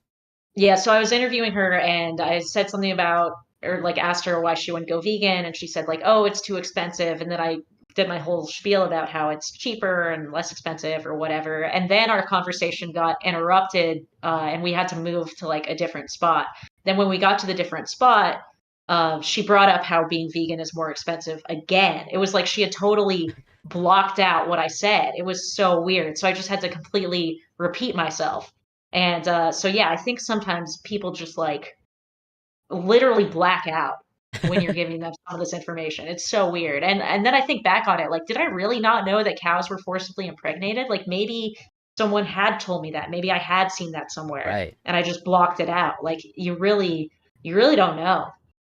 yeah, so I was interviewing her and I said something about, or like asked her why she wouldn't go vegan, and she said like, "Oh, it's too expensive." And then I did my whole spiel about how it's cheaper and less expensive or whatever. And then our conversation got interrupted, and we had to move to like a different spot. Then when we got to the different spot, she brought up how being vegan is more expensive again. It was like she had totally blocked out what I said. It was so weird. So I just had to completely repeat myself. And so yeah, I think sometimes people just like literally black out when you're giving them some of this information. It's so weird. And then I think back on it, like, did I really not know that cows were forcibly impregnated? Like maybe someone had told me that. Maybe I had seen that somewhere Right. and I just blocked it out. Like you really don't know.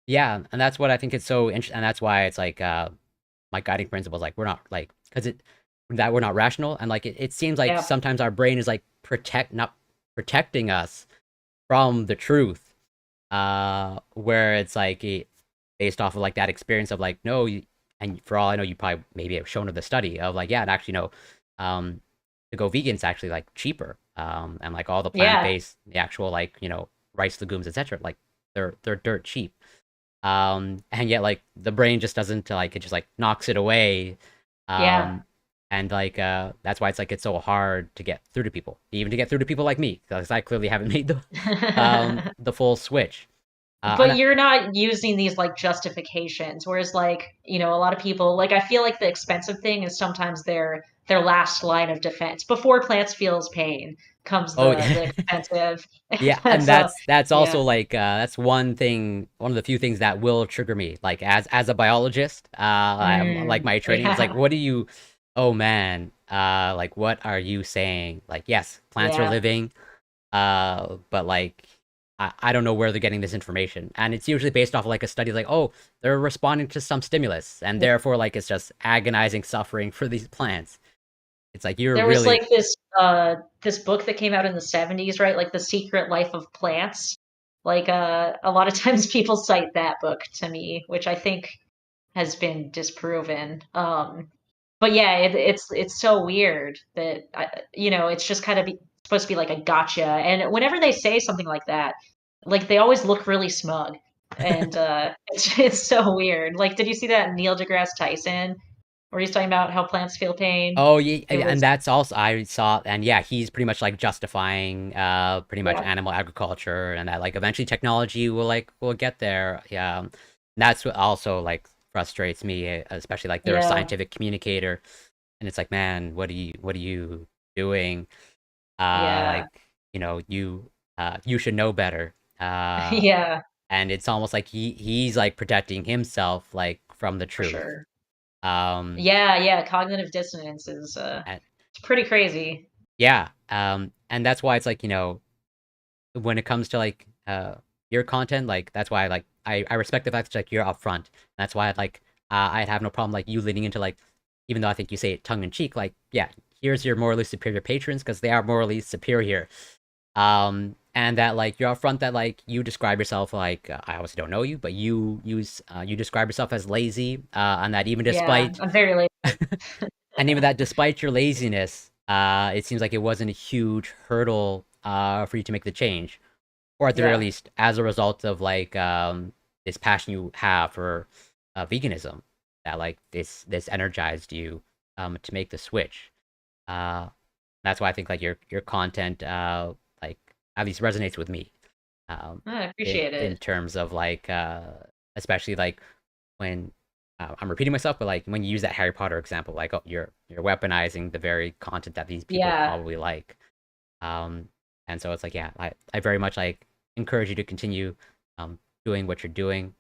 Yeah, and that's what I think is so interesting, and that's why it's like my guiding principle is like we're not like because it that we're not rational, and like it seems like Yeah. sometimes our brain is like not protecting us from the truth, where it's like based off of like that experience of like no, and for all I know, you probably maybe have shown her the study of like yeah, and actually no, to go vegan is actually like cheaper, and like all the Yeah. plant-based, the actual like rice, legumes, etc. Like they're dirt cheap. And yet like the brain just doesn't like it just like knocks it away. Yeah. And like that's why it's like it's so hard to get through to people, even to get through to people like me, because I clearly haven't made the full switch. But you're not using these like justifications, whereas like, a lot of people, like I feel like the expensive thing is sometimes their last line of defense. Before plants feels pain comes Oh the expensive. yeah, and So that's yeah. also like that's one of the few things that will trigger me. Like as a biologist, like my training, it's like Yeah. what do you? Oh man, like what are you saying? Like yes, plants are Yeah. living, but like I don't know where they're getting this information, and it's usually based off of like a study, like oh they're responding to some stimulus, and therefore like it's just agonizing suffering for these plants. It's like you're There was really like this book that came out in the 70s, right? Like The Secret Life of Plants. Like a lot of times people cite that book to me, which I think has been disproven. But yeah, it's so weird that it's just kind of supposed to be like a gotcha. And whenever they say something like that, like they always look really smug, and it's so weird. Like, did you see that Neil deGrasse Tyson where he's talking about how plants feel pain? Oh yeah, It and was that's also I saw, and yeah, he's pretty much like justifying pretty much yeah, animal agriculture, and that like eventually technology will get there. Yeah, that's what also like frustrates me, especially like they're a yeah, scientific communicator, and it's like, man, what are you doing? yeah, Like you should know better. yeah, And it's almost like he's like protecting himself like from the for truth. sure. Um, Yeah, yeah, cognitive dissonance is it's pretty crazy. Yeah, and that's why it's like, when it comes to like your content, like that's why like I respect the fact that like you're upfront. That's why I'd have no problem like you leaning into like, even though I think you say it tongue in cheek, like yeah, here's your morally superior patrons because they are morally superior. And that like you're upfront that like you describe yourself like I obviously don't know you, but you describe yourself as lazy, and that even Yeah, despite I'm very late. even that, despite your laziness, it seems like it wasn't a huge hurdle for you to make the change, or at the very Yeah. least, as a result of like this passion you have for veganism, that like this energized you to make the switch. Uh, that's why I think like your content like at least resonates with me. I appreciate In it. terms of like especially like when I'm repeating myself, but like when you use that Harry Potter example, like oh, you're weaponizing the very content that these people Yeah. probably like. Um, and so it's like, yeah, I very much like encourage you to continue doing what you're doing.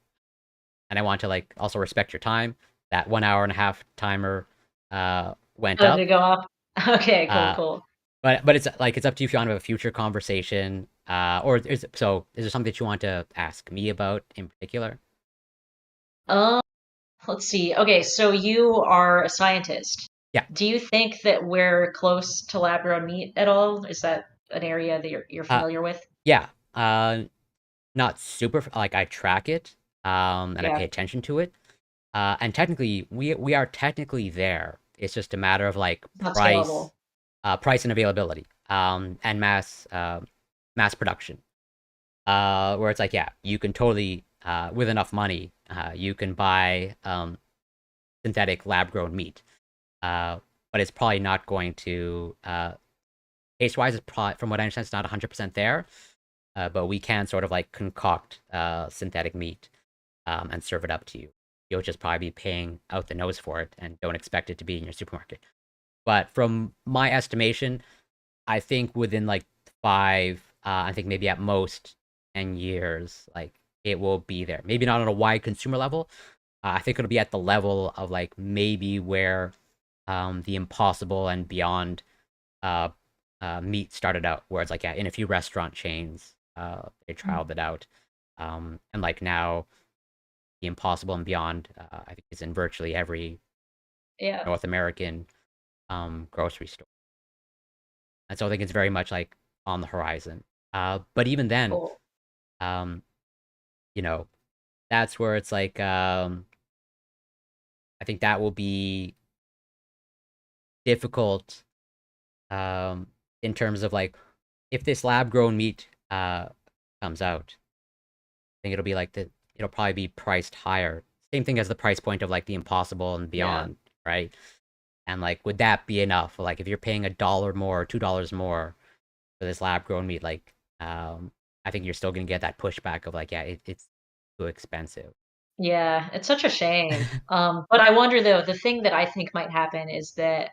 And I want to like also respect your time. That 1 hour and a half timer went Oh, to up. go off. Okay, cool, Uh, cool. but it's like it's up to you if you want to have a future conversation. Or is there something that you want to ask me about in particular? Um, let's see. Okay, so you are a scientist. Yeah. Do you think that we're close to lab-grown meat at all? Is that an area that you're Uh, familiar with? yeah. Not super like I track it, and I Yeah, pay attention to it. And technically, we are technically there. It's just a matter of like not scalable. price and availability, and mass production. Where it's like, yeah, you can totally, with enough money, you can buy synthetic lab grown meat. But it's probably not going to taste wise. It's probably, from what I understand, it's not 100% there. But we can sort of like concoct synthetic meat and serve it up to you. You'll just probably be paying out the nose for it and don't expect it to be in your supermarket. But from my estimation, I think within like 5, I think maybe at most 10 years, like it will be there. Maybe not on a wide consumer level. I think it'll be at the level of like maybe where the Impossible and Beyond uh, meat started out, where it's like, yeah, in a few restaurant chains, they Mm. trialed it out. And like now, the Impossible and Beyond, I think is in virtually every Yeah, North American grocery store. And so I think it's very much like on the horizon. But even then, cool. um, you know, that's where it's like, I think that will be difficult in terms of like, if this lab grown meat comes out, I think it'll be like it'll probably be priced higher. Same thing as the price point of like the Impossible and Yeah. Beyond, right? And like, would that be enough? Like, if you're paying $1 more, $2 more for this lab grown meat, like, I think you're still gonna get that pushback of like, yeah, it's too expensive. Yeah, it's such a shame. But I wonder though, the thing that I think might happen is that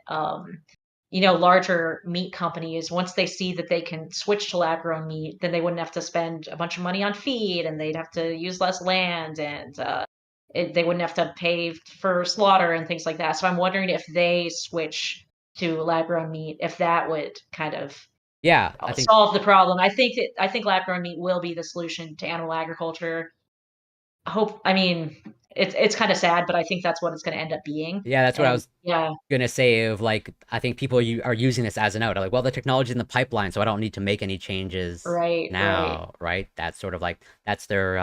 larger meat companies, once they see that they can switch to lab-grown meat, then they wouldn't have to spend a bunch of money on feed, and they'd have to use less land, and they wouldn't have to pay for slaughter and things like that. So I'm wondering if they switch to lab-grown meat, if that would kind of Yeah, I think solve the problem. I think lab-grown meat will be the solution to animal agriculture. I mean, it's kind of sad, but I think that's what it's going to end up being. yeah, that's what I And was yeah, gonna say. Of like, I think people are using this as an out. Like, well, the technology's in the pipeline, so I don't need to make any changes right, right. now, right? That's sort of like that's their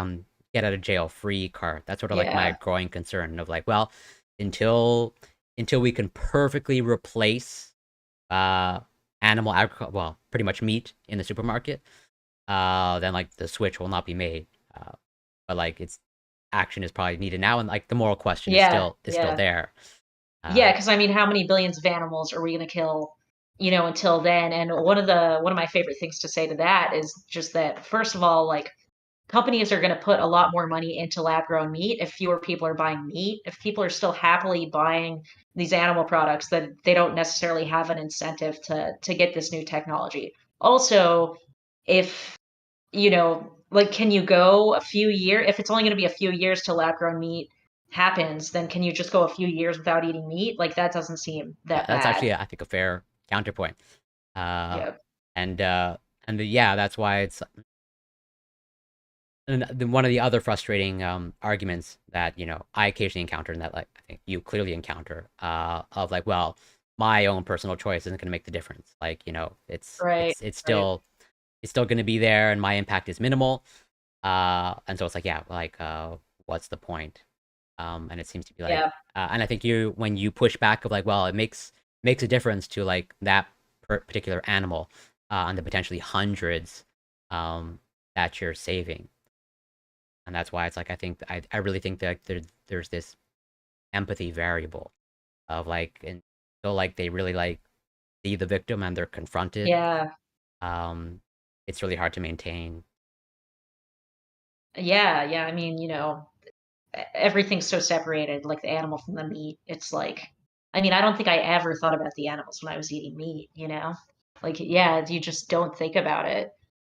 get out of jail free card. That's sort of like my Yeah. growing concern of like, well, until we can perfectly replace uh animal agriculture, well, pretty much meat in the supermarket, then like the switch will not be made. Uh, but like it's action is probably needed now, and like the moral question Yeah, is still yeah. there. Yeah, Uh, because I mean, how many billions of animals are we going to kill, until then? And one of my favorite things to say to that is just that first of all, like companies are going to put a lot more money into lab grown meat if fewer people are buying meat. If people are still happily buying these animal products, then they don't necessarily have an incentive to get this new technology. Also, if like, can you go a few years? If it's only going to be a few years till lab grown meat happens, then can you just go a few years without eating meat? Like, that doesn't seem yeah, that that's bad. actually, I think, a fair counterpoint. Uh, Yep. and yeah, that's why it's one of the other frustrating arguments that I occasionally encounter, and that like I think you clearly encounter, of like, well, my own personal choice isn't going to make the difference. Like Right. it's Right. still going to be there, and my impact is minimal. And so it's like, yeah, like what's the point? And it seems to be like, Yeah. and I think when you push back of like, well, it makes a difference to like that particular animal, and the potentially hundreds, that you're saving. And that's why it's like, I really think that there's this empathy variable of like, and so like they really like see the victim and they're confronted. Yeah. It's really hard to maintain. Yeah. Yeah. I mean, everything's so separated, like the animal from the meat. It's like, I mean, I don't think I ever thought about the animals when I was eating meat, Like, yeah, you just don't think about it.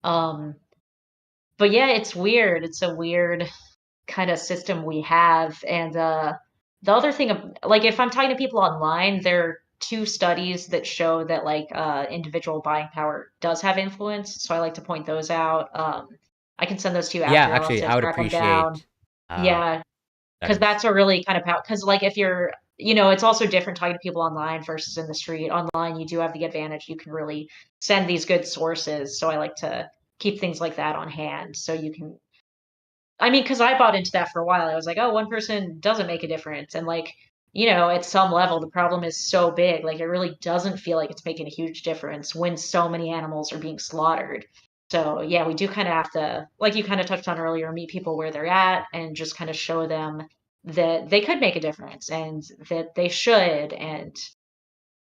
Um, but yeah, it's weird. It's a weird kind of system we have. And the other thing, like, if I'm talking to people online, there are two studies that show that like individual buying power does have influence. So I like to point those out. I can send those to you Yeah, after. I'll have actually, to I would track them down. appreciate Yeah, because studies. that's a really kind of power. Because like if you're, it's also different talking to people online versus in the street. Online, you do have the advantage. You can really send these good sources. So I like to keep things like that on hand so you can I mean, because I bought into that for a while. I was like, oh, one person doesn't make a difference. And like, at some level, the problem is so big. Like, it really doesn't feel like it's making a huge difference when so many animals are being slaughtered. So, yeah, we do kind of have to, like you kind of touched on earlier, meet people where they're at and just kind of show them that they could make a difference and that they should. And,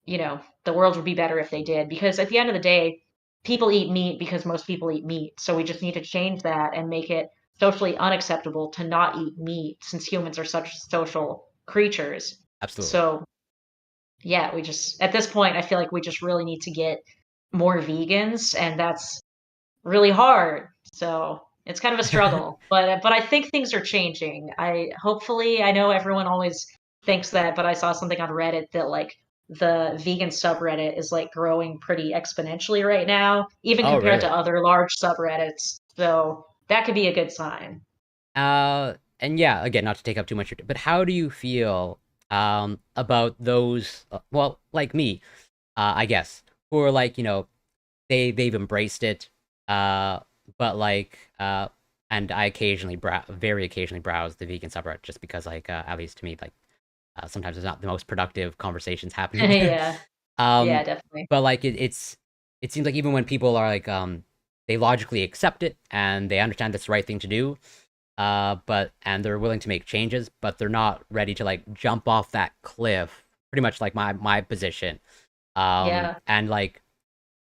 the world would be better if they did. Because at the end of the day, people eat meat because most people eat meat. So we just need to change that and make it socially unacceptable to not eat meat since humans are such social creatures. Absolutely. So, yeah, at this point, I feel like we just really need to get more vegans, and that's really hard. So it's kind of a struggle, but I think things are changing. I know everyone always thinks that, but I saw something on Reddit that like the vegan subreddit is like growing pretty exponentially right now, even Oh, compared to really? other large subreddits. So that could be a good sign. And yeah, again, not to take up too much, but how do you feel about those, well, like me, I guess, who are like, they've embraced it, uh, but like, and I occasionally very occasionally browse the vegan subreddit just because, like, at least to me, like, sometimes it's not the most productive conversations happening there. Yeah, yeah, Um, definitely. but like, it seems like even when people are like, they logically accept it and they understand that's the right thing to do, and they're willing to make changes, but they're not ready to like jump off that cliff. Pretty much like my position. Yeah. And like,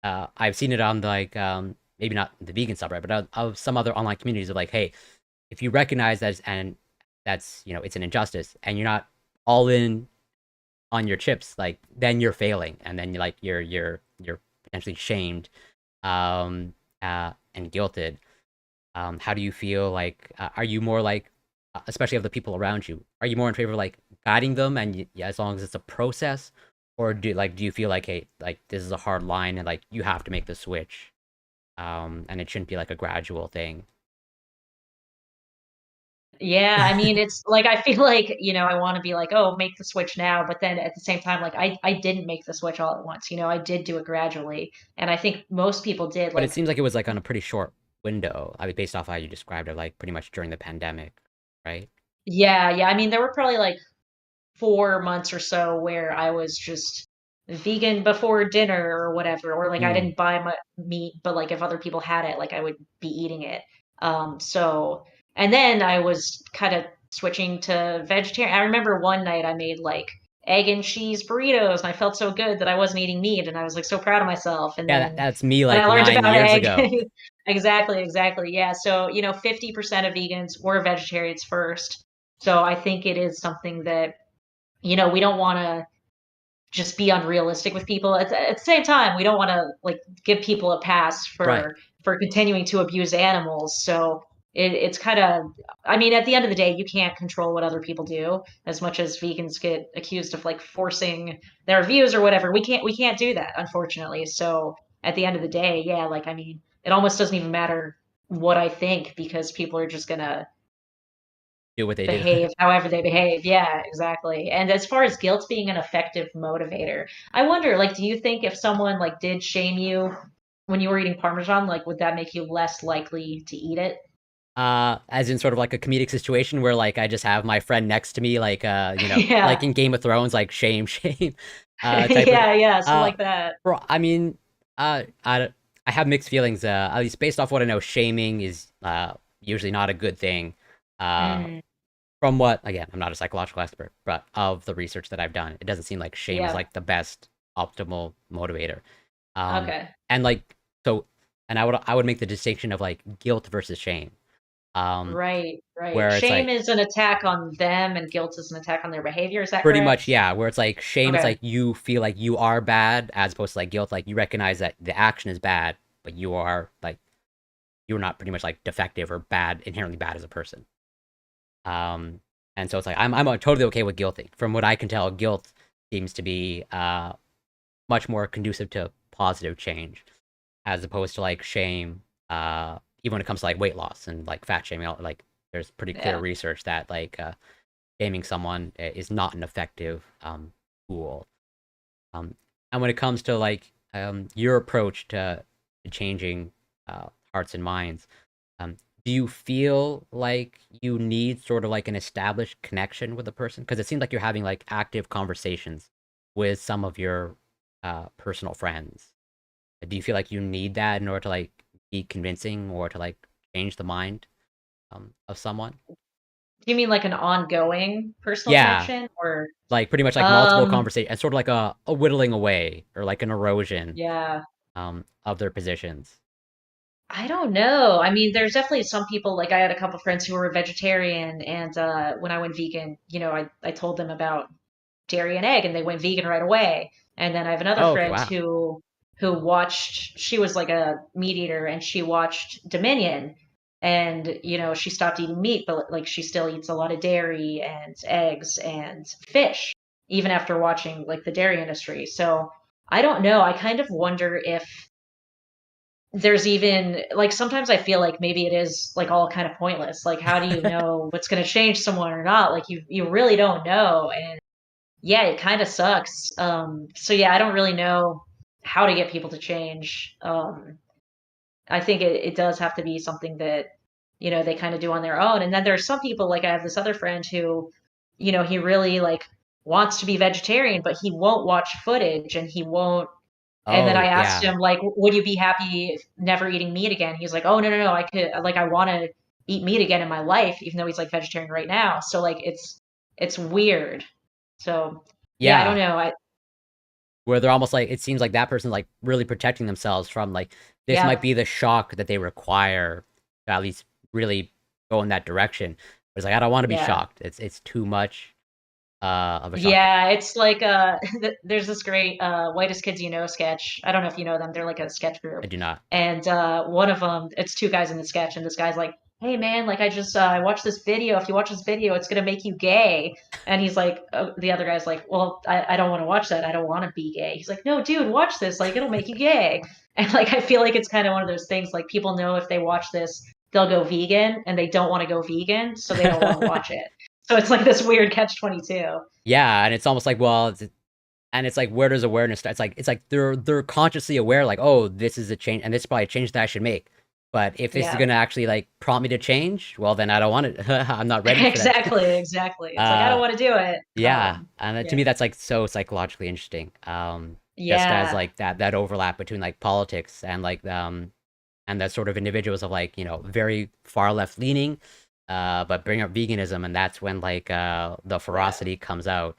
I've seen it on like, maybe not the vegan subreddit, but of some other online communities of like, hey, if you recognize that and that's, it's an injustice and you're not all in on your chips, like then you're failing, and then you're potentially shamed, and guilted. How do you feel like, are you more like, especially of the people around you, are you more in favor of like guiding them and yeah, as long as it's a process, or do you feel like, hey, like this is a hard line and like you have to make the switch, and it shouldn't be like a gradual thing? Yeah, I mean, it's like I feel like, I want to be like, oh, make the switch now, but then at the same time, like I didn't make the switch all at once. I did do it gradually, and I think most people did. But it Like, seems like it was like on a pretty short window. I mean, based off how you described it, like pretty much during the pandemic, right? yeah, yeah. I mean, there were probably like 4 months or so where I was just vegan before dinner or whatever, or like I Mm. didn't buy my meat, but like if other people had it, like I would be eating it. So, and then I was kind of switching to vegetarian. I remember one night I made like egg and cheese burritos, and I felt so good that I wasn't eating meat, and I was like so proud of myself. And Yeah, then that's me when I like learned 9 about years egg, ago. exactly, exactly, yeah. So 50% of vegans were vegetarians first. So I think it is something that we don't want to just be unrealistic with people. At the same time, we don't want to like give people a pass Right. for continuing to abuse animals. So it's kind of, I mean, at the end of the day, you can't control what other people do. As much as vegans get accused of like forcing their views or whatever, we can't do that, unfortunately. So at the end of the day, yeah, like I mean, it almost doesn't even matter what I think because people are just gonna Do what they do. behave however they behave. Yeah, exactly. And as far as guilt being an effective motivator, I wonder, like, do you think if someone like did shame you when you were eating Parmesan, like, would that make you less likely to eat it? As in sort of like a comedic situation where like I just have my friend next to me, like Yeah. like in Game of Thrones, like shame, shame, type of. Yeah, so Uh, like that. I mean, I have mixed feelings. At least based off what I know, shaming is usually not a good thing. Uh, Mm, from what, again, I'm not a psychological expert, but of the research that I've done, it doesn't seem like shame is yeah. like the best optimal motivator. Okay. And like so, and I would make the distinction of like guilt versus shame. Um, Right, right. where it's Shame like is an attack on them and guilt is an attack on their behavior. Is that pretty much, correct? yeah, where it's like shame, it's Okay. like you feel like you are bad, as opposed to like guilt, like you recognize that the action is bad, but you are like you're not pretty much like defective or bad, inherently bad as a person. Um, and so it's like I'm totally okay with guilting. From what I can tell, guilt seems to be much more conducive to positive change, as opposed to like shame. Even when it comes to like weight loss and like fat shaming, like there's pretty clear Yeah. research that like shaming someone is not an effective tool. Um, and when it comes to like your approach to changing hearts and minds, um, do you feel like you need sort of like an established connection with a person? Because it seems like you're having like active conversations with some of your personal friends. Do you feel like you need that in order to like be convincing or to like change the mind of someone? Do you mean like an ongoing personal Yeah, connection or like pretty much like multiple um conversations, sort of like a whittling away or like an erosion yeah. of their positions. I don't know. I mean, there's definitely some people, like I had a couple friends who were vegetarian, and when I went vegan, I told them about dairy and egg, and they went vegan right away. And then I have another Oh, okay, friend wow. who watched, she was like a meat eater, and she watched Dominion, and she stopped eating meat, but like she still eats a lot of dairy and eggs and fish, even after watching like the dairy industry. So I don't know. I kind of wonder if there's even like sometimes I feel like maybe it is like all kind of pointless. Like, how do you know what's going to change someone or not? Like, you really don't know, and yeah, it kind of sucks. So yeah, I don't really know how to get people to change. I think it does have to be something that they kind of do on their own. And then there's some people, like I have this other friend who, he really like wants to be vegetarian, but he won't watch footage and he won't. And then Oh, I asked yeah. him, like, would you be happy never eating meat again? He's like, oh, no, no, no. I could, like, I want to eat meat again in my life, even though he's like vegetarian right now. So, like, it's weird. So, yeah, I don't Yeah. know. Where they're almost like, it seems like that person's like really protecting themselves from like, this might Yeah, be the shock that they require to at least really go in that direction. But it's like, I don't want to be yeah. shocked. It's too much of a shock. Yeah, it's like there's this great Whitest Kids You Know sketch. I don't know if you know them. They're like a sketch I group. do not. And one of them, it's two guys in the sketch, and this guy's like, "Hey man, like I watched this video. If you watch this video, it's gonna make you gay." And he's like, the other guy's like, "Well, I don't want to watch that. I don't want to be gay." He's like, "No, dude, watch this. Like it'll make you gay." And like I feel like it's kind of one of those things like people know if they watch this, they'll go vegan, and they don't want to go vegan, so they don't want to watch it. So it's like this weird catch-22. Yeah, and it's almost like, well, and it's like, where does awareness start? It's like they're consciously aware, like, oh, this is a change, and this is probably a change that I should make. But if this is Yeah. gonna actually like prompt me to change, well, then I don't want it. I'm not ready for that. Exactly, exactly. It's like I don't uh, want to do it. yeah, and to Yeah. me, that's like so psychologically interesting. Just as Yeah. like that overlap between like politics and like and that sort of individuals of like very far left leaning, but bring up veganism, and that's when like the Yeah. ferocity comes out.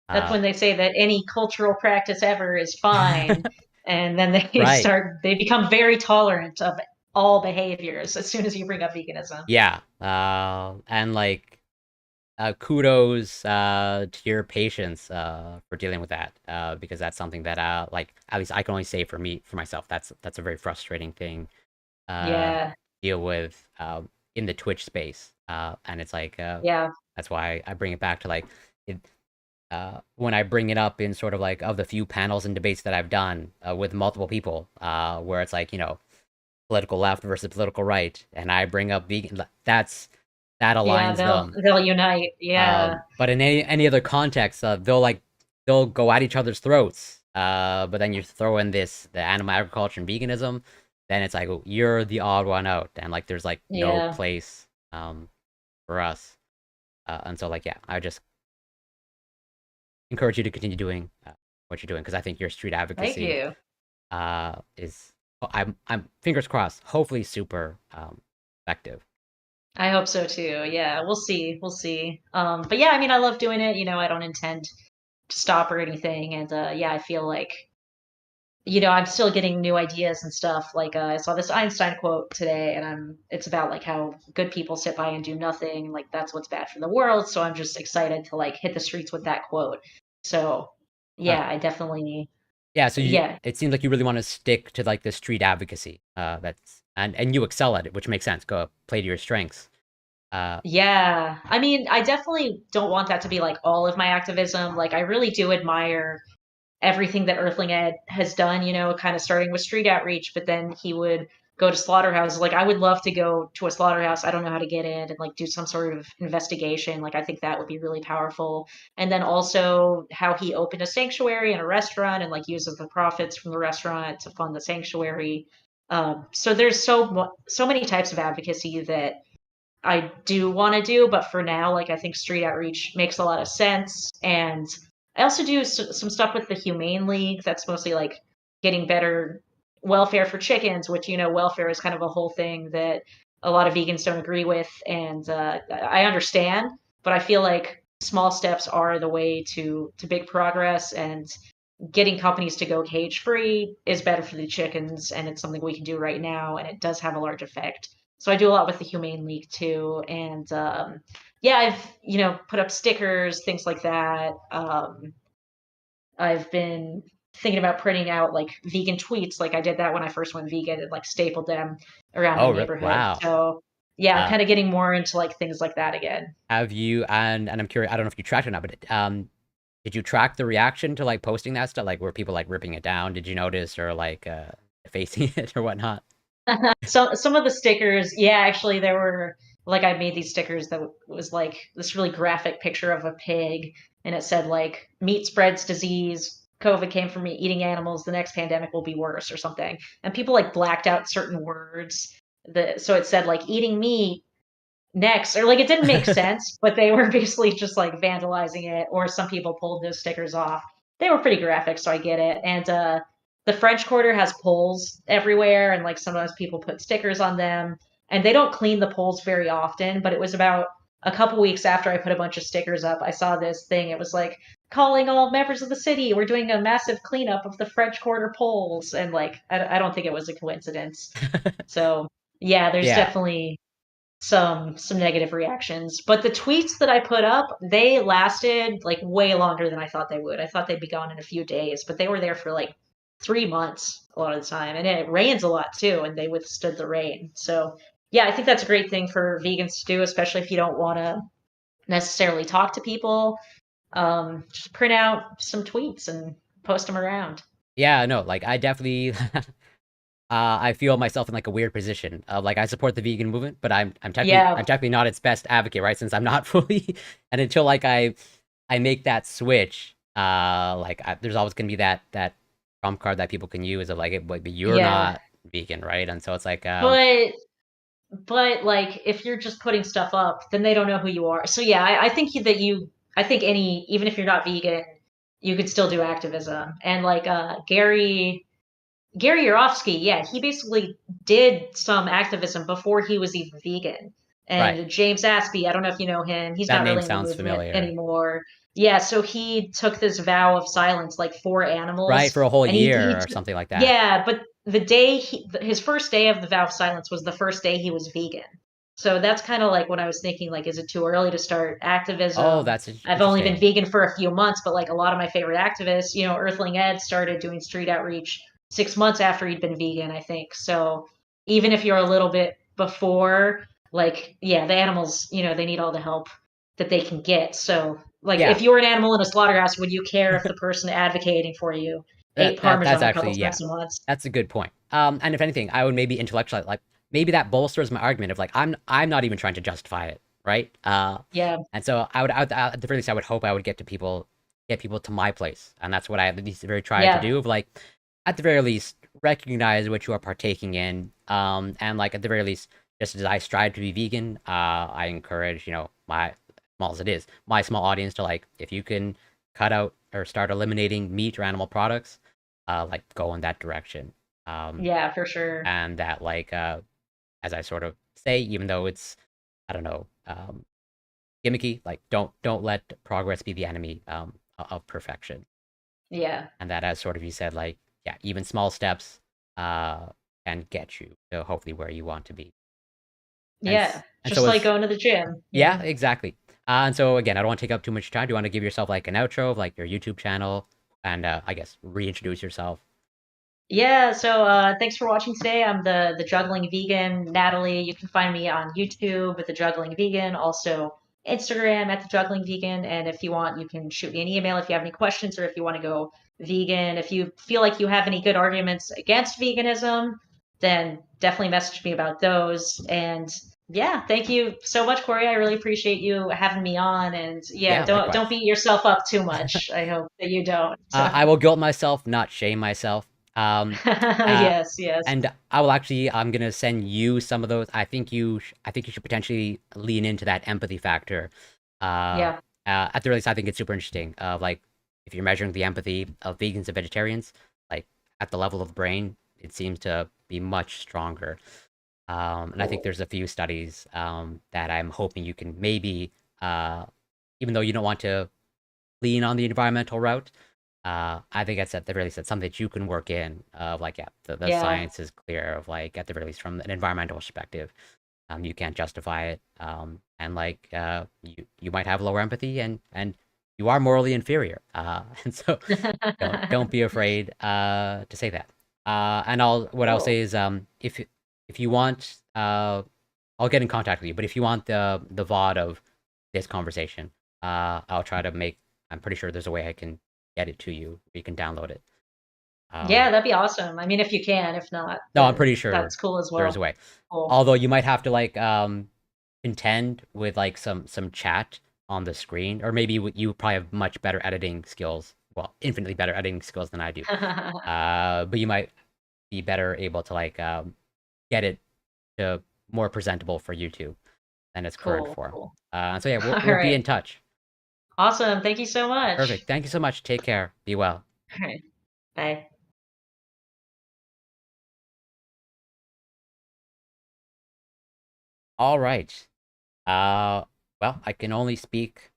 That's Uh, when they say that any cultural practice ever is fine, and then they right. they become very tolerant of all behaviors as soon as you bring up veganism. Yeah. And like kudos to your patience for dealing with that, because that's something that like at least I can only say for myself, that's a very frustrating thing to Yeah. deal with in the Twitch space. And it's like Yeah. that's why I bring it back to like it, when I bring it up in sort of like of the few panels and debates that I've done with multiple people, where it's like political left versus political right, and I bring up vegan, that Yeah, aligns them. they'll unite. Yeah. But in any other context, they'll go at each other's throats. But then you throw in the animal agriculture and veganism. then it's like, oh, you're the odd one out, and like there's like no Yeah. place for us. And so like, yeah, I just encourage you to continue doing what you're doing, because I think your street Thank advocacy you. is, I'm fingers crossed, hopefully super effective. I hope so too. Yeah, we'll see. We'll see. But yeah, I mean, I love doing it. I don't intend to stop or anything. And yeah, I feel like, I'm still getting new ideas and stuff. Like I saw this Einstein quote today, and it's about like how good people sit by and do nothing. Like that's what's bad for the world. So I'm just excited to like hit the streets with that quote. So Uh, yeah, I definitely, yeah, so yeah. it seems like you really want to stick to like the street advocacy. That's and you excel at it, which makes sense. Go play to your strengths. Yeah. I mean, I definitely don't want that to be like all of my activism. Like I really do admire everything that Earthling Ed has done, kind of starting with street outreach, but then he would go to slaughterhouses. Like I would love to go to a slaughterhouse. I don't know how to get in and like do some sort of investigation. Like I think that would be really powerful. And then also how he opened a sanctuary and a restaurant and like uses the profits from the restaurant to fund the sanctuary. So there's so many types of advocacy that I do want to do, but for now, like I think street outreach makes a lot of sense. And I also do some stuff with the Humane League. That's mostly like getting better welfare for chickens, which welfare is kind of a whole thing that a lot of vegans don't agree with, and I understand. But I feel like small steps are the way to big progress, and getting companies to go cage free is better for the chickens, and it's something we can do right now, and it does have a large effect. So I do a lot with the Humane League too, and yeah, I've put up stickers, things like that. I've been thinking about printing out like vegan tweets, like I did that when I first went vegan, and like stapled them around my Oh, neighborhood. wow. So yeah, I'm Uh, kind of getting more into like things like that again. have you, and I'm curious, I don't know if you tracked it or not, but did you track the reaction to like posting that stuff? Like, were people like ripping it down? Did you notice, or like facing it or whatnot? So some of the stickers, yeah, actually there were like I made these stickers that was like this really graphic picture of a pig, and it said like meat spreads disease, COVID came from eating animals, the next pandemic will be worse or something. And people like blacked out certain words. So it said like eating meat next, or like it didn't make sense, but they were basically just like vandalizing it, or some people pulled those stickers off. They were pretty graphic, so I get it. And the French Quarter has poles everywhere, and like sometimes people put stickers on them, and they don't clean the poles very often. But it was about a couple weeks after I put a bunch of stickers up, I saw this thing. It was like calling all members of the city, we're doing a massive cleanup of the French Quarter poles, and like I don't think it was a coincidence. So yeah, there's Yeah. definitely some negative reactions. But the tweets that I put up, they lasted like way longer than I thought they would. I thought they'd be gone in a few days, but they were there for like 3 months a lot of the time. And it rains a lot too, and they withstood the rain. So yeah, I think that's a great thing for vegans to do, especially if you don't want to necessarily talk to people. Just print out some tweets and post them around. Yeah, no, like I definitely I feel myself in like a weird position of like I support the vegan movement, but I'm Yeah, technically not its best advocate, right? Since I'm not fully, and until like I make that switch, there's always gonna be that trump card that people can use of like, but you're yeah. not vegan, right? And so it's like But like if you're just putting stuff up, then they don't know who you are. So yeah, I think I think even if you're not vegan, you could still do activism. And like Gary Yourofsky, yeah, he basically did some activism before he was even vegan. right. And James Aspie, I don't know if you know him, he's That not name really in the sounds movement familiar. anymore. Yeah, so he took this vow of silence like for Right, animals, for a whole and year or something like that. yeah, but the day his first day of the vow of silence was the first day he was vegan. So that's kind of like when I was thinking, like, is it too early to start Oh, activism? that's I've only been interesting. vegan for a few months, but like a lot of my favorite activists, Earthling Ed started doing street outreach 6 months after he'd been vegan, I think. So even if you're a little bit before, like, yeah, the animals, they need all the help that they can get. So, like, Yeah, if you were an animal in a slaughterhouse, would you care if the person advocating for you ate that's Parmesan a actually, couple yeah, times a month? that's a good point. And if anything, I would maybe intellectualize, like maybe that bolsters my argument of like I'm not even trying to justify it, right? Yeah, And so I would at the very least I would hope I would get people to my place, and that's what I at least very try to yeah, do. Of like, at the very least, recognize what you are partaking in, and like at the very least, just as I strive to be vegan, I encourage, you know, my small as it is, my small audience to like, if you can cut out or start eliminating meat or animal products, like go in that direction. Yeah, for sure. And that like, as I sort of say, even though it's, I don't know, gimmicky, like don't let progress be the enemy of perfection. Yeah. And that, as sort of you said, like, yeah, even small steps can get you to hopefully where you want to be. Yeah. And Just so like as going to the gym. yeah, exactly. And so again, I don't want to take up too much time. Do you want to give yourself like an outro of like your YouTube channel and I guess reintroduce yourself? Yeah, so thanks for watching today. I'm the Juggling Vegan, Natalie. You can find me on YouTube with the Juggling Vegan, also Instagram at the Juggling Vegan. And if you want, you can shoot me an email if you have any questions or if you want to go vegan. If you feel like you have any good arguments against veganism, then definitely message me about those. And yeah, thank you so much, Corey. I really appreciate you having me on. And yeah, Yeah, don't likewise. beat yourself up too much. I hope that you don't. So I will guilt myself, not shame myself. Uh, yes, yes. and I will actually, I'm gonna send you some of those. I think you should potentially lean into that empathy factor. Uh, Yeah. at the very least, I think it's super interesting. Like if you're measuring the empathy of vegans and vegetarians, like at the level of the brain, it seems to be much stronger. And I think Cool. there's a few studies that I'm hoping you can maybe, even though you don't want to lean on the environmental route, I think that's at the very least that's something that you can work in. Of like, yeah, the Yeah. science is clear. Of like, at the very least, from an environmental perspective, you can't justify it. And like, you might have lower empathy, and you are morally inferior. And so don't be afraid to say that. And I'll Cool. say is if you want, I'll get in contact with you. But if you want the VOD of this conversation, I'll try to make. I'm pretty sure there's a way I can get it to you. You can download it. Yeah, that'd be awesome. I mean, if you can, if not, No, I'm then pretty sure that's cool as there is a well. way. Cool. Although you might have to like contend with like some chat on the screen, or maybe you probably have much better editing skills. Well, infinitely better editing skills than I do. But you might be better able to like get it to more presentable for YouTube than its current Cool, form. cool. So yeah, All we'll be right. in touch. Awesome. Thank you so much. Perfect. Thank you so much. Take care. Be well. All right. Bye. All right. Well, I can only speak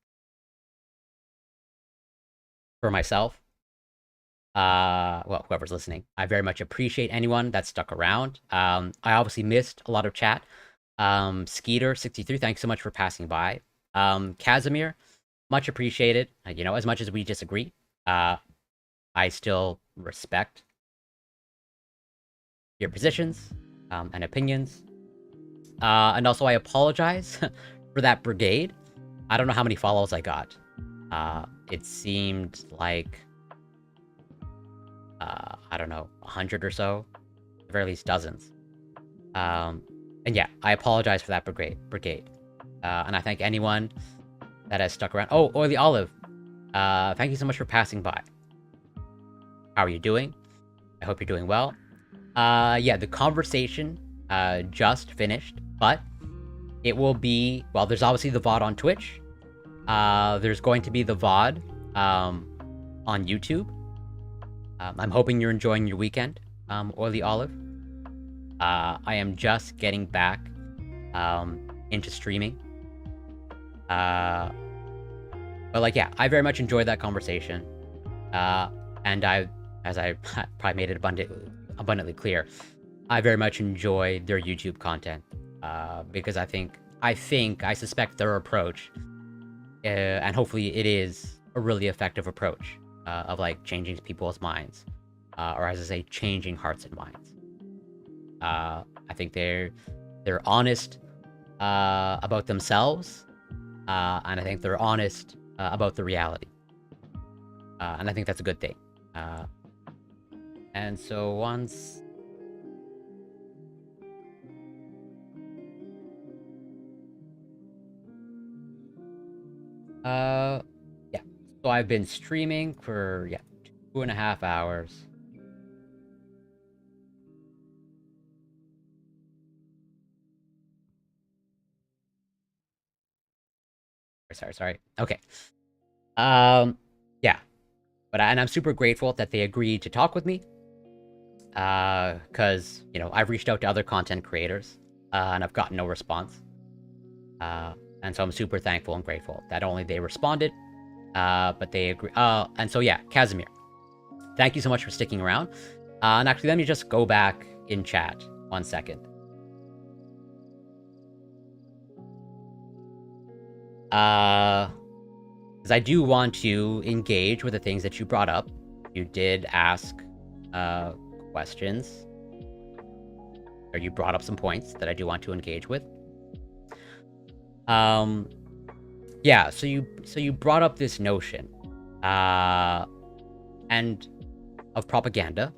for myself. Well, whoever's listening, I very much appreciate anyone that stuck around. I obviously missed a lot of chat. Skeeter63, thanks so much for passing by. Casimir, much appreciated. You know, as much as we disagree, I still respect your positions and opinions. And also, I apologize for that brigade. I don't know how many follows I got. It seemed like I don't know, 100 or so, at the very least dozens. And yeah, I apologize for that brigade. And I thank anyone that has stuck around. Oh, Oily Olive, thank you so much for passing by. How are you doing? I hope you're doing well. Yeah, the conversation just finished, but it will be, well, there's obviously the VOD on Twitch. There's going to be the VOD on YouTube. I'm hoping you're enjoying your weekend, Oily Olive. I am just getting back into streaming. But like, yeah, I very much enjoyed that conversation. And as I probably made it abundantly clear, I very much enjoy their YouTube content. Because I suspect their approach, and hopefully it is a really effective approach, of like changing people's minds, or as I say, changing hearts and minds. I think they're honest about themselves, and I think they're honest about the reality, and I think that's a good thing. And so once. Yeah. So I've been streaming for 2.5 hours. Sorry. Okay. Yeah. And I'm super grateful that they agreed to talk with me. Because, you know, I've reached out to other content creators, and I've gotten no response. And so I'm super thankful and grateful that only they responded, but they agree. And so yeah, Casimir, thank you so much for sticking around. And actually, let me just go back in chat 1 second. Because I do want to engage with the things that you brought up. You did ask questions, or you brought up some points that I do want to engage with. Yeah, so you brought up this notion, and of propaganda,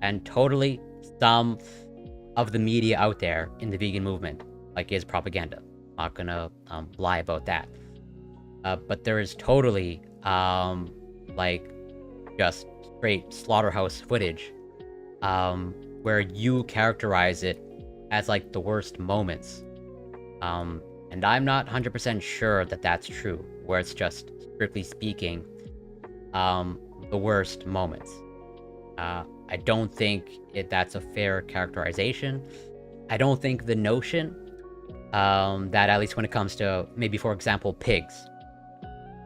and totally some of the media out there in the vegan movement, like, is propaganda. I'm not gonna lie about that. But there is totally, like, just straight slaughterhouse footage, where you characterize it as, like, the worst moments. And I'm not 100% sure that that's true, where it's just, strictly speaking, the worst moments. I don't think that's a fair characterization. I don't think the notion, that at least when it comes to, maybe, for example, pigs,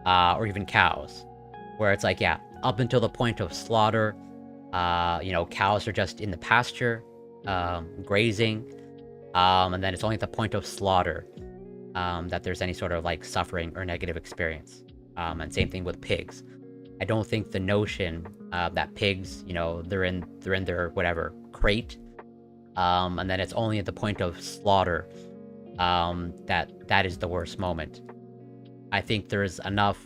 or even cows, where it's like, yeah, up until the point of slaughter, you know, cows are just in the pasture, grazing, and then it's only at the point of slaughter, that there's any sort of, like, suffering or negative experience. And same thing with pigs. I don't think the notion that pigs, you know, they're in their whatever crate, and then it's only at the point of slaughter, that is the worst moment. I think there's enough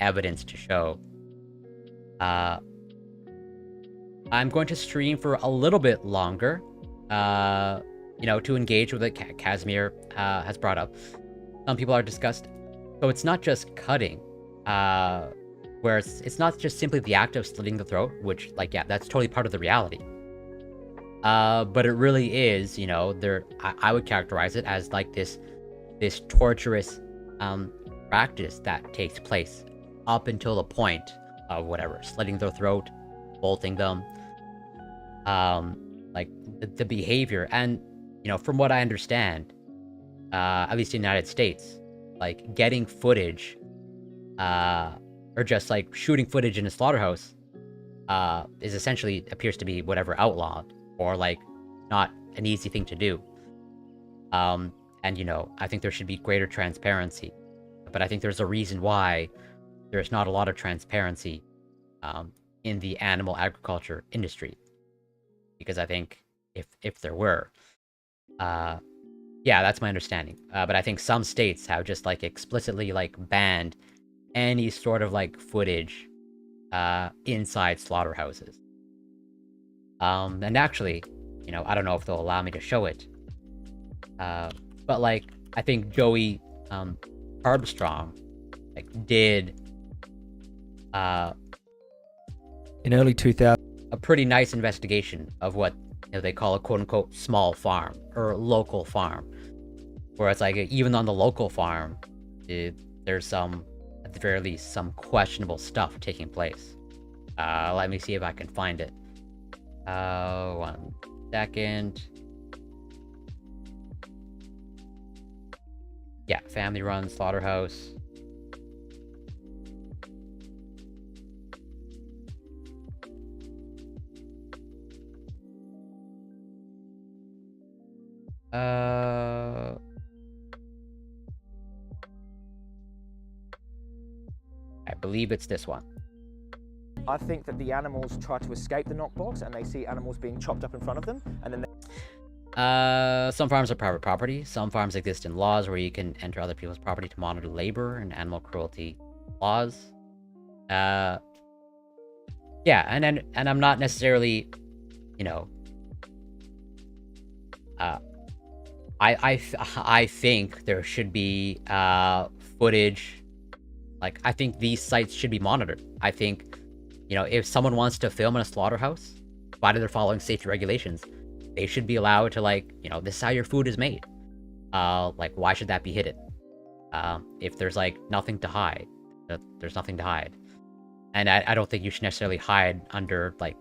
evidence to show. I'm going to stream for a little bit longer, you know, to engage with what Casimir has brought up. Some people are disgusted. So it's not just cutting, where it's not just simply the act of slitting the throat, which, like, yeah, that's totally part of the reality. But it really is, you know, I would characterize it as, like, this torturous practice that takes place up until the point of whatever, slitting their throat, bolting them, like, the behavior. And, you know, from what I understand, at least in the United States, like, getting footage, or just, like, shooting footage in a slaughterhouse, is essentially, appears to be whatever, outlawed, or, like, not an easy thing to do. And, you know, I think there should be greater transparency, but I think there's a reason why there's not a lot of transparency, in the animal agriculture industry, because I think if there were, yeah, that's my understanding. But I think some states have just, like, explicitly, like, banned any sort of, like, footage, inside slaughterhouses. And actually, you know, I don't know if they'll allow me to show it, but, like, I think Joey, Armstrong, like, did, in early 2000, a pretty nice investigation of what, you know, they call a quote-unquote small farm, or local farm, where it's like, even on the local farm, there's some, at the very least, some questionable stuff taking place. Let me see if I can find it. 1 second. Yeah, family-run slaughterhouse. I believe it's this one. I think that the animals try to escape the knockbox and they see animals being chopped up in front of them, and then Some farms are private property. Some farms exist in laws where you can enter other people's property to monitor labor and animal cruelty laws. Yeah, and I'm not necessarily, you know, I think there should be footage. Like, I think these sites should be monitored. I think, you know, if someone wants to film in a slaughterhouse, provided they're following safety regulations, they should be allowed to, like, you know, this is how your food is made. Like, why should that be hidden? If there's like nothing to hide, there's nothing to hide. And I don't think you should necessarily hide under like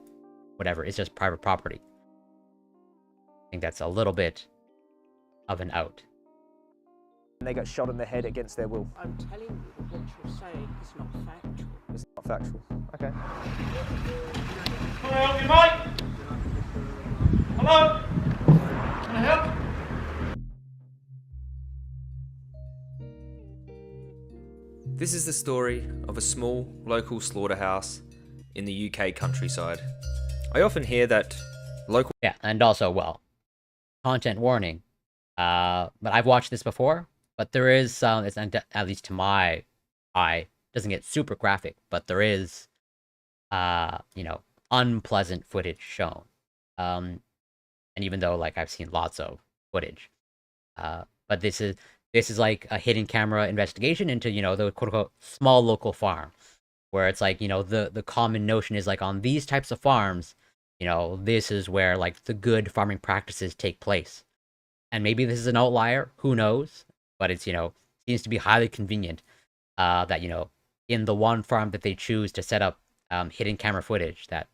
whatever, it's just private property. I think that's a little bit of an out. And they got shot in the head against their will. I'm telling you that what you're saying is not factual. It's not factual. Okay. Can I help you, mate? Hello? Can I help? This is the story of a small local slaughterhouse in the UK countryside. I often hear that local... Yeah, and also, well, content warning. But I've watched this before, but there is some, it's at least to my eye, doesn't get super graphic, but there is, you know, unpleasant footage shown. And even though, like, I've seen lots of footage, but this is like a hidden camera investigation into, you know, the quote-unquote small local farm, where it's like, you know, the common notion is like on these types of farms, you know, this is where like the good farming practices take place. And maybe this is an outlier, who knows? But it's, you know, seems to be highly convenient that, you know, in the one farm that they choose to set up hidden camera footage, that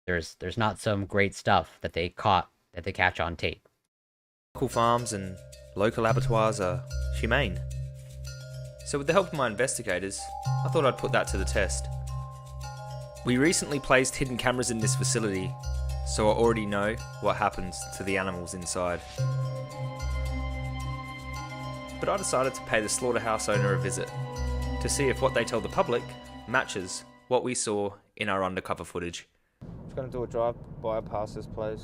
there's not some great stuff that they catch on tape. Local farms and local abattoirs are humane. So with the help of my investigators, I thought I'd put that to the test. We recently placed hidden cameras in this facility, so I already know what happens to the animals inside. But I decided to pay the slaughterhouse owner a visit, to see if what they tell the public matches what we saw in our undercover footage. Just going to do a drive-by past this place.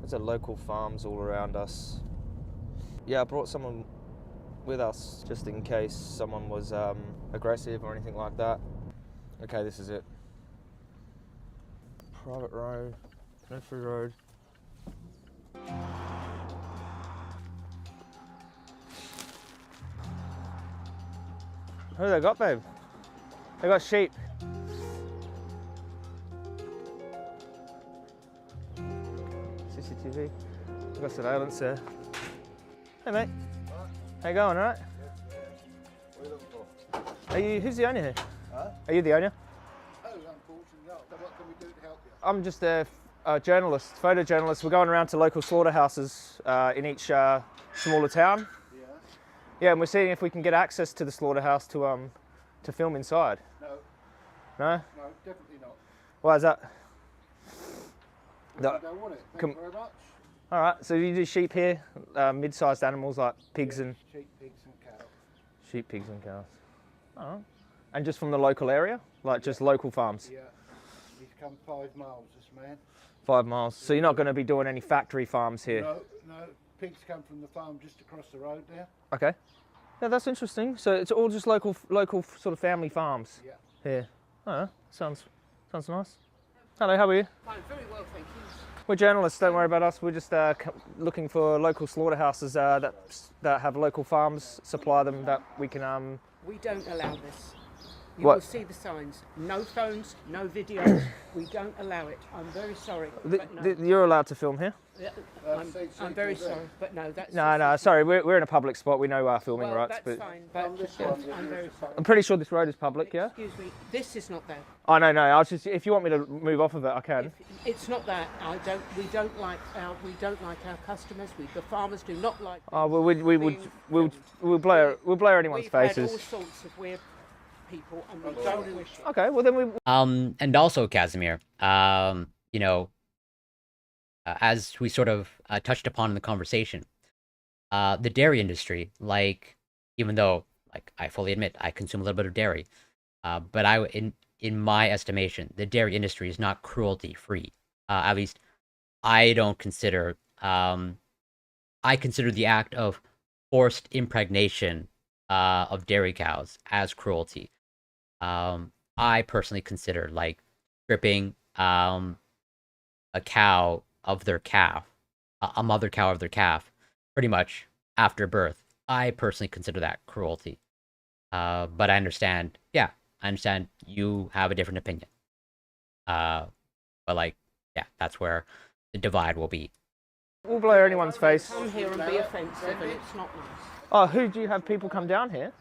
There's local farms all around us. Yeah, I brought someone with us just in case someone was aggressive or anything like that. Okay, this is it. Private road, Medford Road. Who they got, babe? They got sheep. CCTV. We've got surveillance there. Hey mate. How you going, alright? What are you looking for? Are you, who's the owner here? Huh? Are you the owner? Oh, unfortunately not. So what can we do to help you? I'm just a journalist, photojournalist. We're going around to local slaughterhouses in each smaller town. Yeah. Yeah, and we're seeing if we can get access to the slaughterhouse to film inside. No. No? No, definitely not. Why is that? I don't want it. Thank you very much. All right, so you do sheep here, mid-sized animals like pigs and... Sheep, pigs and cows. Sheep, pigs and cows. Oh. And just from the local area? Like just local farms? Yeah. He's come 5 miles, this man. 5 miles. So you're not going to be doing any factory farms here? No, no. Pigs come from the farm just across the road there. Okay. Yeah, that's interesting. So it's all just local sort of family farms? Yeah. Here. Oh, sounds nice. Hello, how are you? I'm very well, thank you. We're journalists, don't worry about us. We're just looking for local slaughterhouses that have local farms, supply them, that we can... We don't allow this. You What? will see the signs. No phones, no videos. We don't allow it. I'm very sorry. But no. You're allowed to film here? I'm very sorry, but no, that's... No, sorry, we're in a public spot. We know our filming well, rights. that's But fine, but I'm very sorry. I'm pretty sure this road is public, yeah? Excuse me, this is not that. Oh, no, I was just... If you want me to move off of it, I can. It's not that. We don't like our customers. The farmers do not like... Oh, well, we'll blur anyone's faces. We've had all sorts of weird people, and we don't wish it. Okay, well then we... And also, Casimir, you know, as we sort of touched upon in the conversation, the dairy industry, like, even though, like, I fully admit I consume a little bit of dairy, but in my estimation, the dairy industry is not cruelty-free. At least, I don't consider, I consider the act of forced impregnation of dairy cows as cruelty. I personally consider, like, stripping a cow of their calf, a mother cow of their calf, pretty much after birth. I personally consider that cruelty. But I understand, yeah, I understand you have a different opinion. But, like, yeah, that's where the divide will be. We'll blur anyone's face. Come here and be offensive, and it's not nice. Oh, who do you have people come down here?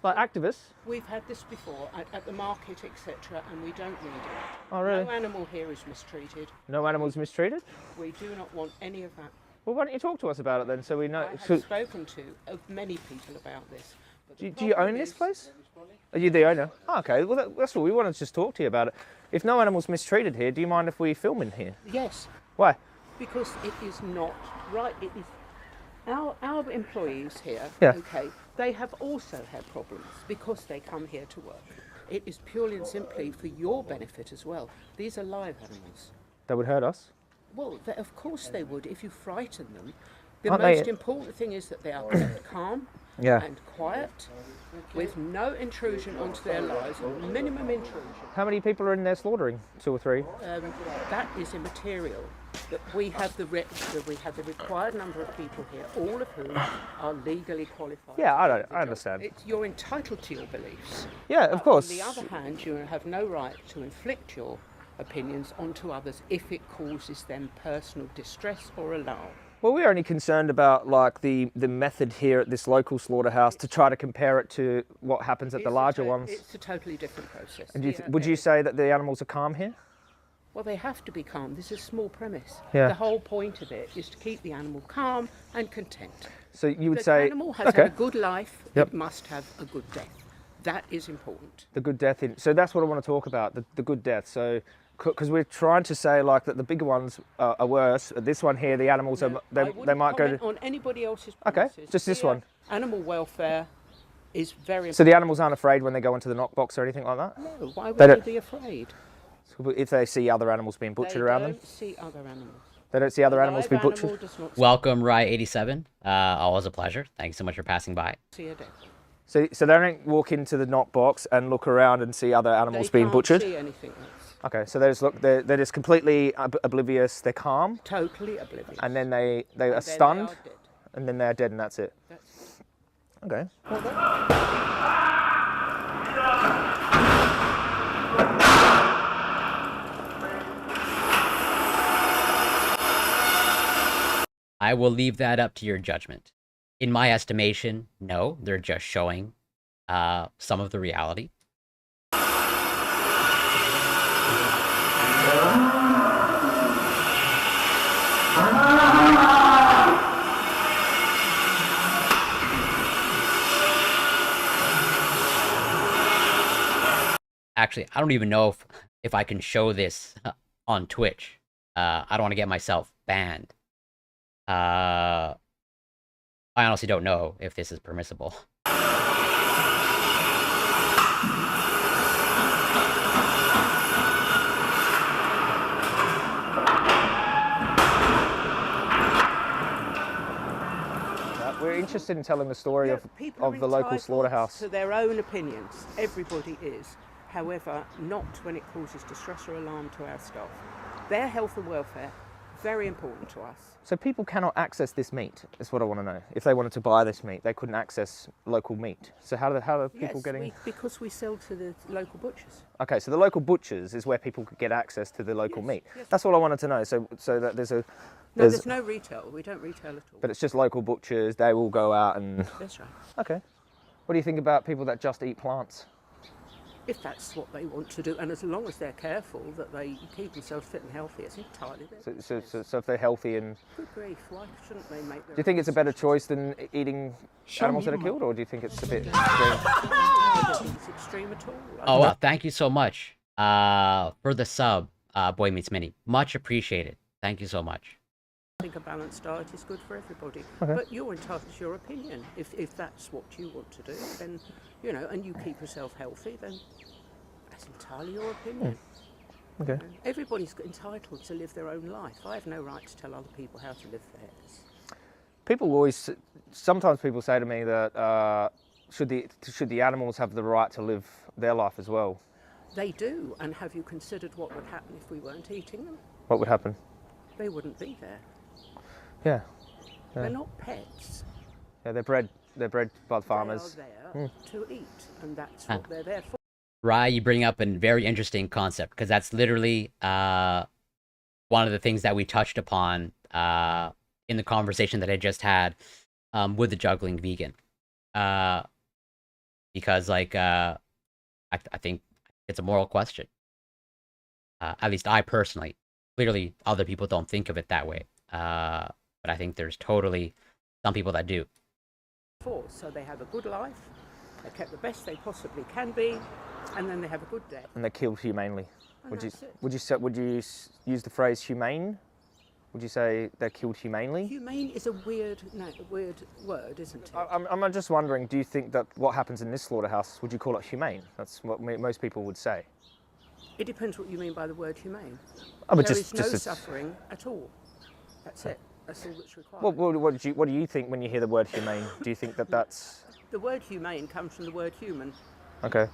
Like activists? We've had this before at the market, etc., and we don't need it. Oh, really? No animal here is mistreated. No animals mistreated? We do not want any of that. Well, why don't you talk to us about it then, so we know? I have spoken to many people about this. But Do you own this place? Are you the owner? Oh, okay, well that's what we wanted to just talk to you about it. If no animals mistreated here, do you mind if we film in here? Yes. Why? Because it is not right. It is our employees here. Yeah. Okay. They have also had problems because they come here to work. It is purely and simply for your benefit as well. These are live animals. That would hurt us. Well, of course they would if you frighten them. The Aren't most they- important thing is that they are kept calm Yeah. and quiet, with no intrusion onto their lives, minimum intrusion. How many people are in there slaughtering? 2 or 3? That is immaterial. That we have the required number of people here, all of whom are legally qualified. Yeah, I understand. You're entitled to your beliefs. Yeah, of course. On the other hand, you have no right to inflict your opinions onto others if it causes them personal distress or alarm. Well, we're only concerned about like the method here at this local slaughterhouse to try to compare it to what happens at the larger ones. It's a totally different process. And would you say that the animals are calm here? Well, they have to be calm. This is a small premise. Yeah. The whole point of it is to keep the animal calm and content. So you would The say, animal has okay, had a good life. Yep. It must have a good death. That is important. the good death in. So that's what I want to talk about, the good death. So because we're trying to say like that the bigger ones are worse. This one here, the animals No, they might go to. on anybody else's Okay, premises. just this Here, one. Animal welfare is very So important. the animals aren't afraid when they go into the knock box or anything like that? No, why would They they don't- be afraid? So if they see other animals being butchered They around don't them? see other animals. They don't see other A animals live being animal butchered? does not Welcome, Rye87. Always a pleasure. Thanks so much for passing by. see a death. So they don't walk into the knock box and look around and see other animals They being can't butchered? see anything else. Okay, so they just look, they're just completely oblivious, they're calm, Totally oblivious. and then they And are then stunned, They are dead. and then they're dead, and that's it. That's Okay. I will leave that up to your judgment. In my estimation, no, they're just showing some of the reality. Actually, I don't even know if I can show this on Twitch. I don't want to get myself banned. I honestly don't know if this is permissible. We're interested in telling the story People are of the local entitled slaughterhouse. to their own opinions. Everybody is. However, not when it causes distress or alarm to our staff. Their health and welfare, very important to us. So people cannot access this meat, is what I want to know. If they wanted to buy this meat, they couldn't access local meat. So how are people getting... Because we sell to the local butchers. Okay, so the local butchers is where people could get access to the local meat. yes. That's all I wanted to know. So that there's a... No, there's no retail. We don't retail at all. But it's just local butchers, they will go out and... That's right. Okay. What do you think about people that just eat plants? If that's what they want to do, and as long as they're careful that they keep themselves fit and healthy, it's entirely their So if they're healthy and... Good grief, why shouldn't they make their... Do you think it's a better choice than eating animals that are killed, or do you think it's a bit extreme? I don't think it's extreme at all. Oh, well, thank you so much for the sub, Boy Meets Mini. Much appreciated. Thank you so much. I think a balanced diet is good for everybody. Okay. But you're entitled to your opinion. If that's what you want to do, then, you know, and you keep yourself healthy, then that's entirely your opinion. Okay. You know, everybody's entitled to live their own life. I have no right to tell other people how to live theirs. People always... Sometimes people say to me that should the animals have the right to live their life as well? They do, and have you considered what would happen if we weren't eating them? What would happen? They wouldn't be there. Yeah. They're not pets. Yeah, they're bred by the farmers. They are there to eat, and that's what they're there for. Rye, you bring up a very interesting concept, because that's literally one of the things that we touched upon in the conversation that I just had with the Juggling Vegan. Because like I think it's a moral question. At least I personally. Clearly, other people don't think of it that way. But I think there's totally some people that do. So they have a good life, they're kept the best they possibly can be, and then they have a good death. And they're killed humanely. And Would that's it. you use the phrase humane? Would you say they're killed humanely? Humane is a weird word, isn't it? I'm just wondering, do you think that what happens in this slaughterhouse, would you call it humane? That's what most people would say. It depends what you mean by the word humane. Oh, but There just is no a- suffering at all. That's it. That's all that's required. What do you think when you hear the word humane? Do you think that that's... The word humane comes from the word human. Okay.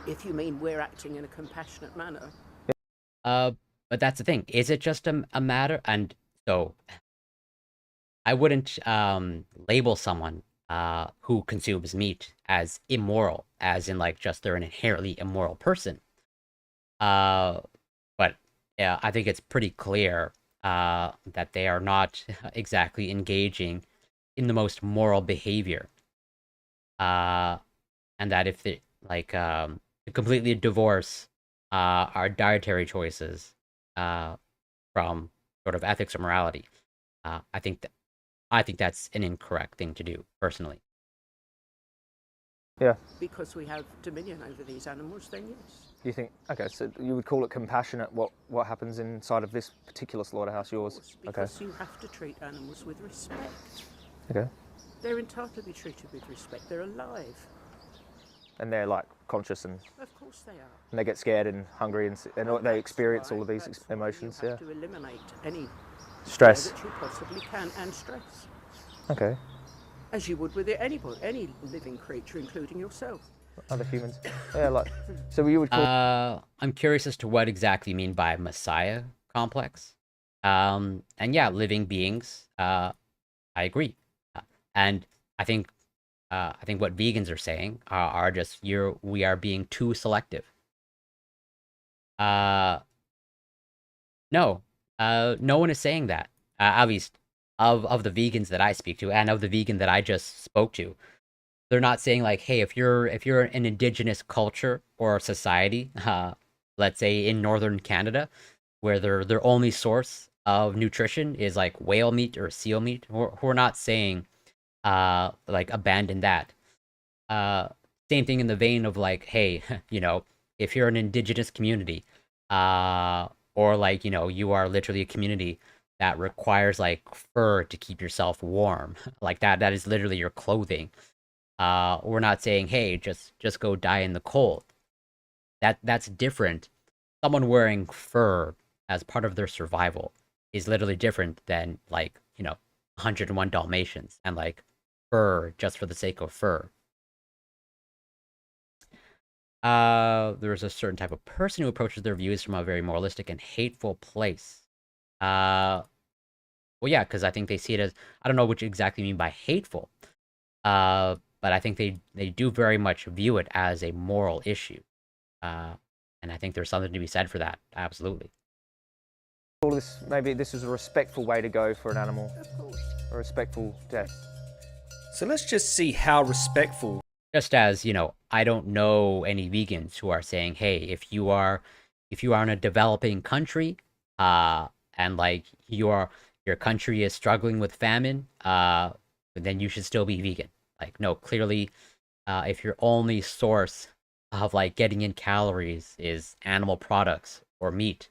If you mean we're acting in a compassionate manner. But that's the thing. Is it just a matter? And so I wouldn't label someone who consumes meat as immoral, as in like just they're an inherently immoral person. But yeah, I think it's pretty clear that they are not exactly engaging in the most moral behavior. And that if they like completely divorce our dietary choices from sort of ethics or morality, I think that's an incorrect thing to do, personally. Yeah. Because we have dominion over these animals, then yes. You think, okay, so you would call it compassionate what happens inside of this particular slaughterhouse, yours? Of course, because you have to treat animals with respect. Okay. They're entitled to be treated with respect. They're alive. And they're like conscious and Of course they are. they get scared and hungry and they experience all of these That's why emotions. You Yeah. have to eliminate any Stress. fear that you possibly can, and stress, Okay. as you would with any living creature, including yourself. Other humans. Yeah, like so you would call. I'm curious as to what exactly you mean by Messiah complex. And yeah, living beings. I agree. And I think what vegans are saying are just we are being too selective. No, no one is saying that. At least of the vegans that I speak to, and of the vegan that I just spoke to, they're not saying like, hey, if you're an indigenous culture or society, let's say in northern Canada, where their only source of nutrition is like whale meat or seal meat, we're not saying like abandon that. Same thing in the vein of like, hey, if you're an indigenous community, or like, you are literally a community that requires like fur to keep yourself warm, like that is literally your clothing. We're not saying, hey, just go die in the cold. That's different. Someone wearing fur as part of their survival is literally different than like, 101 Dalmatians and like fur just for the sake of fur. There's a certain type of person who approaches their views from a very moralistic and hateful place. Well, yeah, because I think they see it as, I don't know which exactly mean by hateful, but I think they do very much view it as a moral issue. And I think there's something to be said for that, absolutely. Maybe this is a respectful way to go for an animal. Of course. A respectful death. So let's just see how respectful. Just as, I don't know any vegans who are saying, hey, if you are in a developing country, and like your country is struggling with famine, then you should still be vegan. Like, no, clearly, if your only source of like getting in calories is animal products or meat,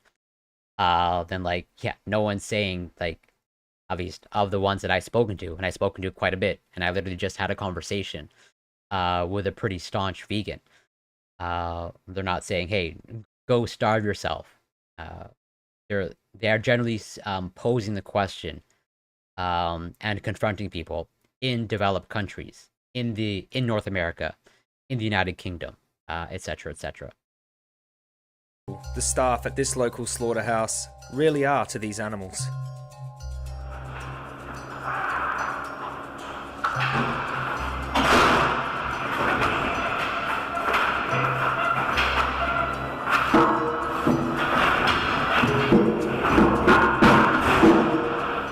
then like, yeah, no one's saying like, at least of the ones that I've spoken to, and I've spoken to quite a bit, and I literally just had a conversation with a pretty staunch vegan. They're not saying, hey, go starve yourself. They are generally posing the question and confronting people in developed countries, in North America, in the United Kingdom, etc., etc. The staff at this local slaughterhouse really are to these animals.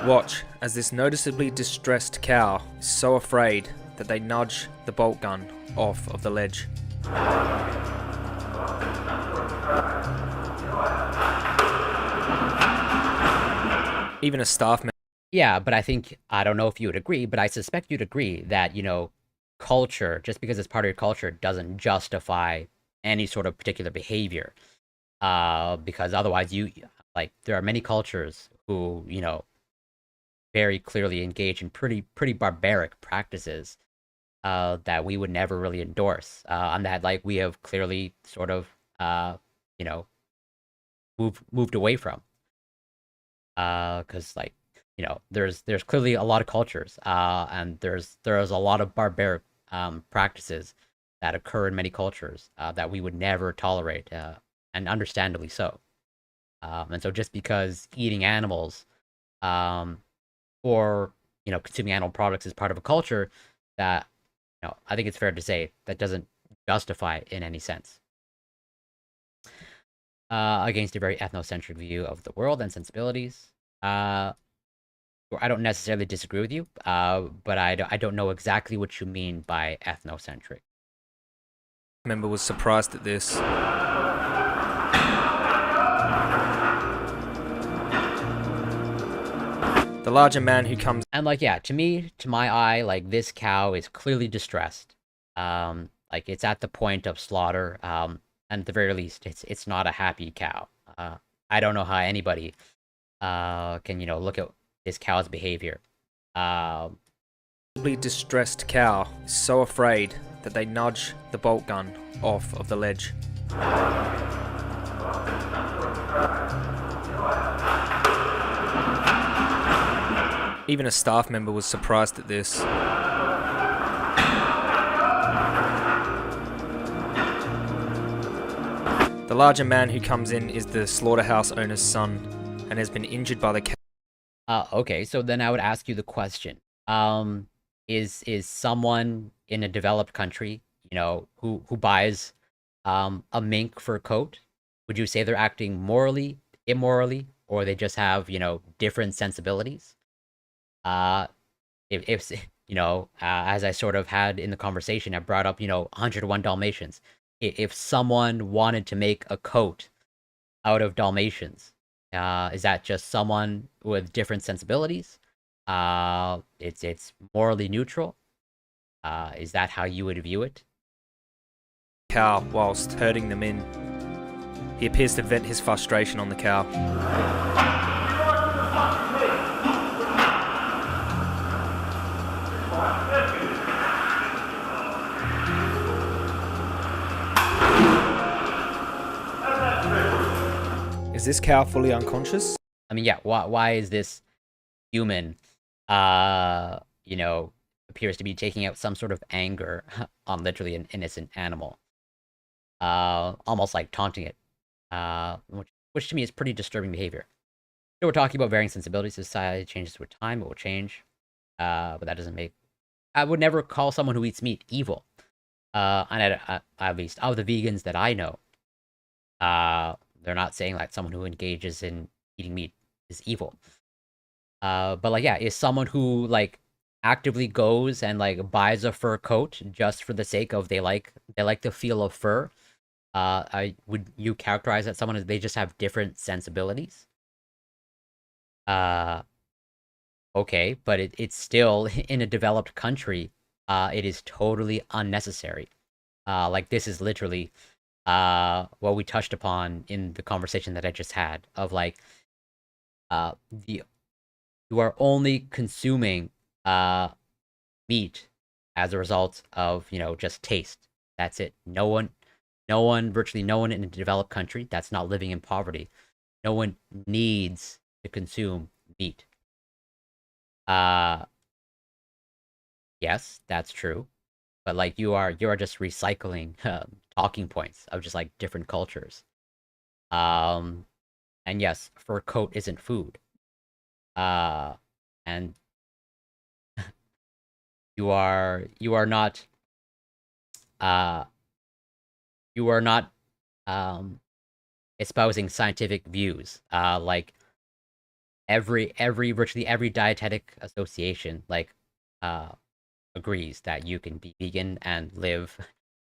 Watch as this noticeably distressed cow is so afraid that they nudge the bolt gun off of the ledge. Even a staff member. Yeah, but I don't know if you would agree, but I suspect you'd agree that, culture, just because it's part of your culture, doesn't justify any sort of particular behavior. Because otherwise there are many cultures who, very clearly engage in pretty barbaric practices that we would never really endorse. And that we have clearly sort of moved away from. Because there's clearly a lot of cultures, and there's a lot of barbaric practices that occur in many cultures that we would never tolerate, and understandably so. And so just because eating animals, or consuming animal products is part of a culture, that I think it's fair to say that doesn't justify it in any sense. Against a very ethnocentric view of the world and sensibilities. I don't necessarily disagree with you, but I don't know exactly what you mean by ethnocentric. Member was surprised at this. The larger man who comes... And to my eye, this cow is clearly distressed. It's at the point of slaughter, and at the very least, it's not a happy cow. I don't know how anybody can, look at this cow's behavior. Distressed cow is so afraid that they nudge the bolt gun off of the ledge. Even a staff member was surprised at this. The larger man who comes in is the slaughterhouse owner's son and has been injured by the cow. Okay, so then I would ask you the question. Is someone in a developed country, who buys a mink fur coat, would you say they're acting morally, immorally, or they just have, different sensibilities? If as I sort of had in the conversation, I brought up, 101 Dalmatians. If someone wanted to make a coat out of Dalmatians, is that just someone with different sensibilities? It's morally neutral. Is that how you would view it? Cow whilst herding them in. He appears to vent his frustration on the cow. Is this cow fully unconscious? I mean, yeah, why is this human, appears to be taking out some sort of anger on literally an innocent animal? Almost like taunting it, which to me is pretty disturbing behavior. So we're talking about varying sensibilities. Society changes with time, it will change. But that doesn't make... I would never call someone who eats meat evil. And at least of the vegans that I know, they're not saying someone who engages in eating meat is evil. But is someone who actively goes and buys a fur coat just for the sake of they like the feel of fur, would you characterize that someone as they just have different sensibilities? Okay, but it's still in a developed country. It is totally unnecessary. This is literally what we touched upon in the conversation that I just had of you are only consuming meat as a result of just taste. That's it. Virtually no one in a developed country that's not living in poverty, no one needs to consume meat. Yes, that's true, but you are just recycling talking points of just different cultures. And yes, fur coat isn't food. And you are not espousing scientific views. Virtually every dietetic association, agrees that you can be vegan and live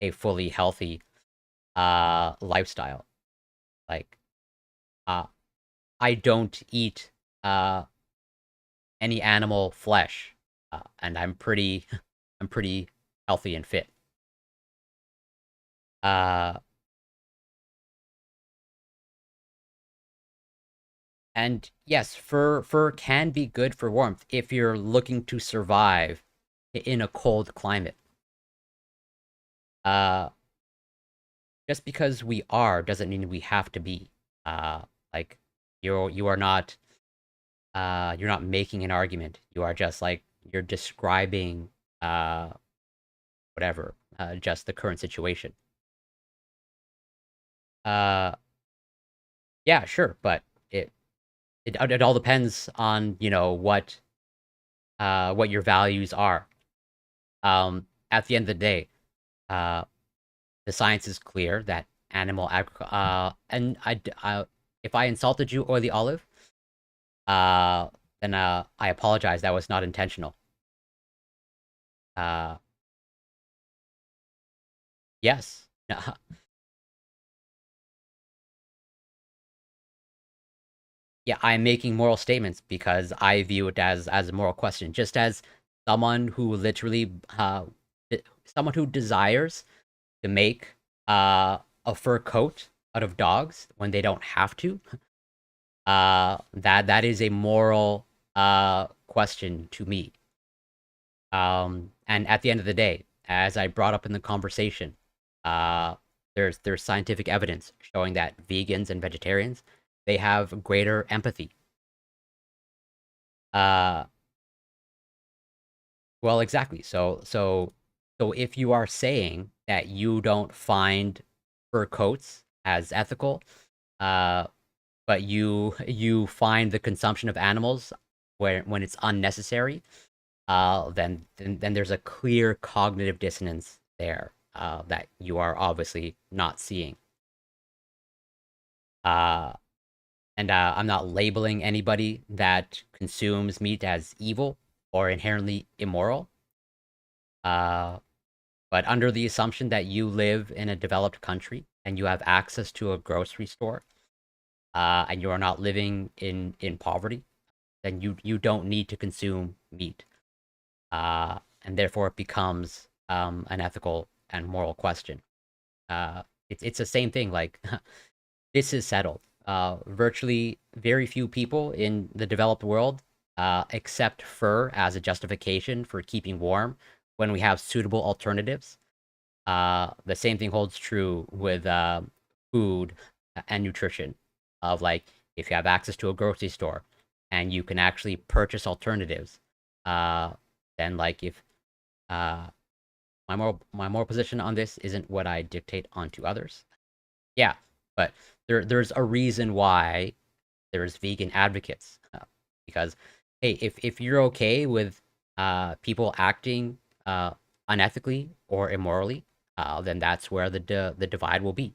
a fully healthy lifestyle. Like, I don't eat any animal flesh, and I'm pretty I'm pretty healthy and fit. And yes, fur can be good for warmth if you're looking to survive in a cold climate. Uh, just because we are doesn't mean we have to be. Like you are not you're not making an argument. You are just like you're describing whatever, just the current situation. Yeah, sure, but it all depends on, you know, what your values are. At the end of the day, the science is clear that and if I insulted you, Oily Olive, then I apologize. That was not intentional. Yes. Yeah, I'm making moral statements because I view it as a moral question. Just as someone who literally, someone who desires to make a fur coat out of dogs when they don't have to, that is a moral question to me. And at the end of the day, as I brought up in the conversation, there's scientific evidence showing that vegans and vegetarians, they have greater empathy. Well, exactly. So if you are saying that you don't find fur coats as ethical, but you find the consumption of animals when it's unnecessary, then there's a clear cognitive dissonance there that you are obviously not seeing. And I'm not labeling anybody that consumes meat as evil or inherently immoral. But under the assumption that you live in a developed country and you have access to a grocery store, and you are not living in poverty, then you don't need to consume meat. And therefore it becomes an ethical and moral question. It's the same thing, like, this is settled. Virtually very few people in the developed world accept fur as a justification for keeping warm when we have suitable alternatives. The same thing holds true with food and nutrition. Of like, if you have access to a grocery store and you can actually purchase alternatives, then like if my moral position on this isn't what I dictate onto others. Yeah, but there's a reason why there's vegan advocates, because hey, if you're okay with people acting unethically or immorally, then that's where the divide will be,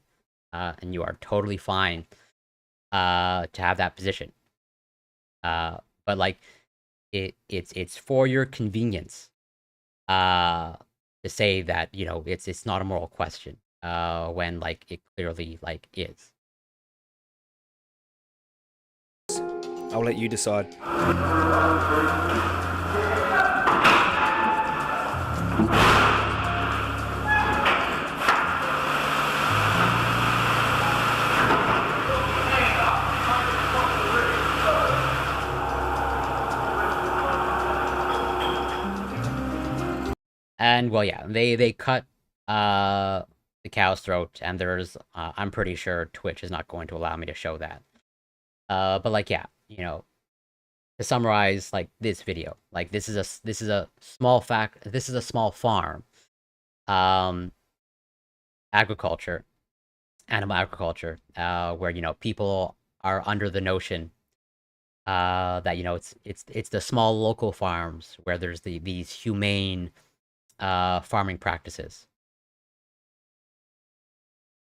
and you are totally fine to have that position. But like, it's for your convenience to say that, you know, it's not a moral question when like it clearly like is. I'll let you decide. And well, yeah, they cut the cow's throat, and there's I'm pretty sure Twitch is not going to allow me to show that. But like, yeah, you know, to summarize like this video, like this is a small farm, agriculture, animal agriculture, where, you know, people are under the notion that, you know, it's the small local farms where there's these humane farming practices.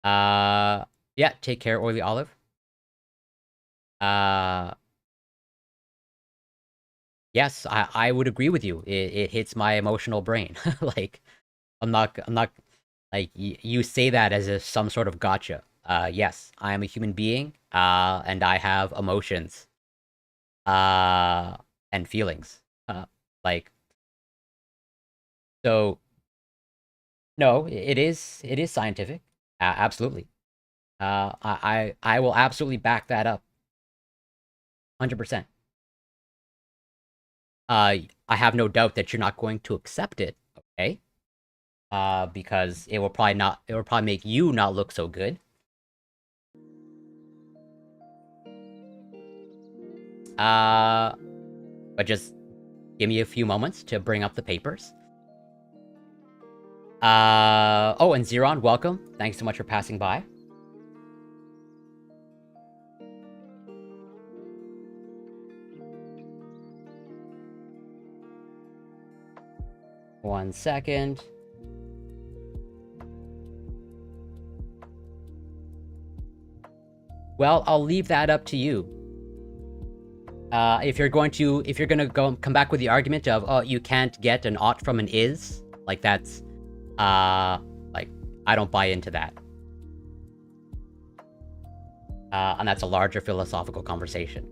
Yeah, take care, Oily Olive. yes, I would agree with you. It hits my emotional brain. Like, I'm not like you say that as if some sort of gotcha. Yes, I am a human being, and I have emotions, and feelings. Like, so no, it is scientific. Absolutely. I will absolutely back that up. 100%. I have no doubt that you're not going to accept it, okay? Because it will probably make you not look so good. But just give me a few moments to bring up the papers. Oh, and Zeron, welcome. Thanks so much for passing by. One second. Well, I'll leave that up to you. If you're gonna come back with the argument of, oh, you can't get an ought from an is, like that's, like, I don't buy into that. And that's a larger philosophical conversation.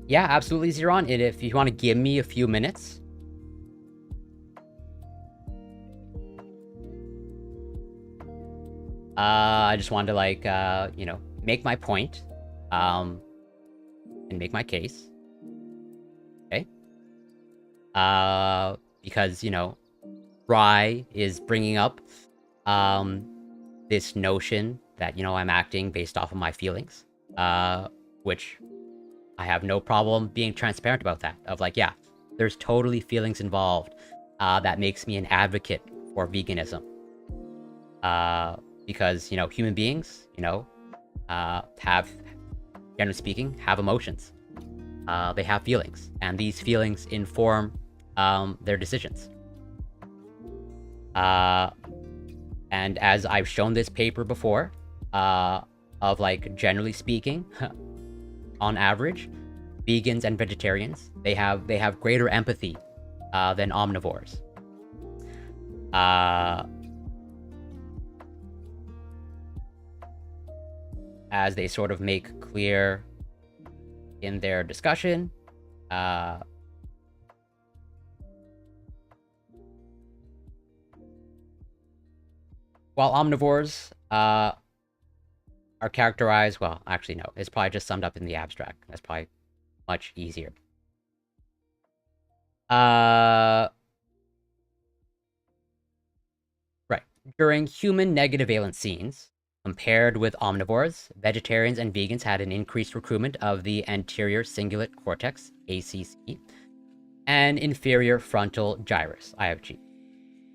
Yeah, absolutely, Zeron. And if you want to give me a few minutes. I just wanted to, like, you know, make my point, and make my case. Okay? Because, you know, Rye is bringing up, this notion that, you know, I'm acting based off of my feelings, which I have no problem being transparent about that. Of like, yeah, there's totally feelings involved, that makes me an advocate for veganism. Because, you know, human beings, you know, have, generally speaking, have emotions. They have feelings, and these feelings inform, their decisions. And as I've shown this paper before, of like, generally speaking, on average, vegans and vegetarians, they have greater empathy, than omnivores. As they sort of make clear in their discussion, while omnivores, are characterized, well, actually no, it's probably just summed up in the abstract. That's probably much easier. Right. During human negative valence scenes, compared with omnivores, vegetarians and vegans had an increased recruitment of the anterior cingulate cortex, ACC, and inferior frontal gyrus, IFG.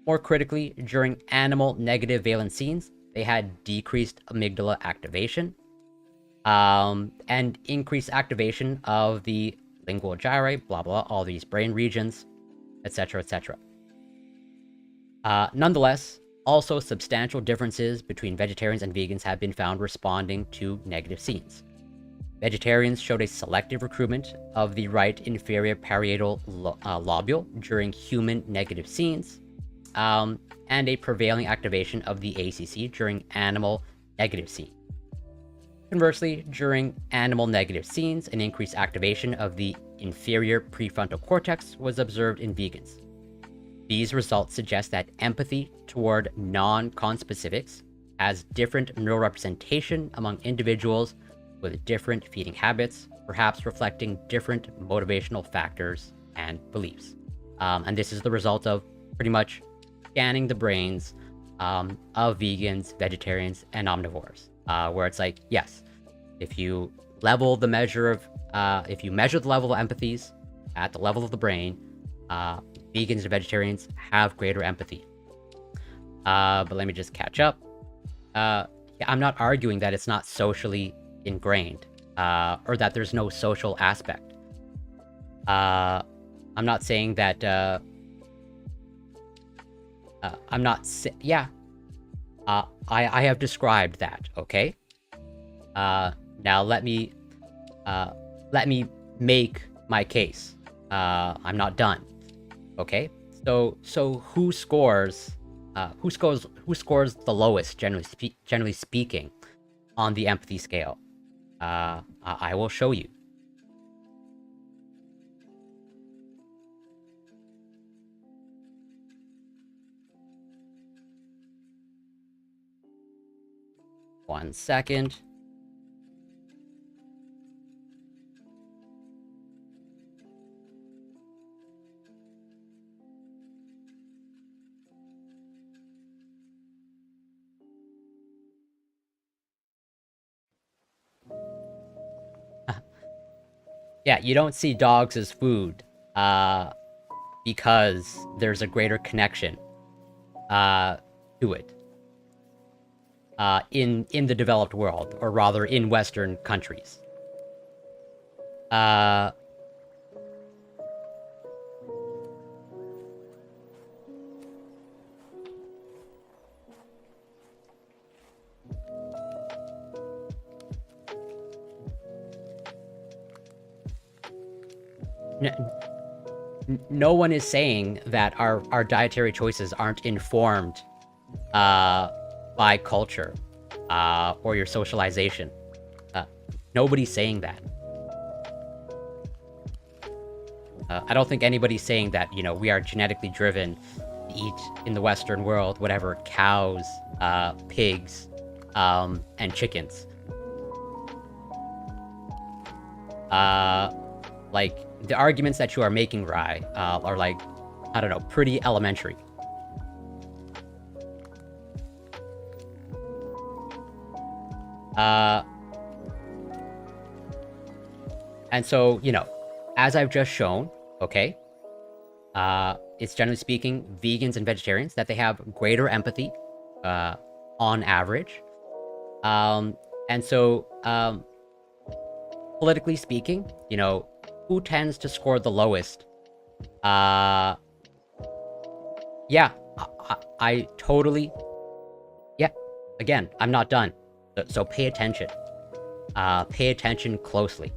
More critically, during animal negative valence scenes, they had decreased amygdala activation, and increased activation of the lingual gyri, blah blah, all these brain regions, etc., etc. Nonetheless, also substantial differences between vegetarians and vegans have been found responding to negative scenes. Vegetarians showed a selective recruitment of the right inferior parietal lobule during human negative scenes, and a prevailing activation of the ACC during animal negative scenes. Conversely, during animal negative scenes, an increased activation of the inferior prefrontal cortex was observed in vegans. These results suggest that empathy toward non-conspecifics has different neural representation among individuals with different feeding habits, perhaps reflecting different motivational factors and beliefs. And this is the result of pretty much scanning the brains, of vegans, vegetarians, and omnivores, where it's like, yes, if you level the measure of, if you measure the level of empathies at the level of the brain, vegans and vegetarians have greater empathy. But let me just catch up. I'm not arguing that it's not socially ingrained, or that there's no social aspect. I'm not saying that, I have described that, okay? Now let me make my case. I'm not done, okay? So who scores the lowest, generally speaking, on the empathy scale? I will show you. One second. Yeah, you don't see dogs as food, because there's a greater connection, to it. In the developed world, or rather in Western countries. No one is saying that our dietary choices aren't informed by culture, or your socialization. Nobody's saying that. I don't think anybody's saying that, you know, we are genetically driven to eat in the Western world, whatever, cows, pigs, and chickens. Like, the arguments that you are making, Rai, are like, I don't know, pretty elementary. And so, you know, as I've just shown, okay, it's generally speaking, vegans and vegetarians, that they have greater empathy, on average. And so, politically speaking, you know, who tends to score the lowest? Yeah, I totally... Yeah, again, I'm not done. So pay attention. Pay attention closely.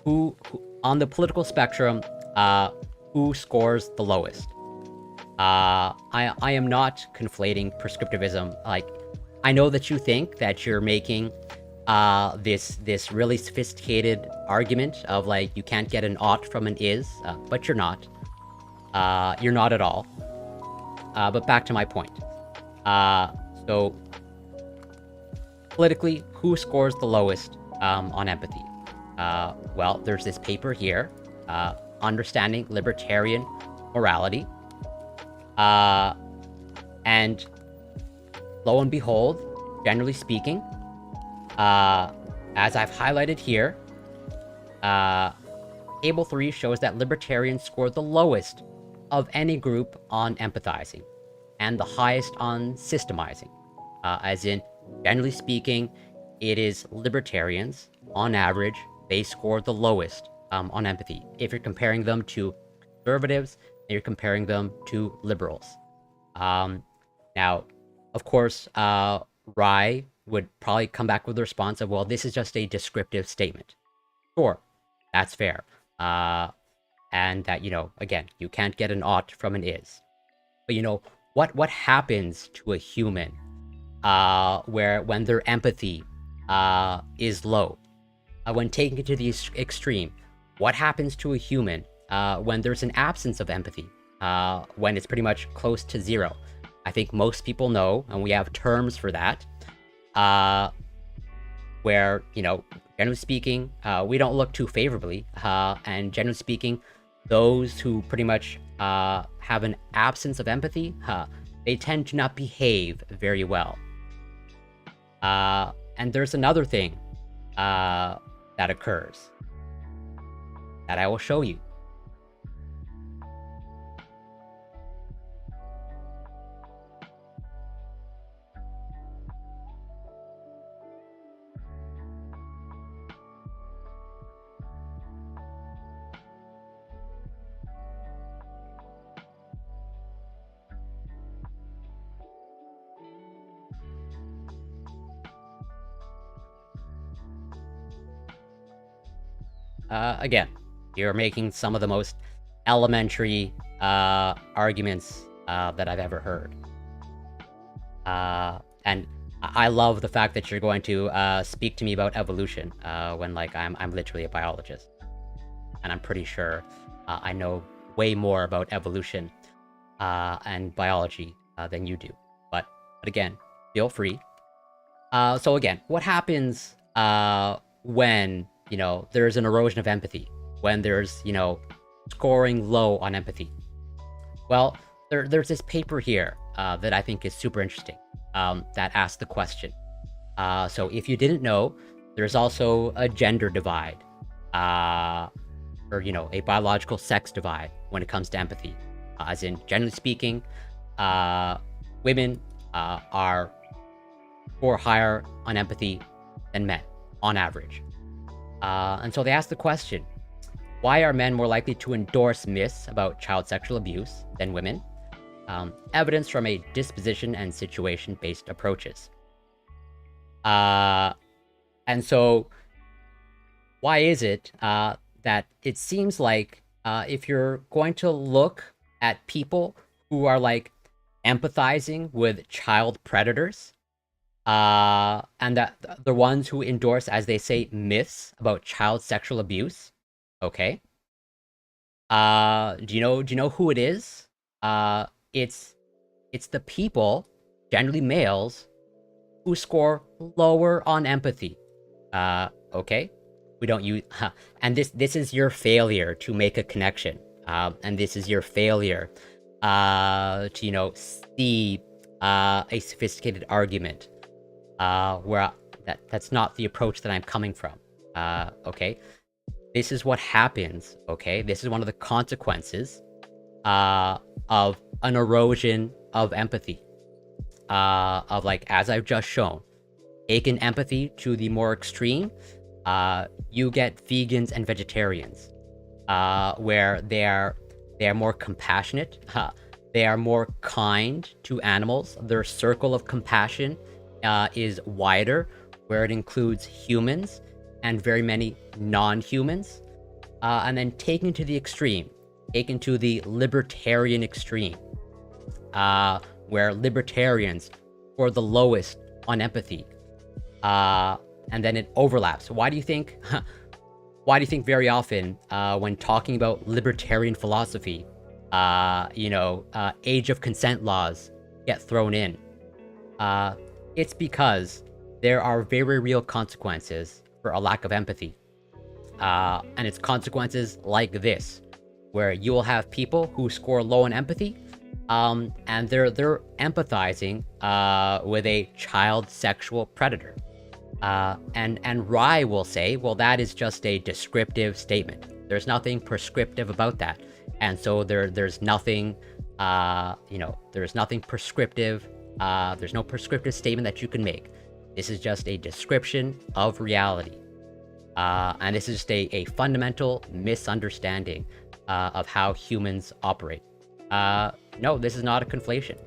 Who on the political spectrum, who scores the lowest? I am not conflating prescriptivism. Like, I know that you think that you're making this really sophisticated argument of, like, you can't get an ought from an is, but you're not. You're not at all. But back to my point. So, politically, who scores the lowest on empathy? Well, there's this paper here, Understanding Libertarian Morality. And lo and behold, generally speaking, as I've highlighted here, Table 3 shows that libertarians score the lowest of any group on empathizing, and the highest on systemizing. As in, generally speaking, it is libertarians, on average, they score the lowest on empathy. If you're comparing them to conservatives, and you're comparing them to liberals. Now, of course, Rai would probably come back with the response of, well, this is just a descriptive statement. Sure, that's fair. And that, you know, again, you can't get an ought from an is. But, you know, what happens to a human when their empathy is low? When taken to the extreme, what happens to a human when there's an absence of empathy? When it's pretty much close to zero? I think most people know, and we have terms for that, where, you know, generally speaking, we don't look too favorably, and generally speaking, those who pretty much have an absence of empathy, they tend to not behave very well. And there's another thing that occurs that I will show you. again, you're making some of the most elementary arguments that I've ever heard. And I love the fact that you're going to speak to me about evolution when, like, I'm literally a biologist, and I'm pretty sure I know way more about evolution and biology than you do. But again, feel free. So again, what happens when, you know, there's an erosion of empathy, when there's, you know, scoring low on empathy? Well, there's this paper here that I think is super interesting that asks the question. So if you didn't know, there's also a gender divide, or, you know, a biological sex divide when it comes to empathy. As in, generally speaking, women are score higher on empathy than men, on average. And so they ask the question, why are men more likely to endorse myths about child sexual abuse than women? Evidence from a disposition and situation-based approaches. And so, why is it that it seems like if you're going to look at people who are, like, empathizing with child predators, and that the ones who endorse, as they say, myths about child sexual abuse, okay, do you know who it is? It's the people, generally males, who score lower on empathy. Okay, we don't use, and this is your failure to make a connection, and this is your failure to, you know, see a sophisticated argument, where that's not the approach that I'm coming from. Okay, this is what happens. Okay, this is one of the consequences of an erosion of empathy, of, like, as I've just shown, taking empathy to the more extreme, you get vegans and vegetarians, where they are more compassionate, they are more kind to animals. Their circle of compassion is wider, where it includes humans and very many non-humans. And then taken to the extreme, taken to the libertarian extreme, where libertarians score the lowest on empathy, and then it overlaps. Why do you think very often when talking about libertarian philosophy, you know, age of consent laws get thrown in? It's because there are very real consequences for a lack of empathy, and it's consequences like this, where you will have people who score low on empathy, and they're empathizing with a child sexual predator, and Rye will say, well, that is just a descriptive statement. There's nothing prescriptive about that, and so there's nothing, you know, there's nothing prescriptive. There's no prescriptive statement that you can make. This is just a description of reality, and this is just a fundamental misunderstanding of how humans operate. No, this is not a conflation.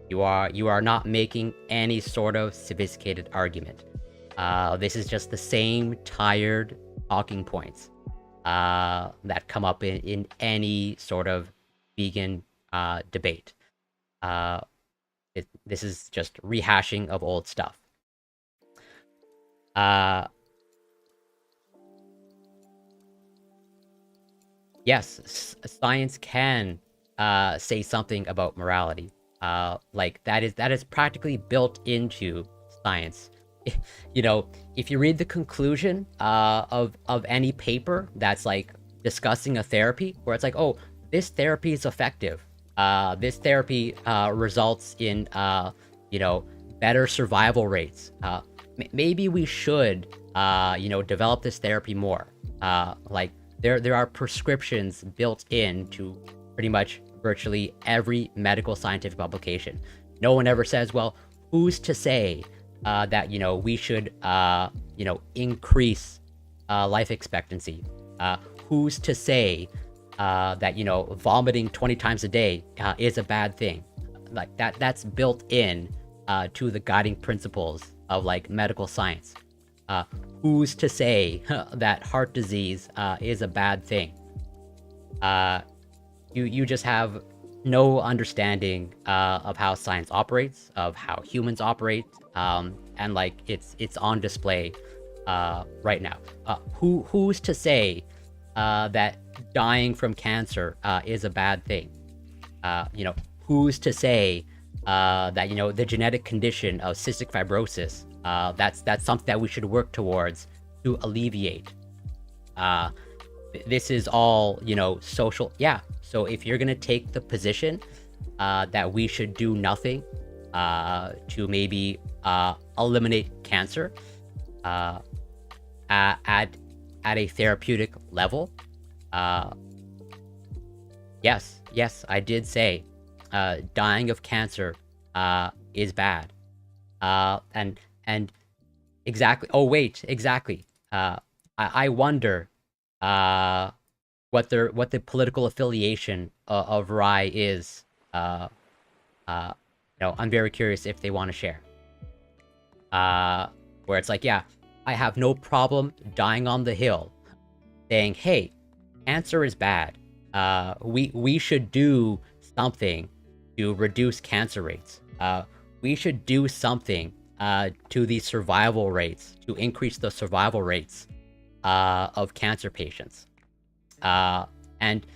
You are not making any sort of sophisticated argument. This is just the same tired talking points that come up in any sort of vegan debate. This is just rehashing of old stuff. Yes, science can say something about morality. Like that is practically built into science. You know, if you read the conclusion of any paper that's, like, discussing a therapy, where it's like, oh, this therapy is effective. This therapy results in, you know, better survival rates. Maybe we should, you know, develop this therapy more. Like, there are prescriptions built into pretty much virtually every medical scientific publication. No one ever says, well, who's to say that, you know, we should, you know, increase life expectancy? Who's to say that, you know, vomiting 20 times a day is a bad thing? Like, that's built in to the guiding principles of, like, medical science. who's to say that heart disease is a bad thing? You just have no understanding of how science operates, of how humans operate, and like it's on display right now. Who's to say that dying from cancer is a bad thing? Who's to say that the genetic condition of cystic fibrosis, that's something that we should work towards to alleviate? This is all social. Yeah, so if you're gonna take the position that we should do nothing to maybe eliminate cancer at a therapeutic level, yes, I did say dying of cancer is bad. And exactly. Oh wait, exactly. I wonder what the political affiliation of Rye is. I'm very curious if they want to share. Where it's like, yeah, I have no problem dying on the hill, saying, hey, cancer is bad. We should do something to reduce cancer rates. We should do something to the survival rates, to increase the survival rates of cancer patients. And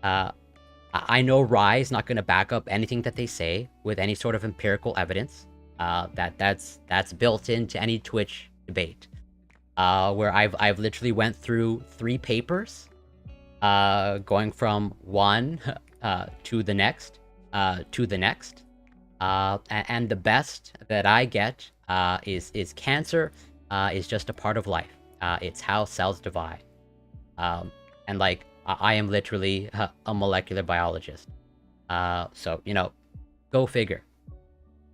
I know Rye is not going to back up anything that they say with any sort of empirical evidence. That's built into any Twitch debate. Where I've literally went through 3 papers, going from one to the next, and the best that I get is cancer is just a part of life. It's how cells divide. And like, I am literally a molecular biologist. So, go figure.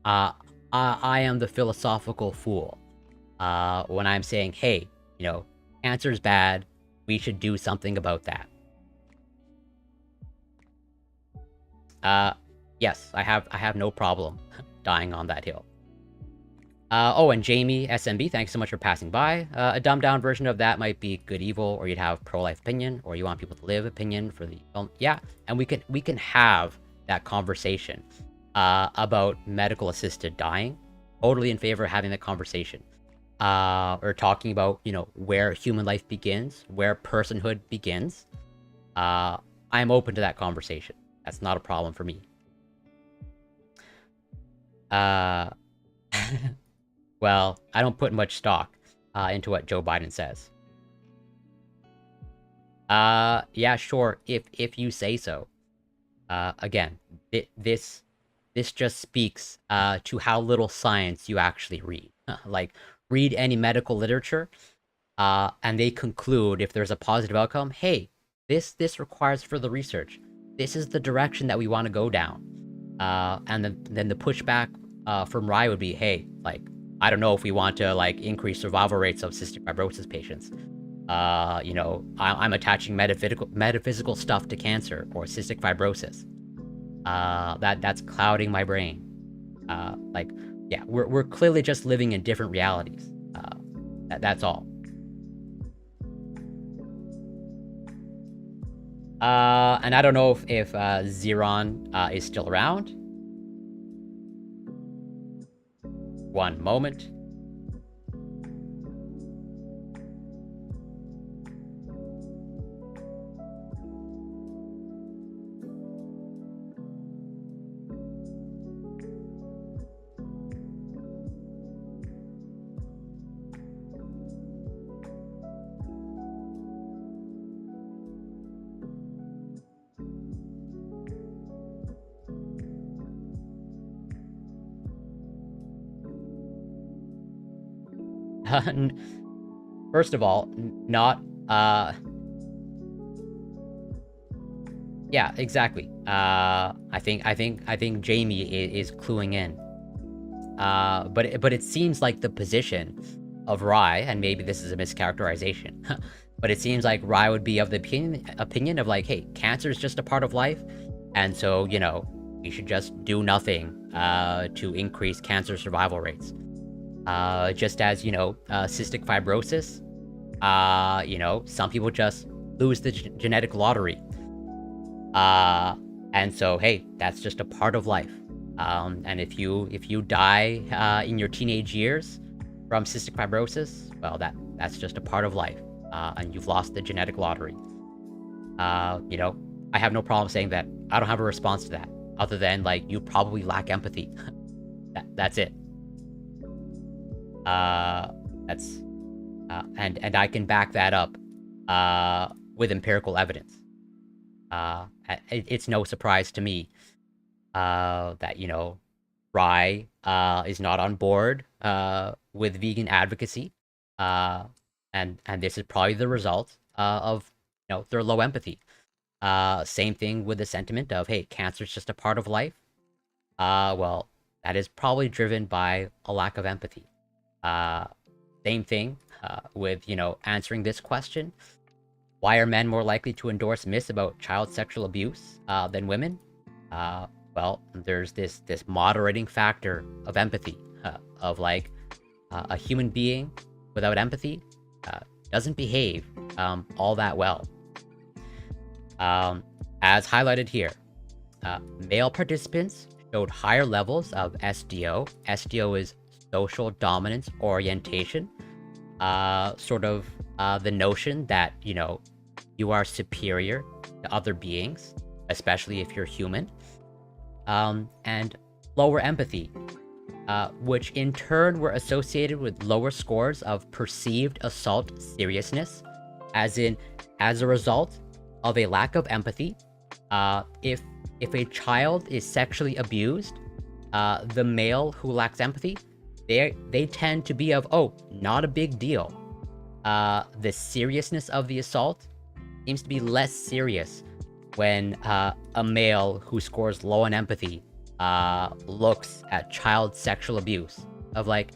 I am the philosophical fool when I'm saying, hey, cancer's bad, we should do something about that. Yes, I have no problem dying on that hill. Oh, and Jamie SMB, thanks so much for passing by. A dumbed down version of that might be good evil, or you'd have pro-life opinion, or you want people to live opinion for the film. Yeah, and we can have that conversation about medical assisted dying. Totally in favor of having that conversation. Or talking about, where human life begins, where personhood begins. I'm open to that conversation. That's not a problem for me. Well, I don't put much stock into what Joe Biden says. Yeah, sure, if you say so. Again, this just speaks to how little science you actually read. Like, read any medical literature, and they conclude if there's a positive outcome, hey, this requires further research. This is the direction that we want to go down. And then the pushback from Rye would be, hey, like, I don't know if we want to like increase survival rates of cystic fibrosis patients. I'm attaching metaphysical stuff to cancer or cystic fibrosis. That's clouding my brain. Yeah, we're clearly just living in different realities. That's all. And I don't know if Zeron is still around. One moment. First of all, not yeah, exactly. I think Jamie is cluing in. But it seems like the position of Rye, and maybe this is a mischaracterization, but it seems like Rye would be of the opinion of like, hey, cancer is just a part of life, and so we should just do nothing to increase cancer survival rates. Just as, cystic fibrosis, some people just lose the genetic lottery. And so, hey, that's just a part of life. And if you die in your teenage years from cystic fibrosis, well, that's just a part of life, and you've lost the genetic lottery. I have no problem saying that I don't have a response to that, other than like you probably lack empathy. That's it. And I can back that up with empirical evidence. It's no surprise to me that Rye is not on board with vegan advocacy, and this is probably the result of their low empathy. Same thing with the sentiment of, hey, cancer is just a part of life. Well, that is probably driven by a lack of empathy. Same thing with answering this question: why are men more likely to endorse myths about child sexual abuse than women? Well, there's this moderating factor of empathy, of like a human being without empathy doesn't behave all that well. As highlighted here, male participants showed higher levels of SDO. SDO is social dominance orientation, sort of the notion that you are superior to other beings, especially if you're human, and lower empathy, which in turn were associated with lower scores of perceived assault seriousness, as a result of a lack of empathy. If a child is sexually abused, the male who lacks empathy, they tend to be of, oh, not a big deal. The seriousness of the assault seems to be less serious when a male who scores low on empathy looks at child sexual abuse of like,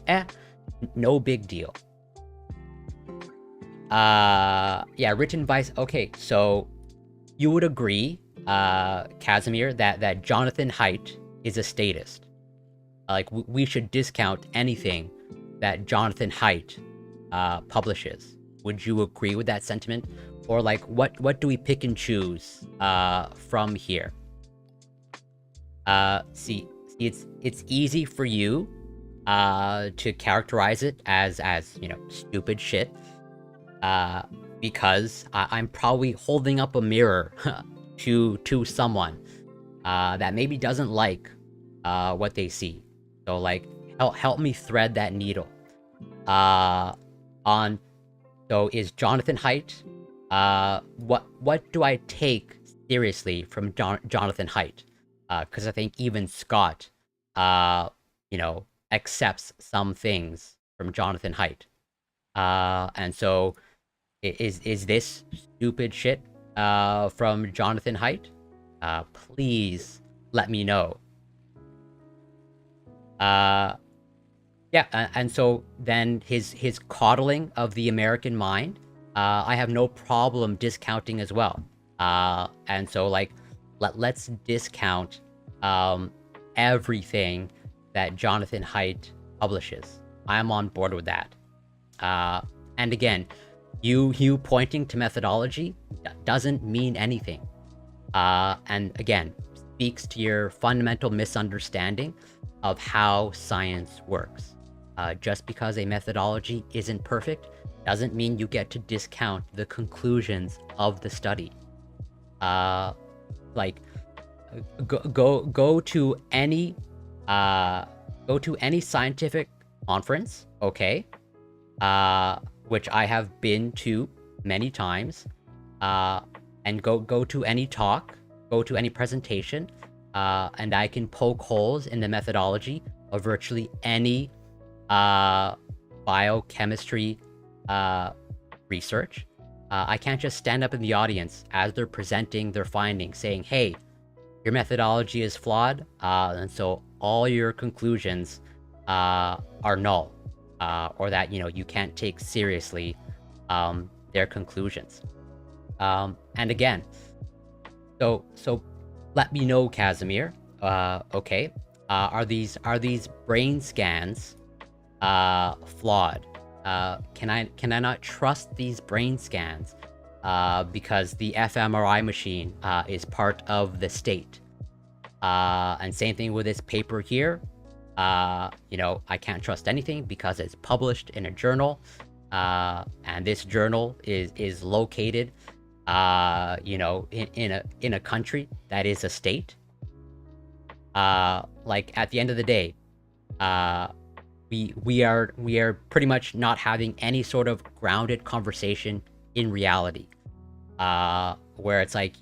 no big deal. Yeah, written advice. Okay, so you would agree, Casimir, that Jonathan Haidt is a statist. Like, we should discount anything that Jonathan Haidt publishes. Would you agree with that sentiment? Or like, what do we pick and choose from here? See, it's easy for you to characterize it as stupid shit, because I'm probably holding up a mirror to someone that maybe doesn't like what they see. So like, help me thread that needle. So is Jonathan Haidt? What do I take seriously from Jonathan Haidt? Because I think even Scott, accepts some things from Jonathan Haidt. And so, is this stupid shit from Jonathan Haidt? Please let me know. Yeah, and so then his coddling of the American mind, I have no problem discounting as well. And so like, let's discount everything that Jonathan Haidt publishes. I'm on board with that. And again, you pointing to methodology doesn't mean anything. And again, speaks to your fundamental misunderstanding of how science works. Just because a methodology isn't perfect doesn't mean you get to discount the conclusions of the study. Like, go to any scientific conference, okay? Which I have been to many times, and go to any talk, go to any presentation, and I can poke holes in the methodology of virtually any biochemistry research. I can't just stand up in the audience as they're presenting their findings saying, hey, your methodology is flawed, and so all your conclusions are null, or that you can't take seriously their conclusions. And again, so let me know, Casimir. Okay, are these brain scans flawed? Can I not trust these brain scans because the fMRI machine is part of the state? And same thing with this paper here. You know, I can't trust anything because it's published in a journal, and this journal is located, you know, in a country that is a state. Like at the end of the day, we are pretty much not having any sort of grounded conversation in reality, where it's like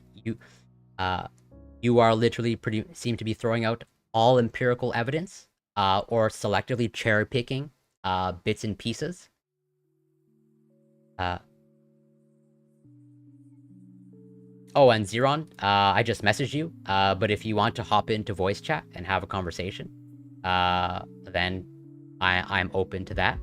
you are literally seem to be throwing out all empirical evidence, or selectively cherry picking bits and pieces. Oh, and Xeron, I just messaged you, but if you want to hop into voice chat and have a conversation, then I'm open to that.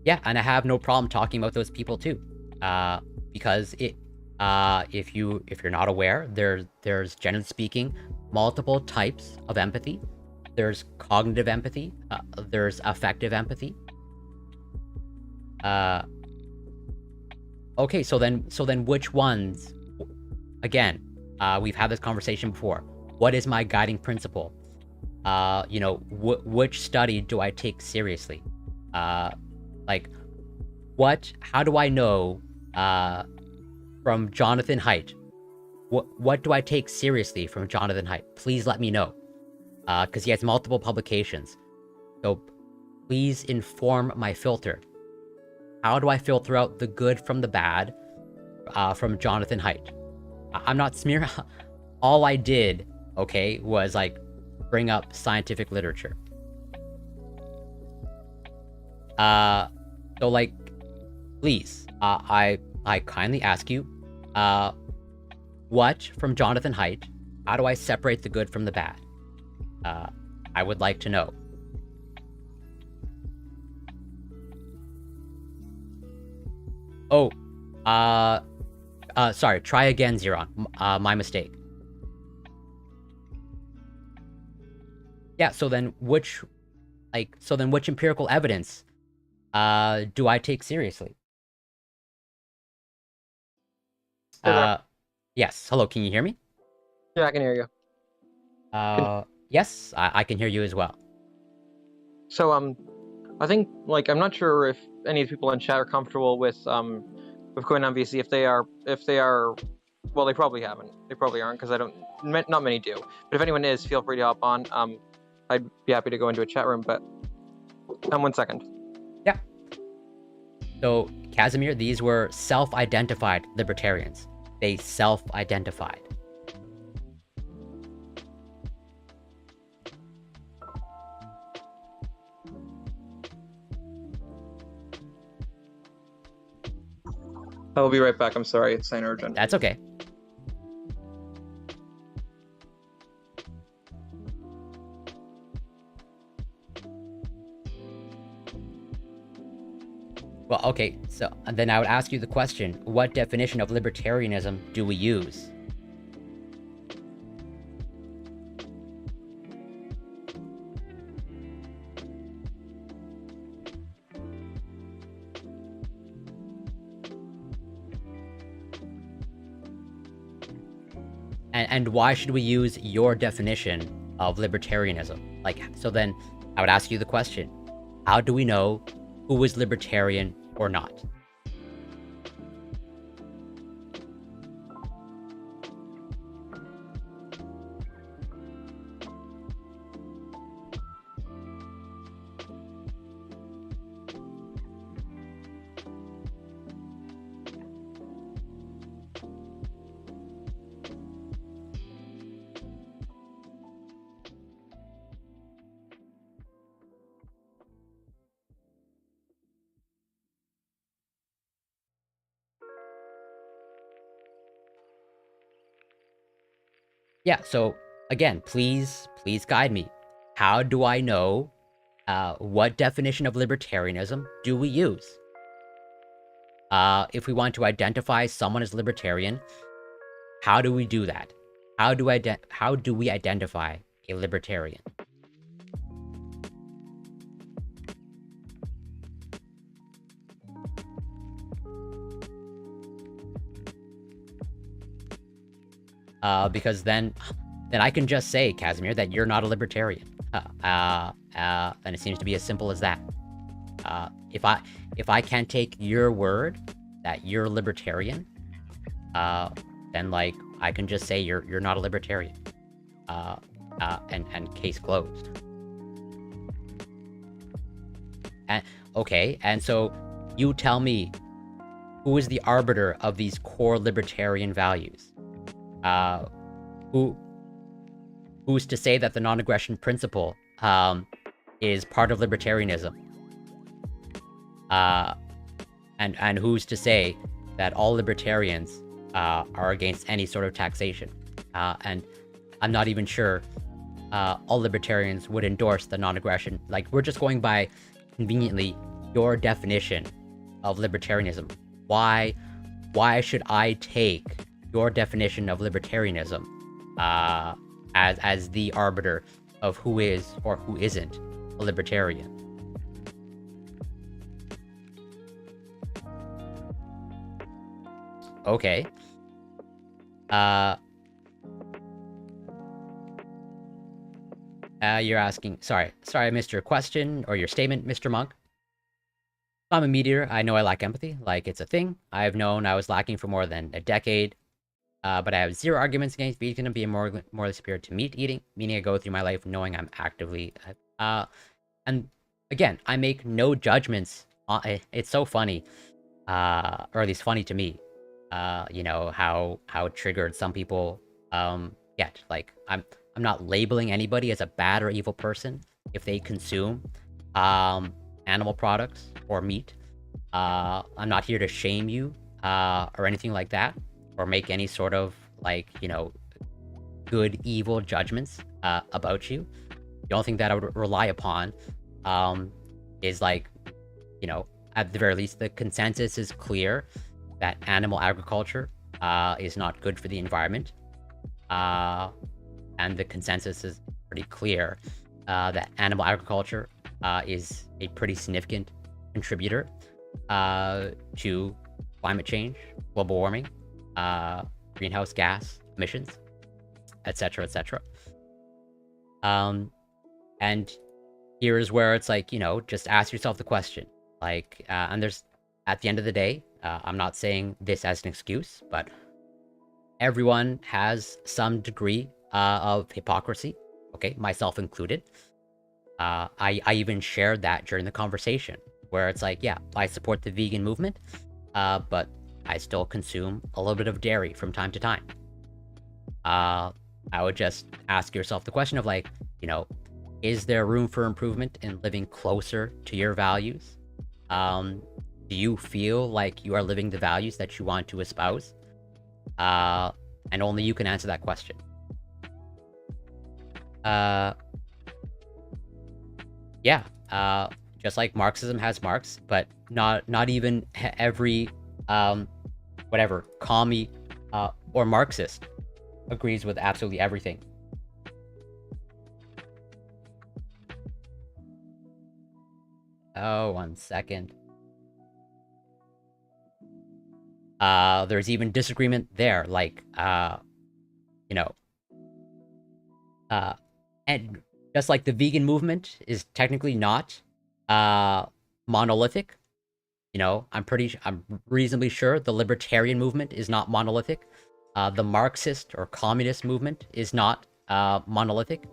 Yeah, and I have no problem talking about those people too, because if you're not aware, there's generally speaking multiple types of empathy. There's cognitive empathy, there's affective empathy. Okay, so then which ones? Again, we've had this conversation before. What is my guiding principle? You know, which study do I take seriously? Like, how do I know, from Jonathan Haidt, what do I take seriously from Jonathan Haidt? Please let me know, because he has multiple publications. So please inform my filter. How do I filter out the good from the bad from Jonathan Haidt? I'm not smearing. All I did, okay, was like bring up scientific literature. So like, please, I kindly ask you, what from Jonathan Haidt? How do I separate the good from the bad? I would like to know. Oh, sorry, try again, Xeron. My mistake. Yeah, so then which empirical evidence do I take seriously? Yes, hello, can you hear me? Yeah, I can hear you. Yes, I can hear you as well. So, I think, like, I'm not sure if any of the people in chat are comfortable with going on VC. If they are, well, they probably haven't. They probably aren't, because not many do. But if anyone is, feel free to hop on. I'd be happy to go into a chat room, but 1 second. Yeah. So, Casimir, these were self-identified libertarians. They self-identified. I will be right back. I'm sorry, it's an urgent. That's okay. Well, okay, so then I would ask you the question, what definition of libertarianism do we use? And why should we use your definition of libertarianism? Like, so then I would ask you the question, how do we know who is libertarian or not? Yeah, so again, please guide me. How do I know what definition of libertarianism do we use? If we want to identify someone as libertarian, how do we do that? how do we identify a libertarian? Because then I can just say, Casimir, that you're not a libertarian. And it seems to be as simple as that. If I can't take your word that you're a libertarian, then like I can just say you're not a libertarian. And case closed. And okay, and so you tell me, who is the arbiter of these core libertarian values? Who's to say that the non-aggression principle is part of libertarianism? And who's to say that all libertarians are against any sort of taxation? And I'm not even sure all libertarians would endorse the non-aggression. Like, we're just going by, conveniently, your definition of libertarianism. Why should I take your definition of libertarianism as the arbiter of who is or who isn't a libertarian? Okay. You're asking... Sorry, I missed your question or your statement, Mr. Monk. I'm a meat eater. I know I lack empathy, like it's a thing. I've known I was lacking for more than a decade. But I have zero arguments against veganism being morally superior to meat eating, meaning I go through my life knowing I'm actively... and again, I make no judgments. It's so funny, or at least funny to me, you know, how triggered some people get. Like, I'm not labeling anybody as a bad or evil person if they consume animal products or meat. I'm not here to shame you or anything like that, or make any sort of, like, you know, good, evil judgments about you. The only thing that I would rely upon is, like, you know, at the very least, the consensus is clear that animal agriculture is not good for the environment. And the consensus is pretty clear that animal agriculture is a pretty significant contributor to climate change, global warming, greenhouse gas emissions, etc., etc. And here's where it's like, you know, just ask yourself the question, like, and there's, at the end of the day, I'm not saying this as an excuse, but everyone has some degree of hypocrisy, okay, myself included. I even shared that during the conversation, where it's like, yeah, I support the vegan movement, but I still consume a little bit of dairy from time to time. I would just ask yourself the question of, like, you know, is there room for improvement in living closer to your values? Do you feel like you are living the values that you want to espouse? And only you can answer that question. Yeah, just like Marxism has Marx, but not even every whatever commie or Marxist agrees with absolutely everything. Oh, 1 second. There's even disagreement there, like, you know, and just like the vegan movement is technically not monolithic, you know, I'm reasonably sure the libertarian movement is not monolithic. The Marxist or communist movement is not monolithic.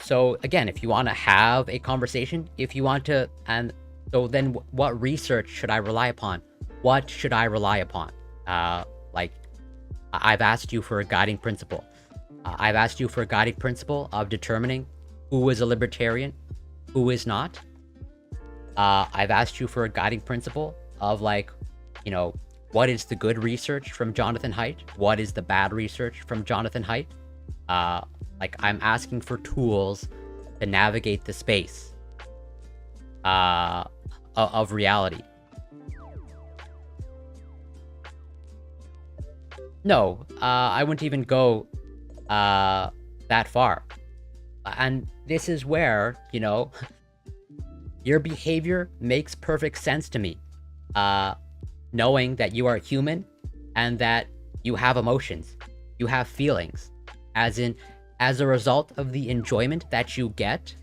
So again, if you want to have a conversation, if you want to, and so then what research should I rely upon? What should I rely upon? Like, I've asked you for a guiding principle. I've asked you for a guiding principle of determining who is a libertarian, who is not. I've asked you for a guiding principle of, like, you know, what is the good research from Jonathan Haidt? What is the bad research from Jonathan Haidt? Like, I'm asking for tools to navigate the space. of reality. No, I wouldn't even go that far. And this is where, you know, your behavior makes perfect sense to me. Knowing that you are human and that you have emotions, you have feelings, as a result of the enjoyment that you get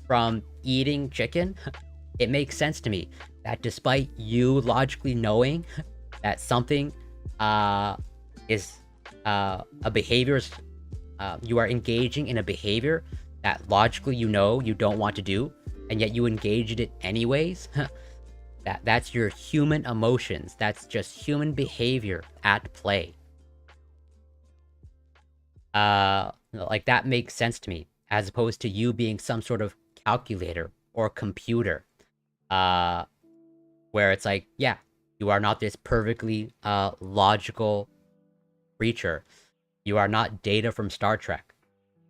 from eating chicken, it makes sense to me that despite you logically knowing that something is a behavior, you are engaging in a behavior that logically you know you don't want to do, and yet you engage in it anyways, that's your human emotions. That's just human behavior at play. Like, that makes sense to me, as opposed to you being some sort of calculator or computer, where it's like, yeah, you are not this perfectly logical creature. You are not Data from Star Trek.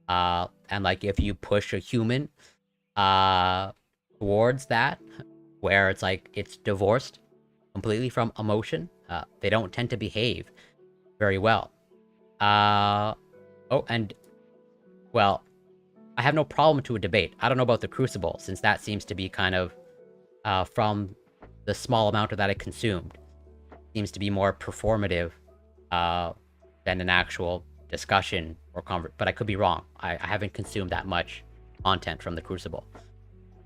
And like, if you push a human towards that, where it's like it's divorced completely from emotion, they don't tend to behave very well. Oh, and well, I have no problem to a debate. I don't know about the Crucible, since that seems to be kind of from the small amount of that I consumed, seems to be more performative than an actual discussion or but I could be wrong. I haven't consumed that much content from the Crucible.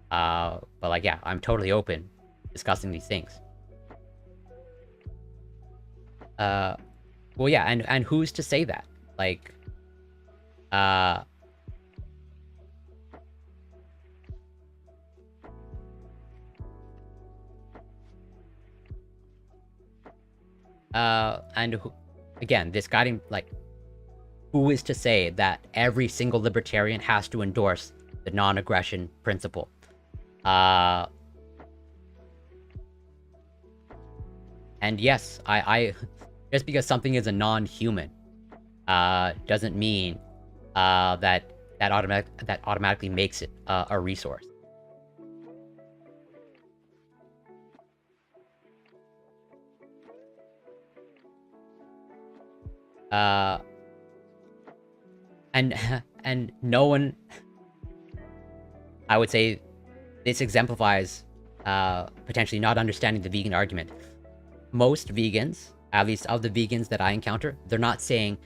But like, yeah, I'm totally open discussing these things. Well, yeah, and who's to say that? Like, and again, this guiding, like, who is to say that every single libertarian has to endorse the non-aggression principle? And yes, I just because something is a non-human doesn't mean that automatically makes it a resource. And no one, I would say, this exemplifies potentially not understanding the vegan argument. Most vegans, at least of the vegans that I encounter, they're not saying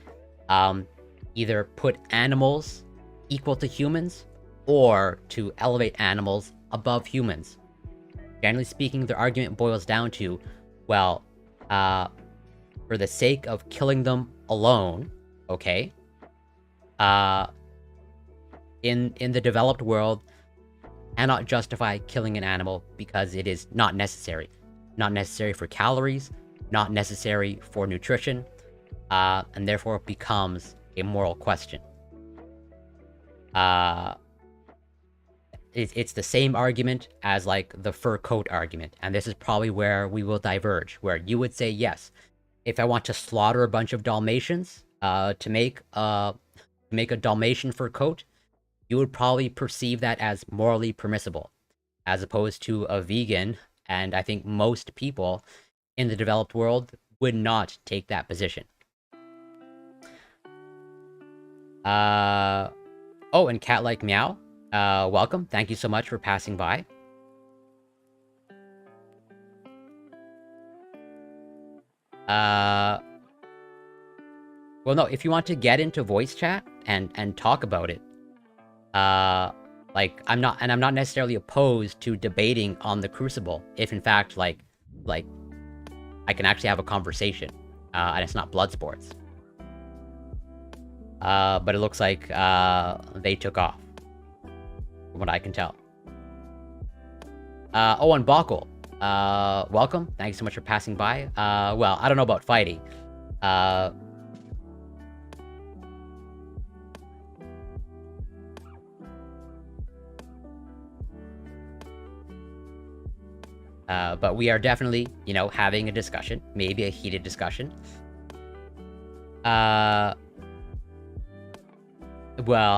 either put animals equal to humans or to elevate animals above humans. Generally speaking, their argument boils down to, well, for the sake of killing them alone, okay, in the developed world, cannot justify killing an animal because it is not necessary. Not necessary for calories, not necessary for nutrition, and therefore it becomes a moral question. It's the same argument as, like, the fur coat argument, and this is probably where we will diverge, where you would say, yes, if I want to slaughter a bunch of Dalmatians to make a Dalmatian fur coat, you would probably perceive that as morally permissible, as opposed to a vegan, and I think most people in the developed world would not take that position. Oh, and Cat Like Meow, welcome. Thank you so much for passing by. Well, no, if you want to get into voice chat and talk about it, like, I'm not necessarily opposed to debating on the Crucible, if in fact, like I can actually have a conversation, and it's not blood sports. But it looks like they took off, from what I can tell. Oh, and Bokkel, welcome. Thanks so much for passing by. Well, I don't know about fighting. But we are definitely, you know, having a discussion, maybe a heated discussion. Well,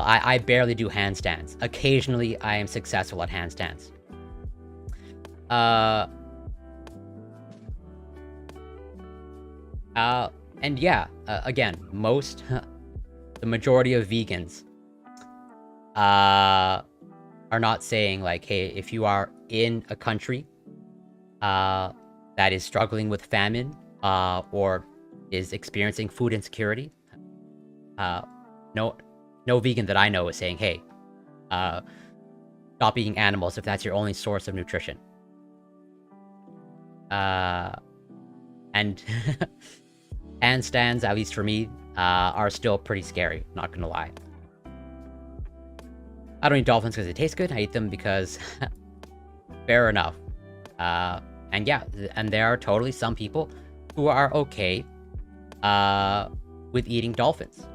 I barely do handstands. Occasionally, I am successful at handstands. And yeah, again, the majority of vegans are not saying like, hey, if you are in a country that is struggling with famine or is experiencing food insecurity, no vegan that I know is saying, hey, stop eating animals if that's your only source of nutrition. And handstands, at least for me, are still pretty scary, not gonna lie. I don't eat dolphins because they taste good, I eat them because fair enough. And yeah, and there are totally some people who are okay with eating dolphins.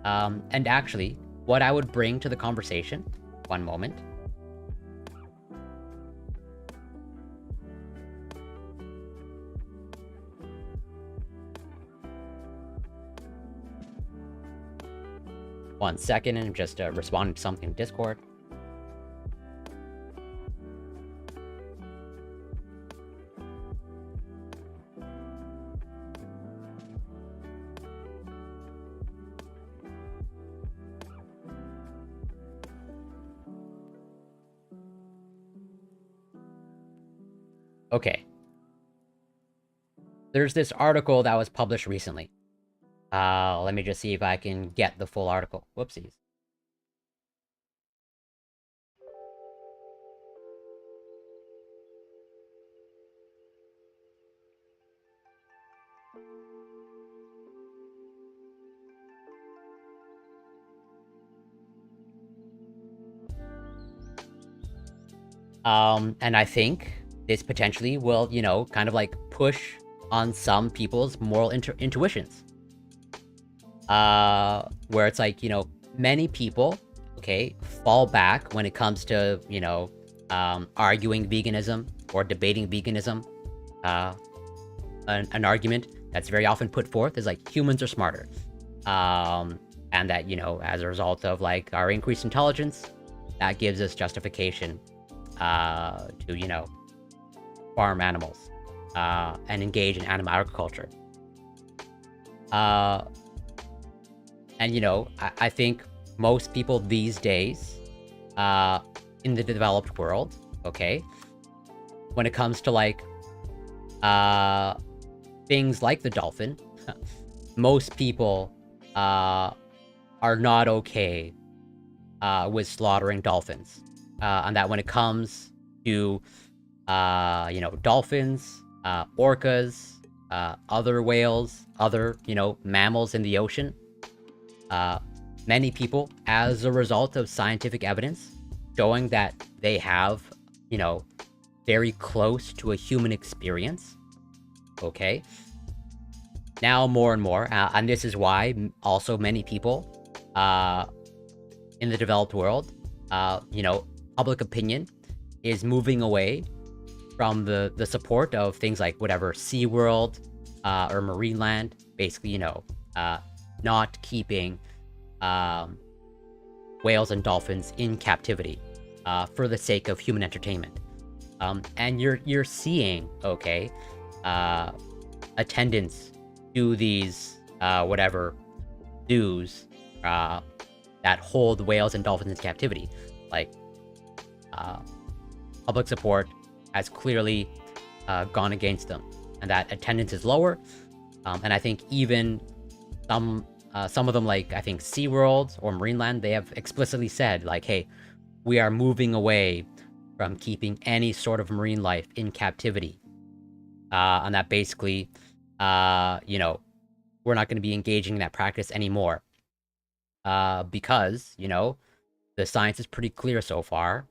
And actually, what I would bring to the conversation, one moment. One second, and I'm just responding to something in Discord. Okay. There's this article that was published recently. Let me just see if I can get the full article. Whoopsies. And I think this potentially will, you know, kind of like push on some people's moral intuitions. Where it's like, you know, many people, okay, fall back when it comes to, you know, arguing veganism or debating veganism. An argument that's very often put forth is like humans are smarter. And that, you know, as a result of like our increased intelligence, that gives us justification to, you know, farm animals and engage in animal agriculture. And, you know, I think most people these days in the developed world, okay, when it comes to like things like the dolphin, most people are not okay with slaughtering dolphins. And that when it comes to, you know, dolphins, orcas, other whales, other, you know, mammals in the ocean, many people, as a result of scientific evidence showing that they have, you know, very close to a human experience, okay? Now more and more, and this is why also many people in the developed world, you know, public opinion is moving away from the support of things like whatever SeaWorld or Marineland, basically, you know, not keeping whales and dolphins in captivity for the sake of human entertainment. And you're seeing, okay, attendance to these whatever zoos that hold whales and dolphins in captivity. Like, public support has clearly gone against them, and that attendance is lower. And I think even some of them, like I think SeaWorld or Marineland, they have explicitly said like, hey, we are moving away from keeping any sort of marine life in captivity. And that basically, you know, we're not going to be engaging in that practice anymore. Because, you know, the science is pretty clear so far,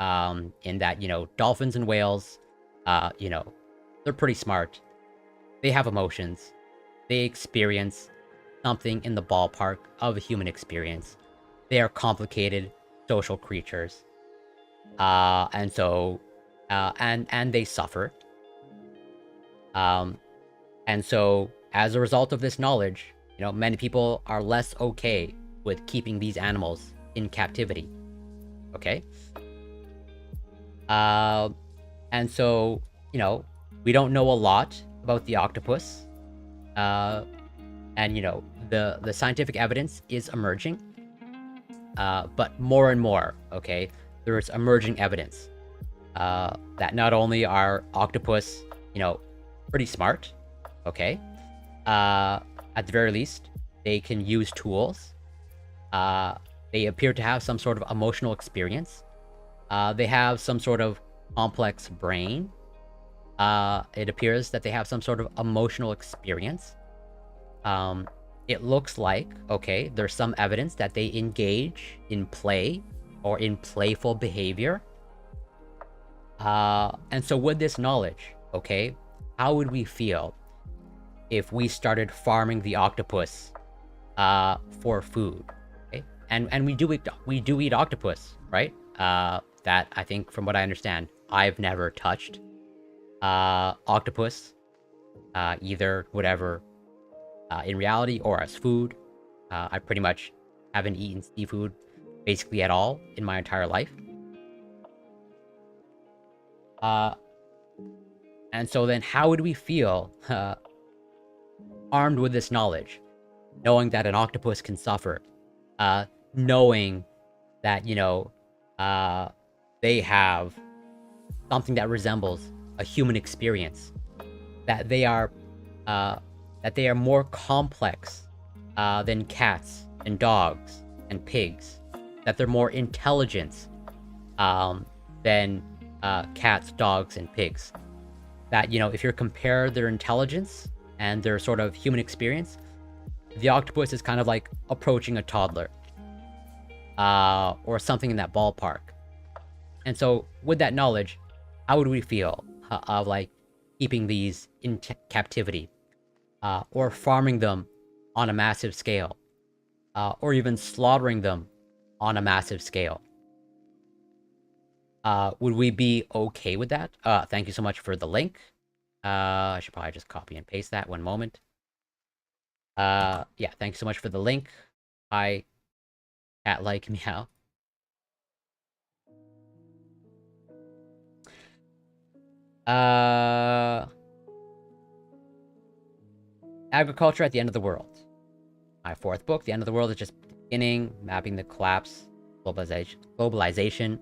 in that, you know, dolphins and whales, you know, they're pretty smart. They have emotions. They experience something in the ballpark of a human experience. They are complicated social creatures. And so, and they suffer. And so, as a result of this knowledge, you know, many people are less okay with keeping these animals in captivity. Okay? And so, you know, we don't know a lot about the octopus. And, you know, the scientific evidence is emerging. But more and more, okay, there is emerging evidence that not only are octopus, you know, pretty smart, okay, at the very least, they can use tools. They appear to have some sort of emotional experience. They have some sort of complex brain. It appears that they have some sort of emotional experience. It looks like, okay, there's some evidence that they engage in play or in playful behavior. And so with this knowledge, okay, how would we feel if we started farming the octopus for food? Okay? And we do eat octopus, right? That, I think, from what I understand, I've never touched octopus, either whatever, in reality or as food. I pretty much haven't eaten seafood basically at all in my entire life. And so then how would we feel armed with this knowledge, knowing that an octopus can suffer, knowing that, you know, they have something that resembles a human experience, that they are more complex than cats and dogs and pigs, that they're more intelligent than cats, dogs, and pigs. That, you know, if you compare their intelligence and their sort of human experience, the octopus is kind of like approaching a toddler, or something in that ballpark. And so with that knowledge, how would we feel of like keeping these in captivity, or farming them on a massive scale, or even slaughtering them on a massive scale? Would we be okay with that? Thank you so much for the link. I should probably just copy and paste that. One moment. Yeah, thank you so much for the link. Hi, cat like meow. Agriculture at the End of the World. My fourth book. The End of the World is just beginning, mapping the collapse, globalization.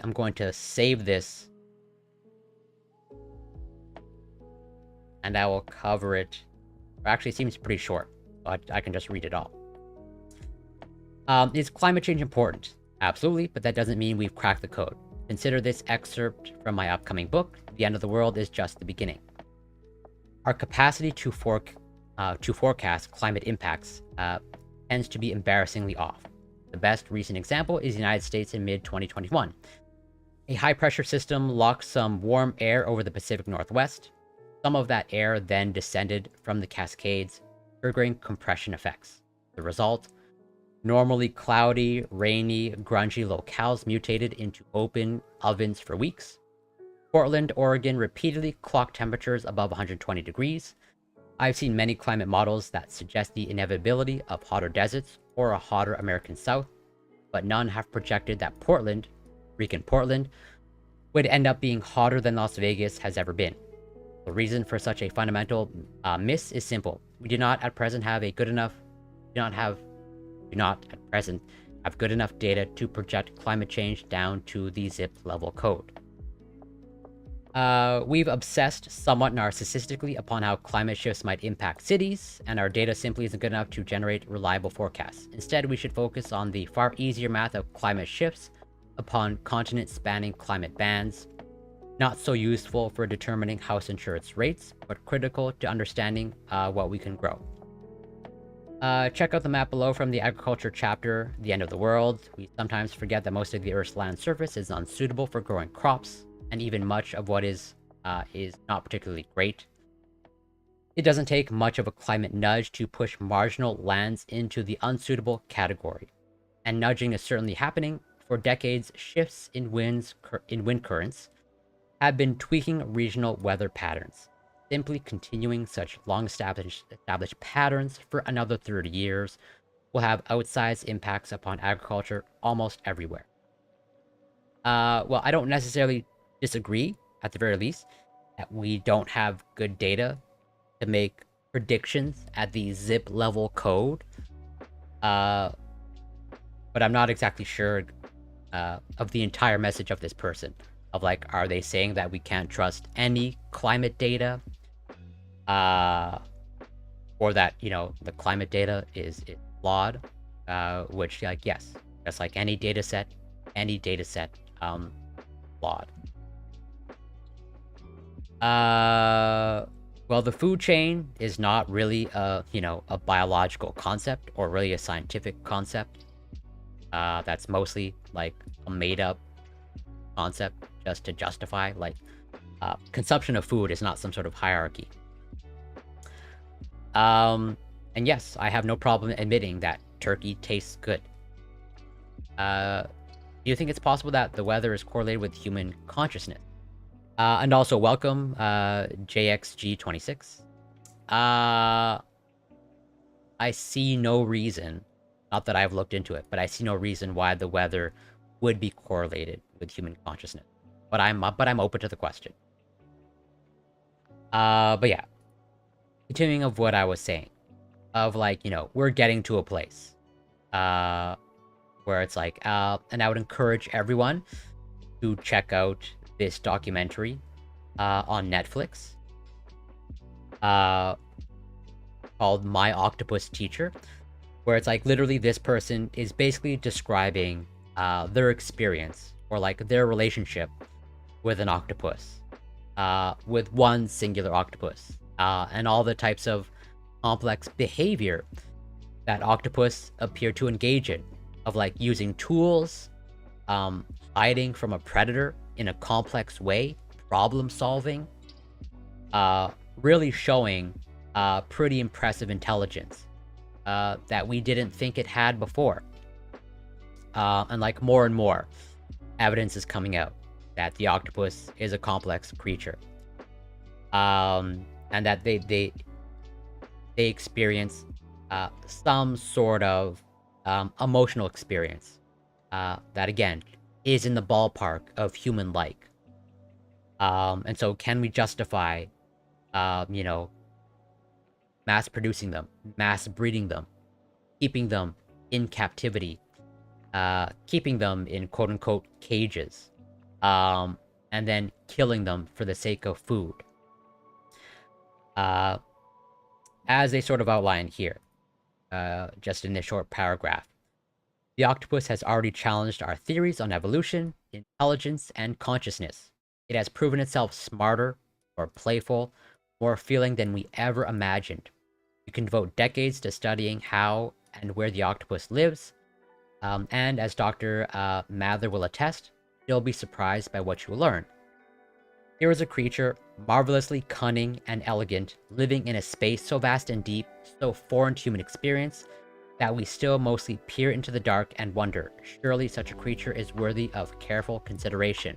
I'm going to save this, and I will cover it. Actually, it seems pretty short, but I can just read it all. Is climate change important? Absolutely, but that doesn't mean we've cracked the code. Consider this excerpt from my upcoming book. The End of the World is just the beginning. Our capacity to forecast climate impacts tends to be embarrassingly off. The best recent example is the United States in mid-2021. A high-pressure system locked some warm air over the Pacific Northwest. Some of that air then descended from the Cascades, triggering compression effects. The result? Normally cloudy, rainy, grungy locales mutated into open ovens for weeks. Portland, Oregon repeatedly clocked temperatures above 120 degrees. I've seen many climate models that suggest the inevitability of hotter deserts or a hotter American South, but none have projected that Portland, freaking Portland, would end up being hotter than Las Vegas has ever been. The reason for such a fundamental miss is simple. We do not at present have good enough data to project climate change down to the zip level code. We've obsessed somewhat narcissistically upon how climate shifts might impact cities, and our data simply isn't good enough to generate reliable forecasts. Instead, we should focus on the far easier math of climate shifts upon continent-spanning climate bands. Not so useful for determining house insurance rates, but critical to understanding what we can grow. Check out the map below from the agriculture chapter, The End of the World. We sometimes forget that most of the Earth's land surface is unsuitable for growing crops, and even much of what is not particularly great. It doesn't take much of a climate nudge to push marginal lands into the unsuitable category. And nudging is certainly happening. For decades, shifts in wind currents have been tweaking regional weather patterns. simply continuing such long established patterns for another 30 years will have outsized impacts upon agriculture almost everywhere. Well, I don't necessarily disagree, at the very least, that we don't have good data to make predictions at the zip level code. But I'm not exactly sure of the entire message of this person. Of like, are they saying that we can't trust any climate data? Or that, you know, the climate data is flawed? Which, like, yes, just like any data set, flawed. Well, the food chain is not really a, you know, a biological concept or really a scientific concept. That's mostly like a made-up concept just to justify, like, consumption of food is not some sort of hierarchy. And yes, I have no problem admitting that turkey tastes good. Do you think it's possible that the weather is correlated with human consciousness? And also, welcome, JXG26. I see no reason, not that I've looked into it, but I see no reason why the weather would be correlated with human consciousness. But I'm open to the question. But yeah, continuing of what I was saying, of like, you know, we're getting to a place, where it's like, and I would encourage everyone to check out this documentary, on Netflix, called My Octopus Teacher, where it's like literally this person is basically describing, their experience or like their relationship with an octopus, with one singular octopus, and all the types of complex behavior that octopus appear to engage in, of like using tools, hiding from a predator in a complex way, problem solving, really showing pretty impressive intelligence that we didn't think it had before. And like more and more evidence is coming out that the octopus is a complex creature, and that they experience some sort of emotional experience that again is in the ballpark of human-like. And so can we justify, you know, mass producing them, mass breeding them, keeping them in captivity, keeping them in quote-unquote cages, and then killing them for the sake of food? As they sort of outline here, just in this short paragraph, the octopus has already challenged our theories on evolution, intelligence, and consciousness. It has proven itself smarter, more playful, more feeling than we ever imagined. You can devote decades to studying how and where the octopus lives, and as Dr. Mather will attest, you'll be surprised by what you will learn. Here is a creature, marvelously cunning and elegant, living in a space so vast and deep, so foreign to human experience, that we still mostly peer into the dark and wonder, surely such a creature is worthy of careful consideration.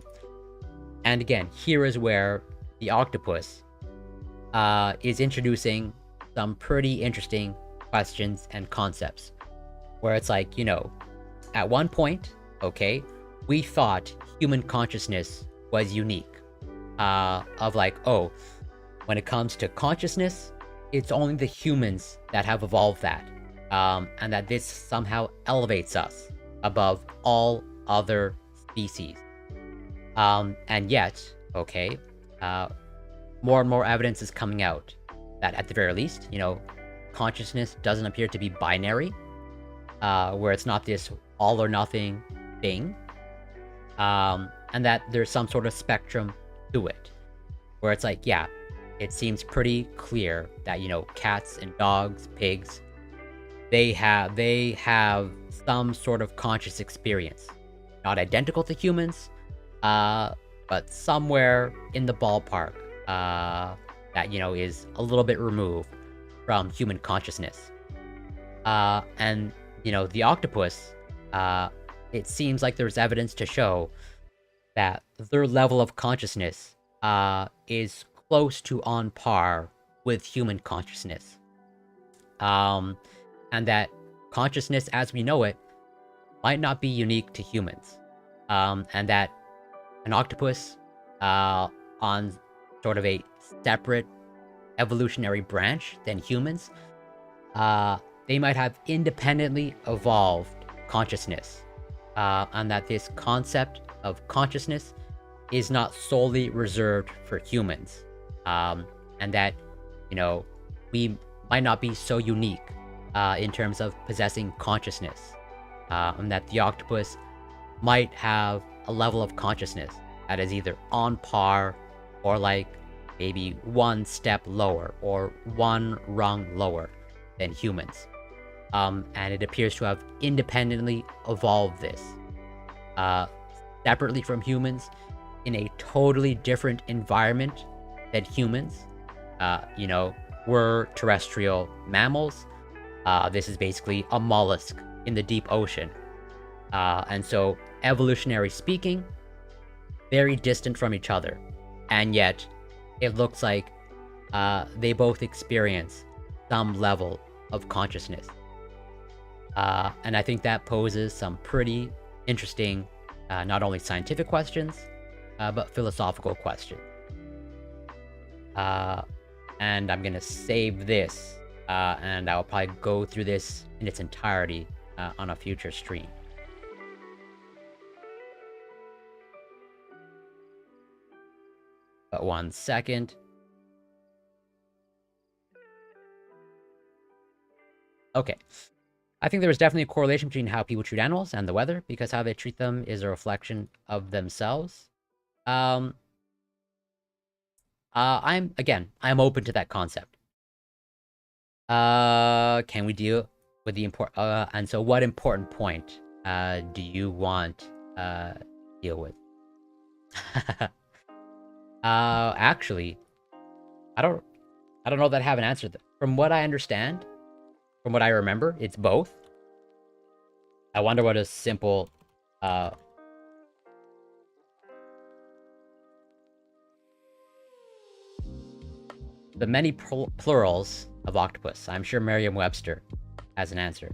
And again, here is where the octopus is introducing some pretty interesting questions and concepts, where it's like, you know, at one point, okay, we thought human consciousness was unique. Of like, oh, when it comes to consciousness, it's only the humans that have evolved that. And that this somehow elevates us above all other species. And yet, okay, more and more evidence is coming out that at the very least, you know, consciousness doesn't appear to be binary, where it's not this all or nothing thing, and that there's some sort of spectrum to it, where it's like, yeah, it seems pretty clear that, you know, cats and dogs, pigs, they have some sort of conscious experience, not identical to humans, but somewhere in the ballpark, that, you know, is a little bit removed from human consciousness. And, you know, the octopus, it seems like there's evidence to show that their level of consciousness is close to on par with human consciousness. And that consciousness as we know it might not be unique to humans. And that an octopus on sort of a separate evolutionary branch than humans, they might have independently evolved consciousness. And that this concept of consciousness is not solely reserved for humans. And that, you know, we might not be so unique in terms of possessing consciousness. And that the octopus might have a level of consciousness that is either on par or like maybe one step lower or one rung lower than humans. And it appears to have independently evolved this separately from humans in a totally different environment than humans. You know, we're terrestrial mammals. This is basically a mollusk in the deep ocean. And so, evolutionary speaking, very distant from each other. And yet, it looks like they both experience some level of consciousness. And I think that poses some pretty interesting, not only scientific questions, but philosophical questions. And I'm gonna save this, and I'll probably go through this in its entirety on a future stream. But 1 second. Okay. I think there is definitely a correlation between how people treat animals and the weather, because how they treat them is a reflection of themselves. I'm open to that concept. Can we deal with the and so what important point do you want deal with? Actually, I don't know that I have an answer. From what I understand, from what I remember, it's both. I wonder what a simple the many plurals of octopus. I'm sure Merriam-Webster has an answer.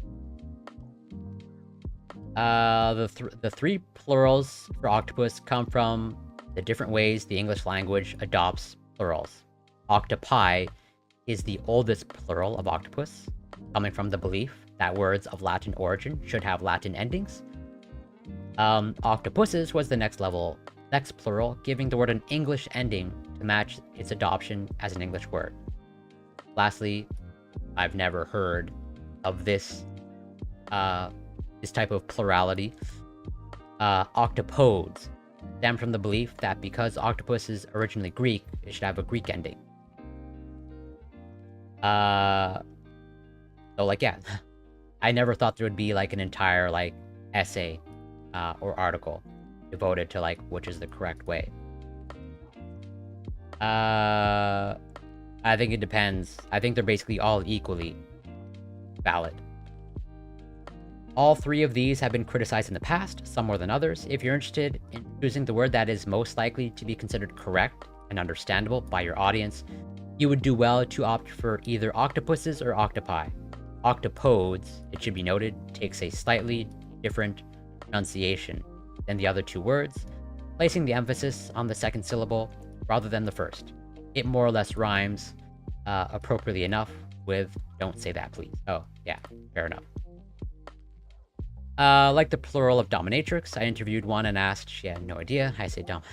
The three plurals for octopus come from the different ways the English language adopts plurals. Octopi is the oldest plural of octopus, coming from the belief that words of Latin origin should have Latin endings. Octopuses was the next plural, giving the word an English ending to match its adoption as an English word. Lastly, I've never heard of this type of plurality. Octopodes stem from the belief that because octopus is originally Greek, it should have a Greek ending. So like, yeah, I never thought there would be like an entire like essay or article devoted to like which is the correct way. I think it depends. I think they're basically all equally valid. All three of these have been criticized in the past, some more than others. If you're interested in choosing the word that is most likely to be considered correct and understandable by your audience, you would do well to opt for either octopuses or octopi. Octopodes, it should be noted, takes a slightly different pronunciation than the other two words, placing the emphasis on the second syllable rather than the first. It more or less rhymes appropriately enough with "don't say that, please." Oh, yeah, fair enough. Like the plural of dominatrix, I interviewed one and asked, she had no idea. I say dom.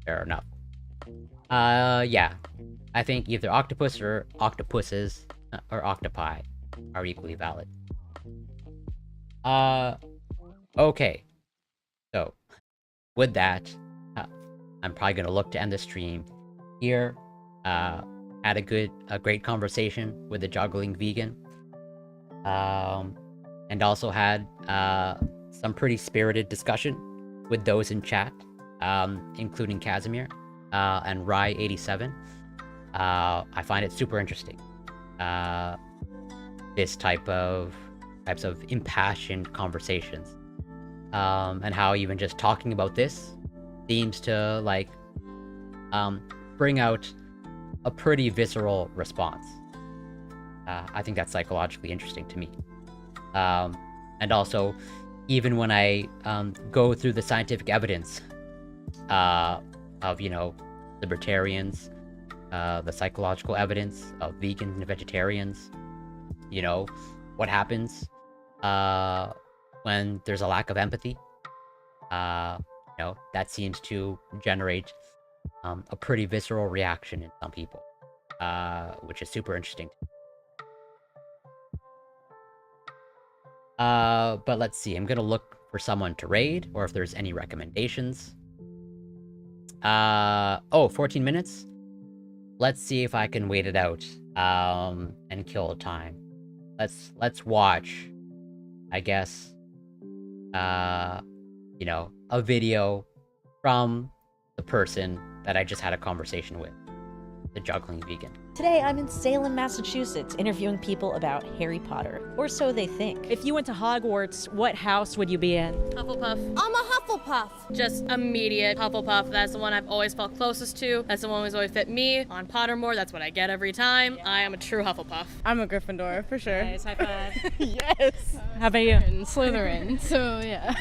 Fair enough. Yeah. I think either octopus or octopuses or octopi are equally valid. Okay. So, with that, I'm probably gonna look to end the stream here. Had a great conversation with the Juggling Vegan. And also had some pretty spirited discussion with those in chat, including Casimir and Rye87. I find it super interesting. This types of impassioned conversations, and how even just talking about this seems to like bring out a pretty visceral response. I think that's psychologically interesting to me. And also, even when I go through the scientific evidence of, you know, libertarians, the psychological evidence of vegans and vegetarians, you know, what happens when there's a lack of empathy. You know, that seems to generate a pretty visceral reaction in some people, which is super interesting. But let's see, I'm gonna look for someone to raid, or if there's any recommendations. Oh, 14 minutes? Let's see if I can wait it out, and kill time. Let's watch, I guess, you know, a video from the person that I just had a conversation with, the Juggling Vegan. Today, I'm in Salem, Massachusetts, interviewing people about Harry Potter, or so they think. If you went to Hogwarts, what house would you be in? Hufflepuff. I'm a Hufflepuff. Just immediate Hufflepuff. That's the one I've always felt closest to. That's the one who's always fit me. On Pottermore, that's what I get every time. I am a true Hufflepuff. I'm a Gryffindor, for sure. Nice, high five. Yes. How about you? Slytherin, so yeah.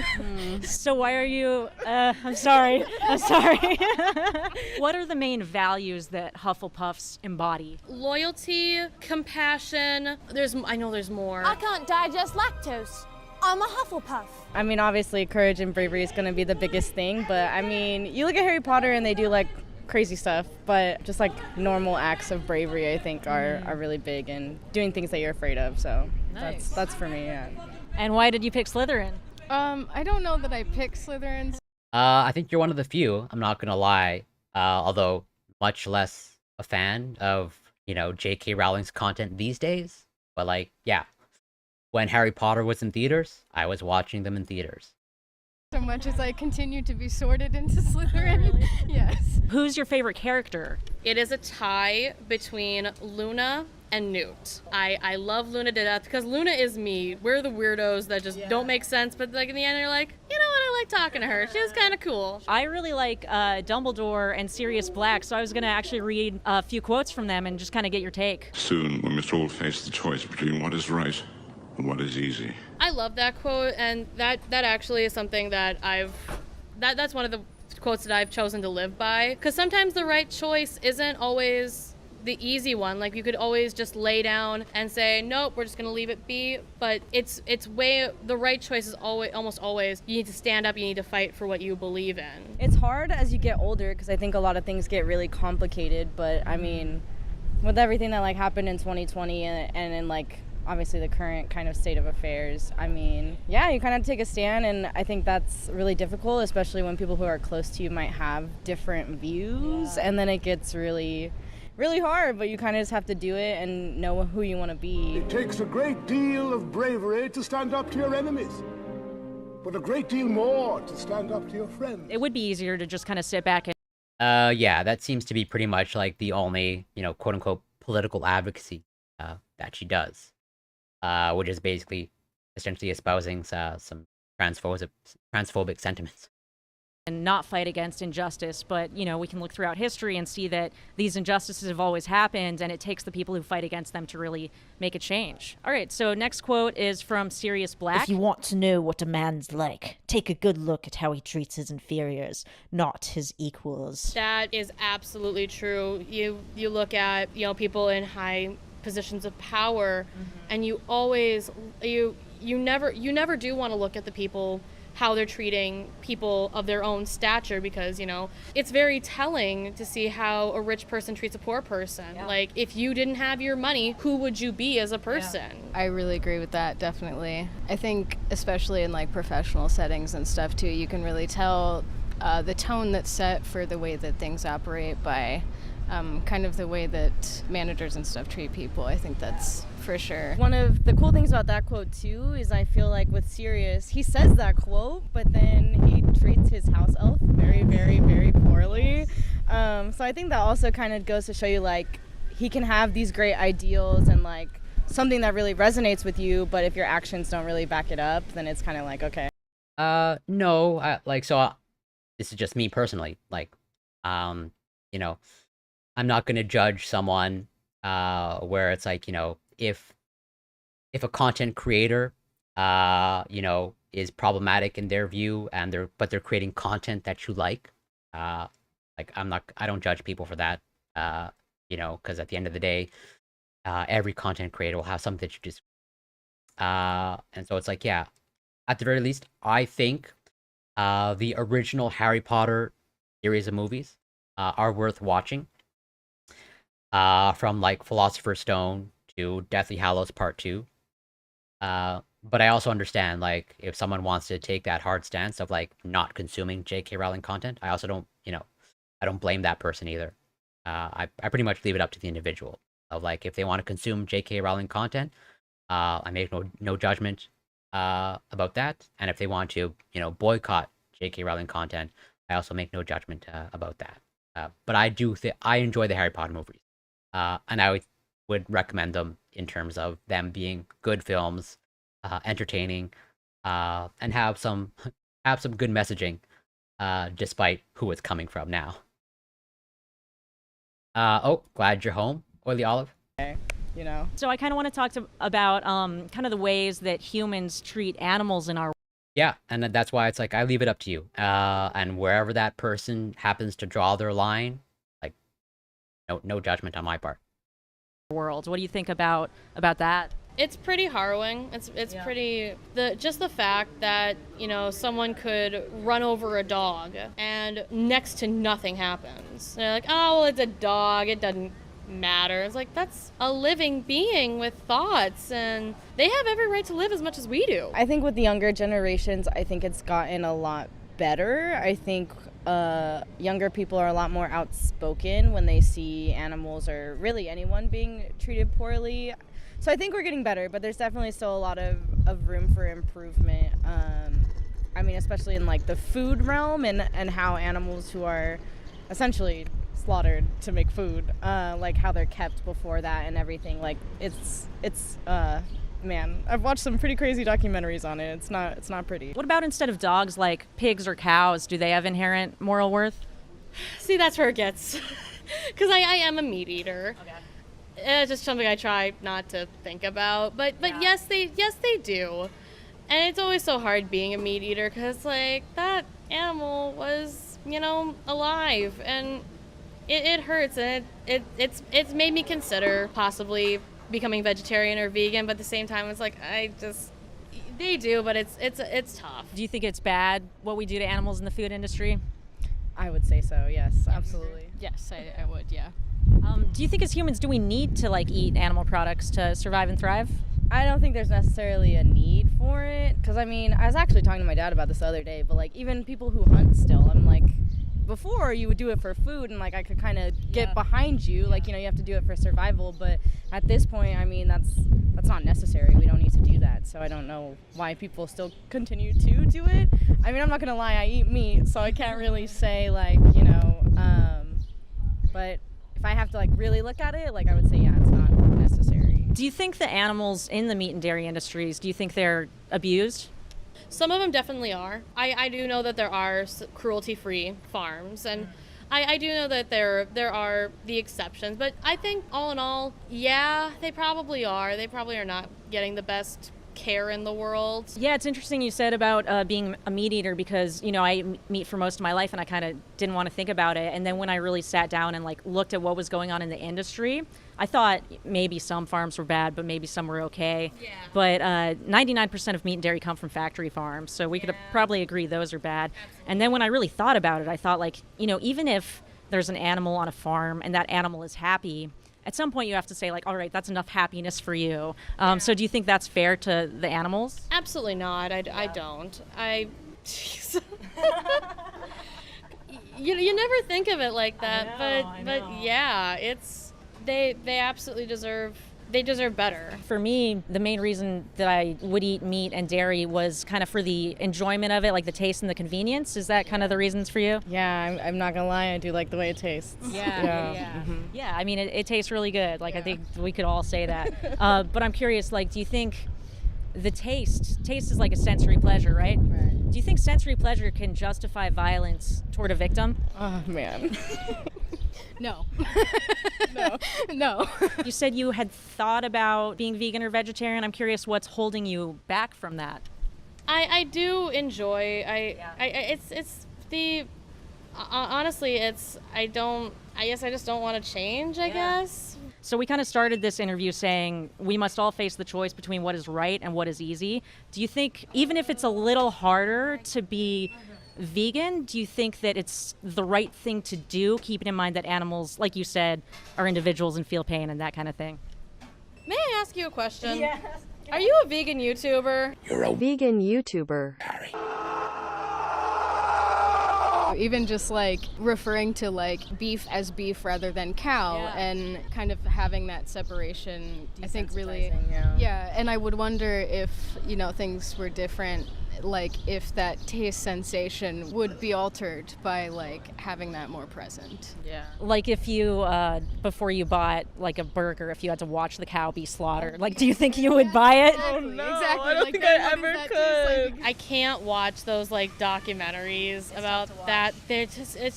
So why are you, I'm sorry. What are the main values that Hufflepuffs embody? Loyalty, compassion. I know there's more. I can't digest lactose. I'm a Hufflepuff. I mean, obviously, courage and bravery is going to be the biggest thing, but I mean, you look at Harry Potter and they do like crazy stuff, but just like normal acts of bravery, I think, are really big, and doing things that you're afraid of. So Nice. that's for me. Yeah. And why did you pick Slytherin? I don't know that I picked Slytherins. I think you're one of the few, I'm not gonna lie, although much less a fan of, you know, J.K. Rowling's content these days. But like, yeah, when Harry Potter was in theaters, I was watching them in theaters. So much as I continue to be sorted into Slytherin. Yes. Who's your favorite character? It is a tie between Luna and Newt. I love Luna to death because Luna is me. We're the weirdos that just don't make sense, but like in the end you're like, you know what, I like talking to her. She was kind of cool. I really like Dumbledore and Sirius Black, so I was going to actually read a few quotes from them and just kind of get your take. Soon we must all face the choice between what is right and what is easy. I love that quote, and that actually is something that that's one of the quotes that I've chosen to live by, because sometimes the right choice isn't always the easy one. Like, you could always just lay down and say, nope, we're just gonna leave it be. But the right choice is almost always, you need to stand up, you need to fight for what you believe in. It's hard as you get older because I think a lot of things get really complicated, but I mean, with everything that like happened in 2020 and in like obviously the current kind of state of affairs, I mean, yeah, you kind of take a stand, and I think that's really difficult, especially when people who are close to you might have different views, and then it gets really hard, but you kind of just have to do it and know who you want to be. It takes a great deal of bravery to stand up to your enemies, but a great deal more to stand up to your friends. It would be easier to just kind of sit back and... Yeah, that seems to be pretty much like the only, you know, quote-unquote political advocacy that she does, which is basically essentially espousing some transphobic sentiments. And not fight against injustice, but, you know, we can look throughout history and see that these injustices have always happened, and it takes the people who fight against them to really make a change. All right, so next quote is from Sirius Black. If you want to know what a man's like, take a good look at how he treats his inferiors, not his equals. That is absolutely true. You look at, you know, people in high positions of power, and you always you never do want to look at the people, how they're treating people of their own stature, because, you know, it's very telling to see how a rich person treats a poor person. Yeah. Like, if you didn't have your money, who would you be as a person? Yeah. I really agree with that, definitely. I think especially in like professional settings and stuff too, you can really tell the tone that's set for the way that things operate by kind of the way that managers and stuff treat people. I think that's for sure. One of the cool things about that quote too is I feel like with Sirius, he says that quote, but then he treats his house elf very, very, very poorly. So I think that also kind of goes to show you like he can have these great ideals and like something that really resonates with you, but if your actions don't really back it up, then it's kind of like, okay. No, this is just me personally. Like, you know, I'm not going to judge someone where it's like, if a content creator, is problematic in their view and they're creating content that you like, I don't judge people for that, because at the end of the day, every content creator will have something that you just, and so it's like, yeah, at the very least, I think the original Harry Potter series of movies are worth watching. From like Philosopher's Stone to Deathly Hallows Part 2. But I also understand, like, if someone wants to take that hard stance of like not consuming J.K. Rowling content, I also don't, I don't blame that person either. I pretty much leave it up to the individual of like, if they want to consume J.K. Rowling content, I make no judgment about that. And if they want to, boycott J.K. Rowling content, I also make no judgment about that. But I enjoy the Harry Potter movies, and I would recommend them in terms of them being good films, entertaining, and have some good messaging, despite who it's coming from now. Oh, glad you're home, Oily Olive. So I kind of want to talk about kind of the ways that humans treat animals in our. Yeah, and that's why it's like I leave it up to you, and wherever that person happens to draw their line, like, no judgment on my part. World. What do you think about that? It's pretty harrowing. It's pretty just the fact that someone could run over a dog and next to nothing happens. They're like, oh well, it's a dog. It doesn't matter. It's like, that's a living being with thoughts, and they have every right to live as much as we do. I think with the younger generations, I think it's gotten a lot better. I think younger people are a lot more outspoken when they see animals or really anyone being treated poorly. So I think we're getting better, but there's definitely still a lot of room for improvement. I mean, especially in like the food realm and how animals who are essentially slaughtered to make food, like how they're kept before that and everything. Like it's man, I've watched some pretty crazy documentaries on it. It's not pretty. What about instead of dogs, like pigs or cows? Do they have inherent moral worth? See, that's where it gets, because I am a meat eater. Okay. It's just something I try not to think about, but yes they do, and it's always so hard being a meat eater because like that animal was alive, and it hurts, and it's made me consider possibly becoming vegetarian or vegan, but at the same time it's like they do, but it's tough. Do you think it's bad what we do to animals in the food industry? I would say so, yes, absolutely. Yes, I would, yeah. Do you think as humans, do we need to like eat animal products to survive and thrive? I don't think there's necessarily a need for it, because I mean, I was actually talking to my dad about this the other day, but like even people who hunt still, I'm like, before you would do it for food and like I could kind of get behind you, like you have to do it for survival, but at this point, I mean, that's not necessary. We don't need to do that, so I don't know why people still continue to do it. I mean, I'm not gonna lie, I eat meat, so I can't really say like but if I have to like really look at it, like I would say yeah, it's not necessary. Do you think the animals in the meat and dairy industries, do you think they're abused? Some of them definitely are. I do know that there are cruelty-free farms, and I do know that there are the exceptions, but I think all in all, yeah, they probably are. They probably are not getting the best care in the world. Yeah, it's interesting you said about being a meat eater, because I ate meat for most of my life and I kind of didn't want to think about it, and then when I really sat down and like looked at what was going on in the industry, I thought maybe some farms were bad, but maybe some were okay. Yeah. But 99% of meat and dairy come from factory farms, so we could probably agree those are bad. Absolutely. And then when I really thought about it, I thought like, even if there's an animal on a farm and that animal is happy, at some point you have to say like, all right, that's enough happiness for you. So do you think that's fair to the animals? Absolutely not. I don't. You never think of it like that, but yeah, they absolutely deserve better. For me, the main reason that I would eat meat and dairy was kind of for the enjoyment of it, like the taste and the convenience. Is that kind of the reasons for you? Yeah, I'm not gonna lie, I do like the way it tastes. Yeah. Mm-hmm. Yeah, I mean, it tastes really good. Like, I think we could all say that. But I'm curious, like, do you think the taste is like a sensory pleasure, right? Do you think sensory pleasure can justify violence toward a victim? Oh, man. No. No. You said you had thought about being vegan or vegetarian. I'm curious what's holding you back from that. I do enjoy. It's the honestly, I guess I just don't want to change, I guess. So we kind of started this interview saying we must all face the choice between what is right and what is easy. Do you think, even if it's a little harder to be vegan, do you think that it's the right thing to do, keeping in mind that animals, like you said, are individuals and feel pain and that kind of thing? May I ask you a question? Yes. Are you a vegan YouTuber? You're a vegan YouTuber. Even just like referring to like beef as beef rather than cow and kind of having that separation, I think really, and I would wonder if, things were different, like if that taste sensation would be altered by like having that more present. Like if you, before you bought like a burger, if you had to watch the cow be slaughtered, like do you think you would buy it? Oh no, exactly. I don't think I ever could. I can't watch those like documentaries about that. They're just, it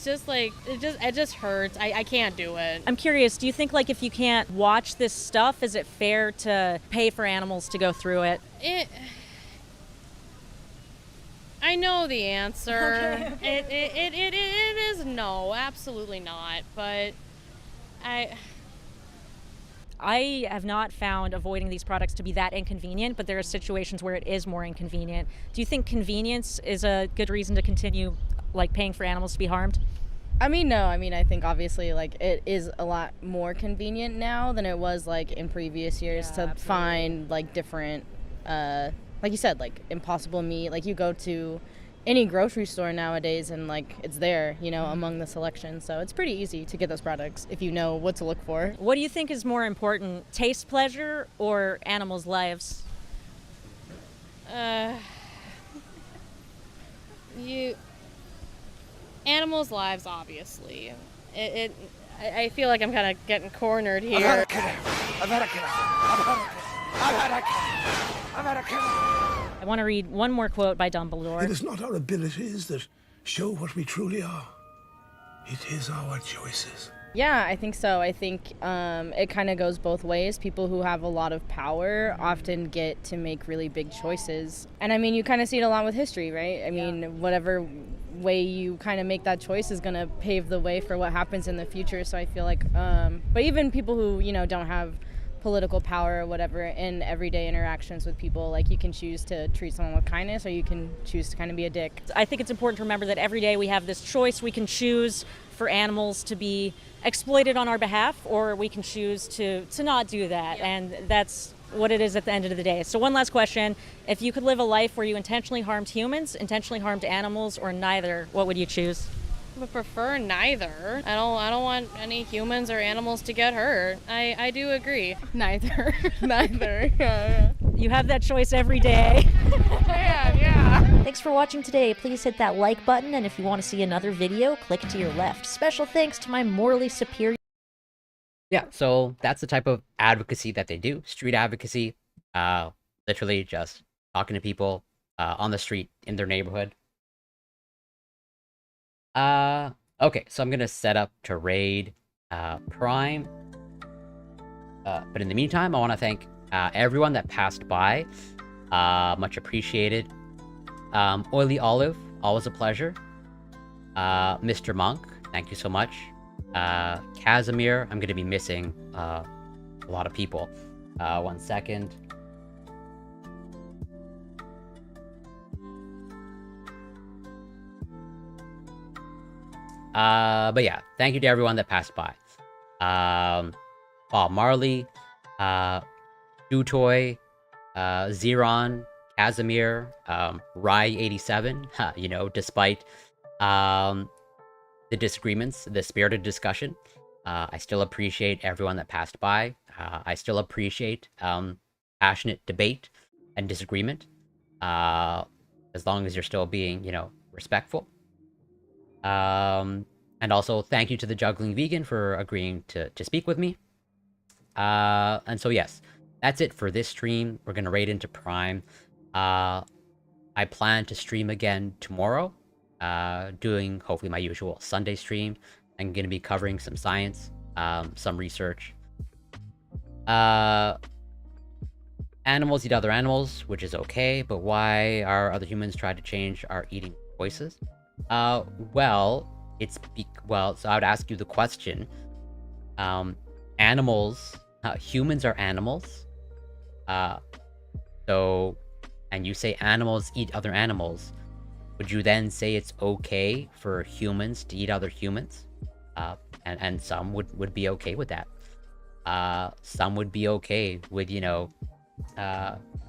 just hurts. I can't do it. I'm curious, do you think like if you can't watch this stuff, is it fair to pay for animals to go through it? I know the answer. Okay. It is no, absolutely not. But I have not found avoiding these products to be that inconvenient, but there are situations where it is more inconvenient. Do you think convenience is a good reason to continue like paying for animals to be harmed? I mean, no. I mean, I think obviously like it is a lot more convenient now than it was like in previous years to find like different like you said, like impossible meat. Like you go to any grocery store nowadays and like it's there, among the selection. So it's pretty easy to get those products if you know what to look for. What do you think is more important, taste pleasure or animals' lives? Animals' lives, obviously. I feel like I'm kind of getting cornered here. I want to read one more quote by Dumbledore. It is not our abilities that show what we truly are. It is our choices. Yeah, I think so. I think it kind of goes both ways. People who have a lot of power often get to make really big choices. And I mean, you kind of see it a lot with history, right? I mean, whatever way you kind of make that choice is going to pave the way for what happens in the future. So I feel like, but even people who, don't have political power or whatever in everyday interactions with people, like you can choose to treat someone with kindness or you can choose to kind of be a dick. I think it's important to remember that every day we have this choice. We can choose for animals to be exploited on our behalf, or we can choose to not do that. And that's what it is at the end of the day. So one last question. If you could live a life where you intentionally harmed humans, intentionally harmed animals, or neither, what would you choose? I would prefer neither. I don't want any humans or animals to get hurt. I do agree. Neither. You have that choice every day. Yeah. Thanks for watching today. Please hit that like button, and if you want to see another video, click to your left. Special thanks to my morally superior... Yeah, so that's the type of advocacy that they do. Street advocacy. Literally just talking to people on the street in their neighborhood. Okay, so I'm gonna set up to raid Prime. But in the meantime, I want to thank everyone that passed by. Much appreciated. Oily Olive, always a pleasure. Mr. Monk, thank you so much. Casimir, I'm gonna be missing a lot of people. 1 second. But yeah, thank you to everyone that passed by. Bob Marley, Dutoy, Zeron, Casimir, Rye87, despite the disagreements, the spirited discussion, I still appreciate everyone that passed by. I still appreciate passionate debate and disagreement, as long as you're still being, respectful. And also thank you to the Juggling Vegan for agreeing to speak with me. And so yes, that's it for this stream. We're gonna raid into Prime. I plan to stream again tomorrow, doing hopefully my usual Sunday stream. I'm going to be covering some science, some research. Animals eat other animals, which is okay, but why are other humans trying to change our eating choices? Well, so I would ask you the question. Humans are animals. And you say animals eat other animals. Would you then say it's okay for humans to eat other humans? And some would be okay with that. Some would be okay with,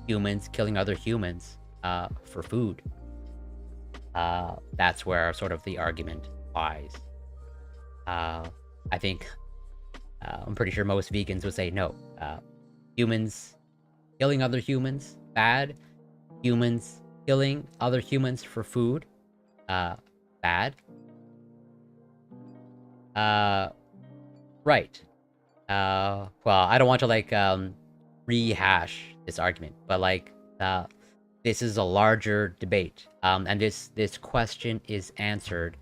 humans killing other humans for food. That's where sort of the argument lies. I think I'm pretty sure most vegans would say no. Humans killing other humans, bad. Humans killing other humans for food, bad. Right. Well, I don't want to rehash this argument, but this is a larger debate, and this question is answered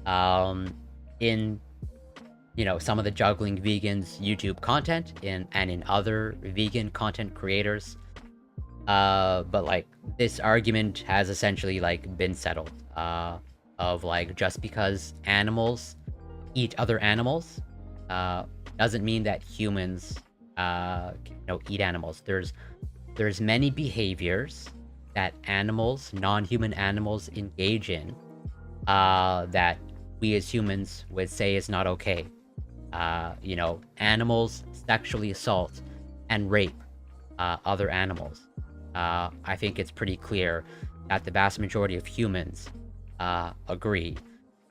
in some of the Juggling Vegans YouTube content and in other vegan content creators. But this argument has essentially been settled, of just because animals eat other animals doesn't mean that humans eat animals. There's many behaviors that non-human animals engage in that we as humans would say is not okay. Animals sexually assault and rape other animals. I think it's pretty clear that the vast majority of humans agree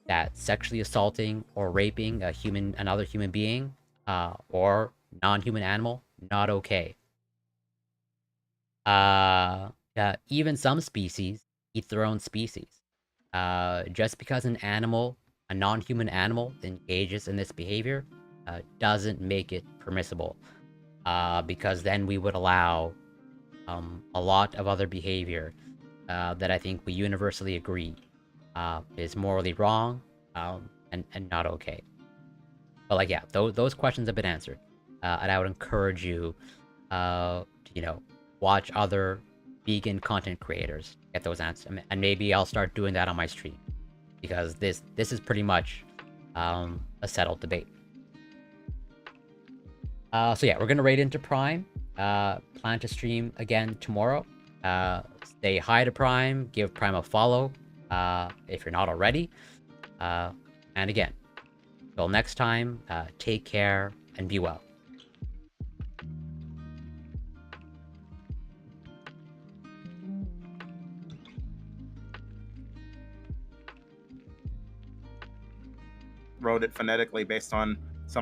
that sexually assaulting or raping another human being or non-human animal, not okay. Even some species eat their own species. Just because a non-human animal engages in this behavior doesn't make it permissible, because then we would allow a lot of other behavior that I think we universally agree is morally wrong and not okay. But those questions have been answered, and I would encourage you to watch other vegan content creators get those answers, and maybe I'll start doing that on my stream, because this is pretty much a settled debate. So yeah, we're gonna raid into Prime. Plan to stream again tomorrow. Say hi to Prime, give Prime a follow if you're not already. And again, till next time, take care and be well. Wrote it phonetically based on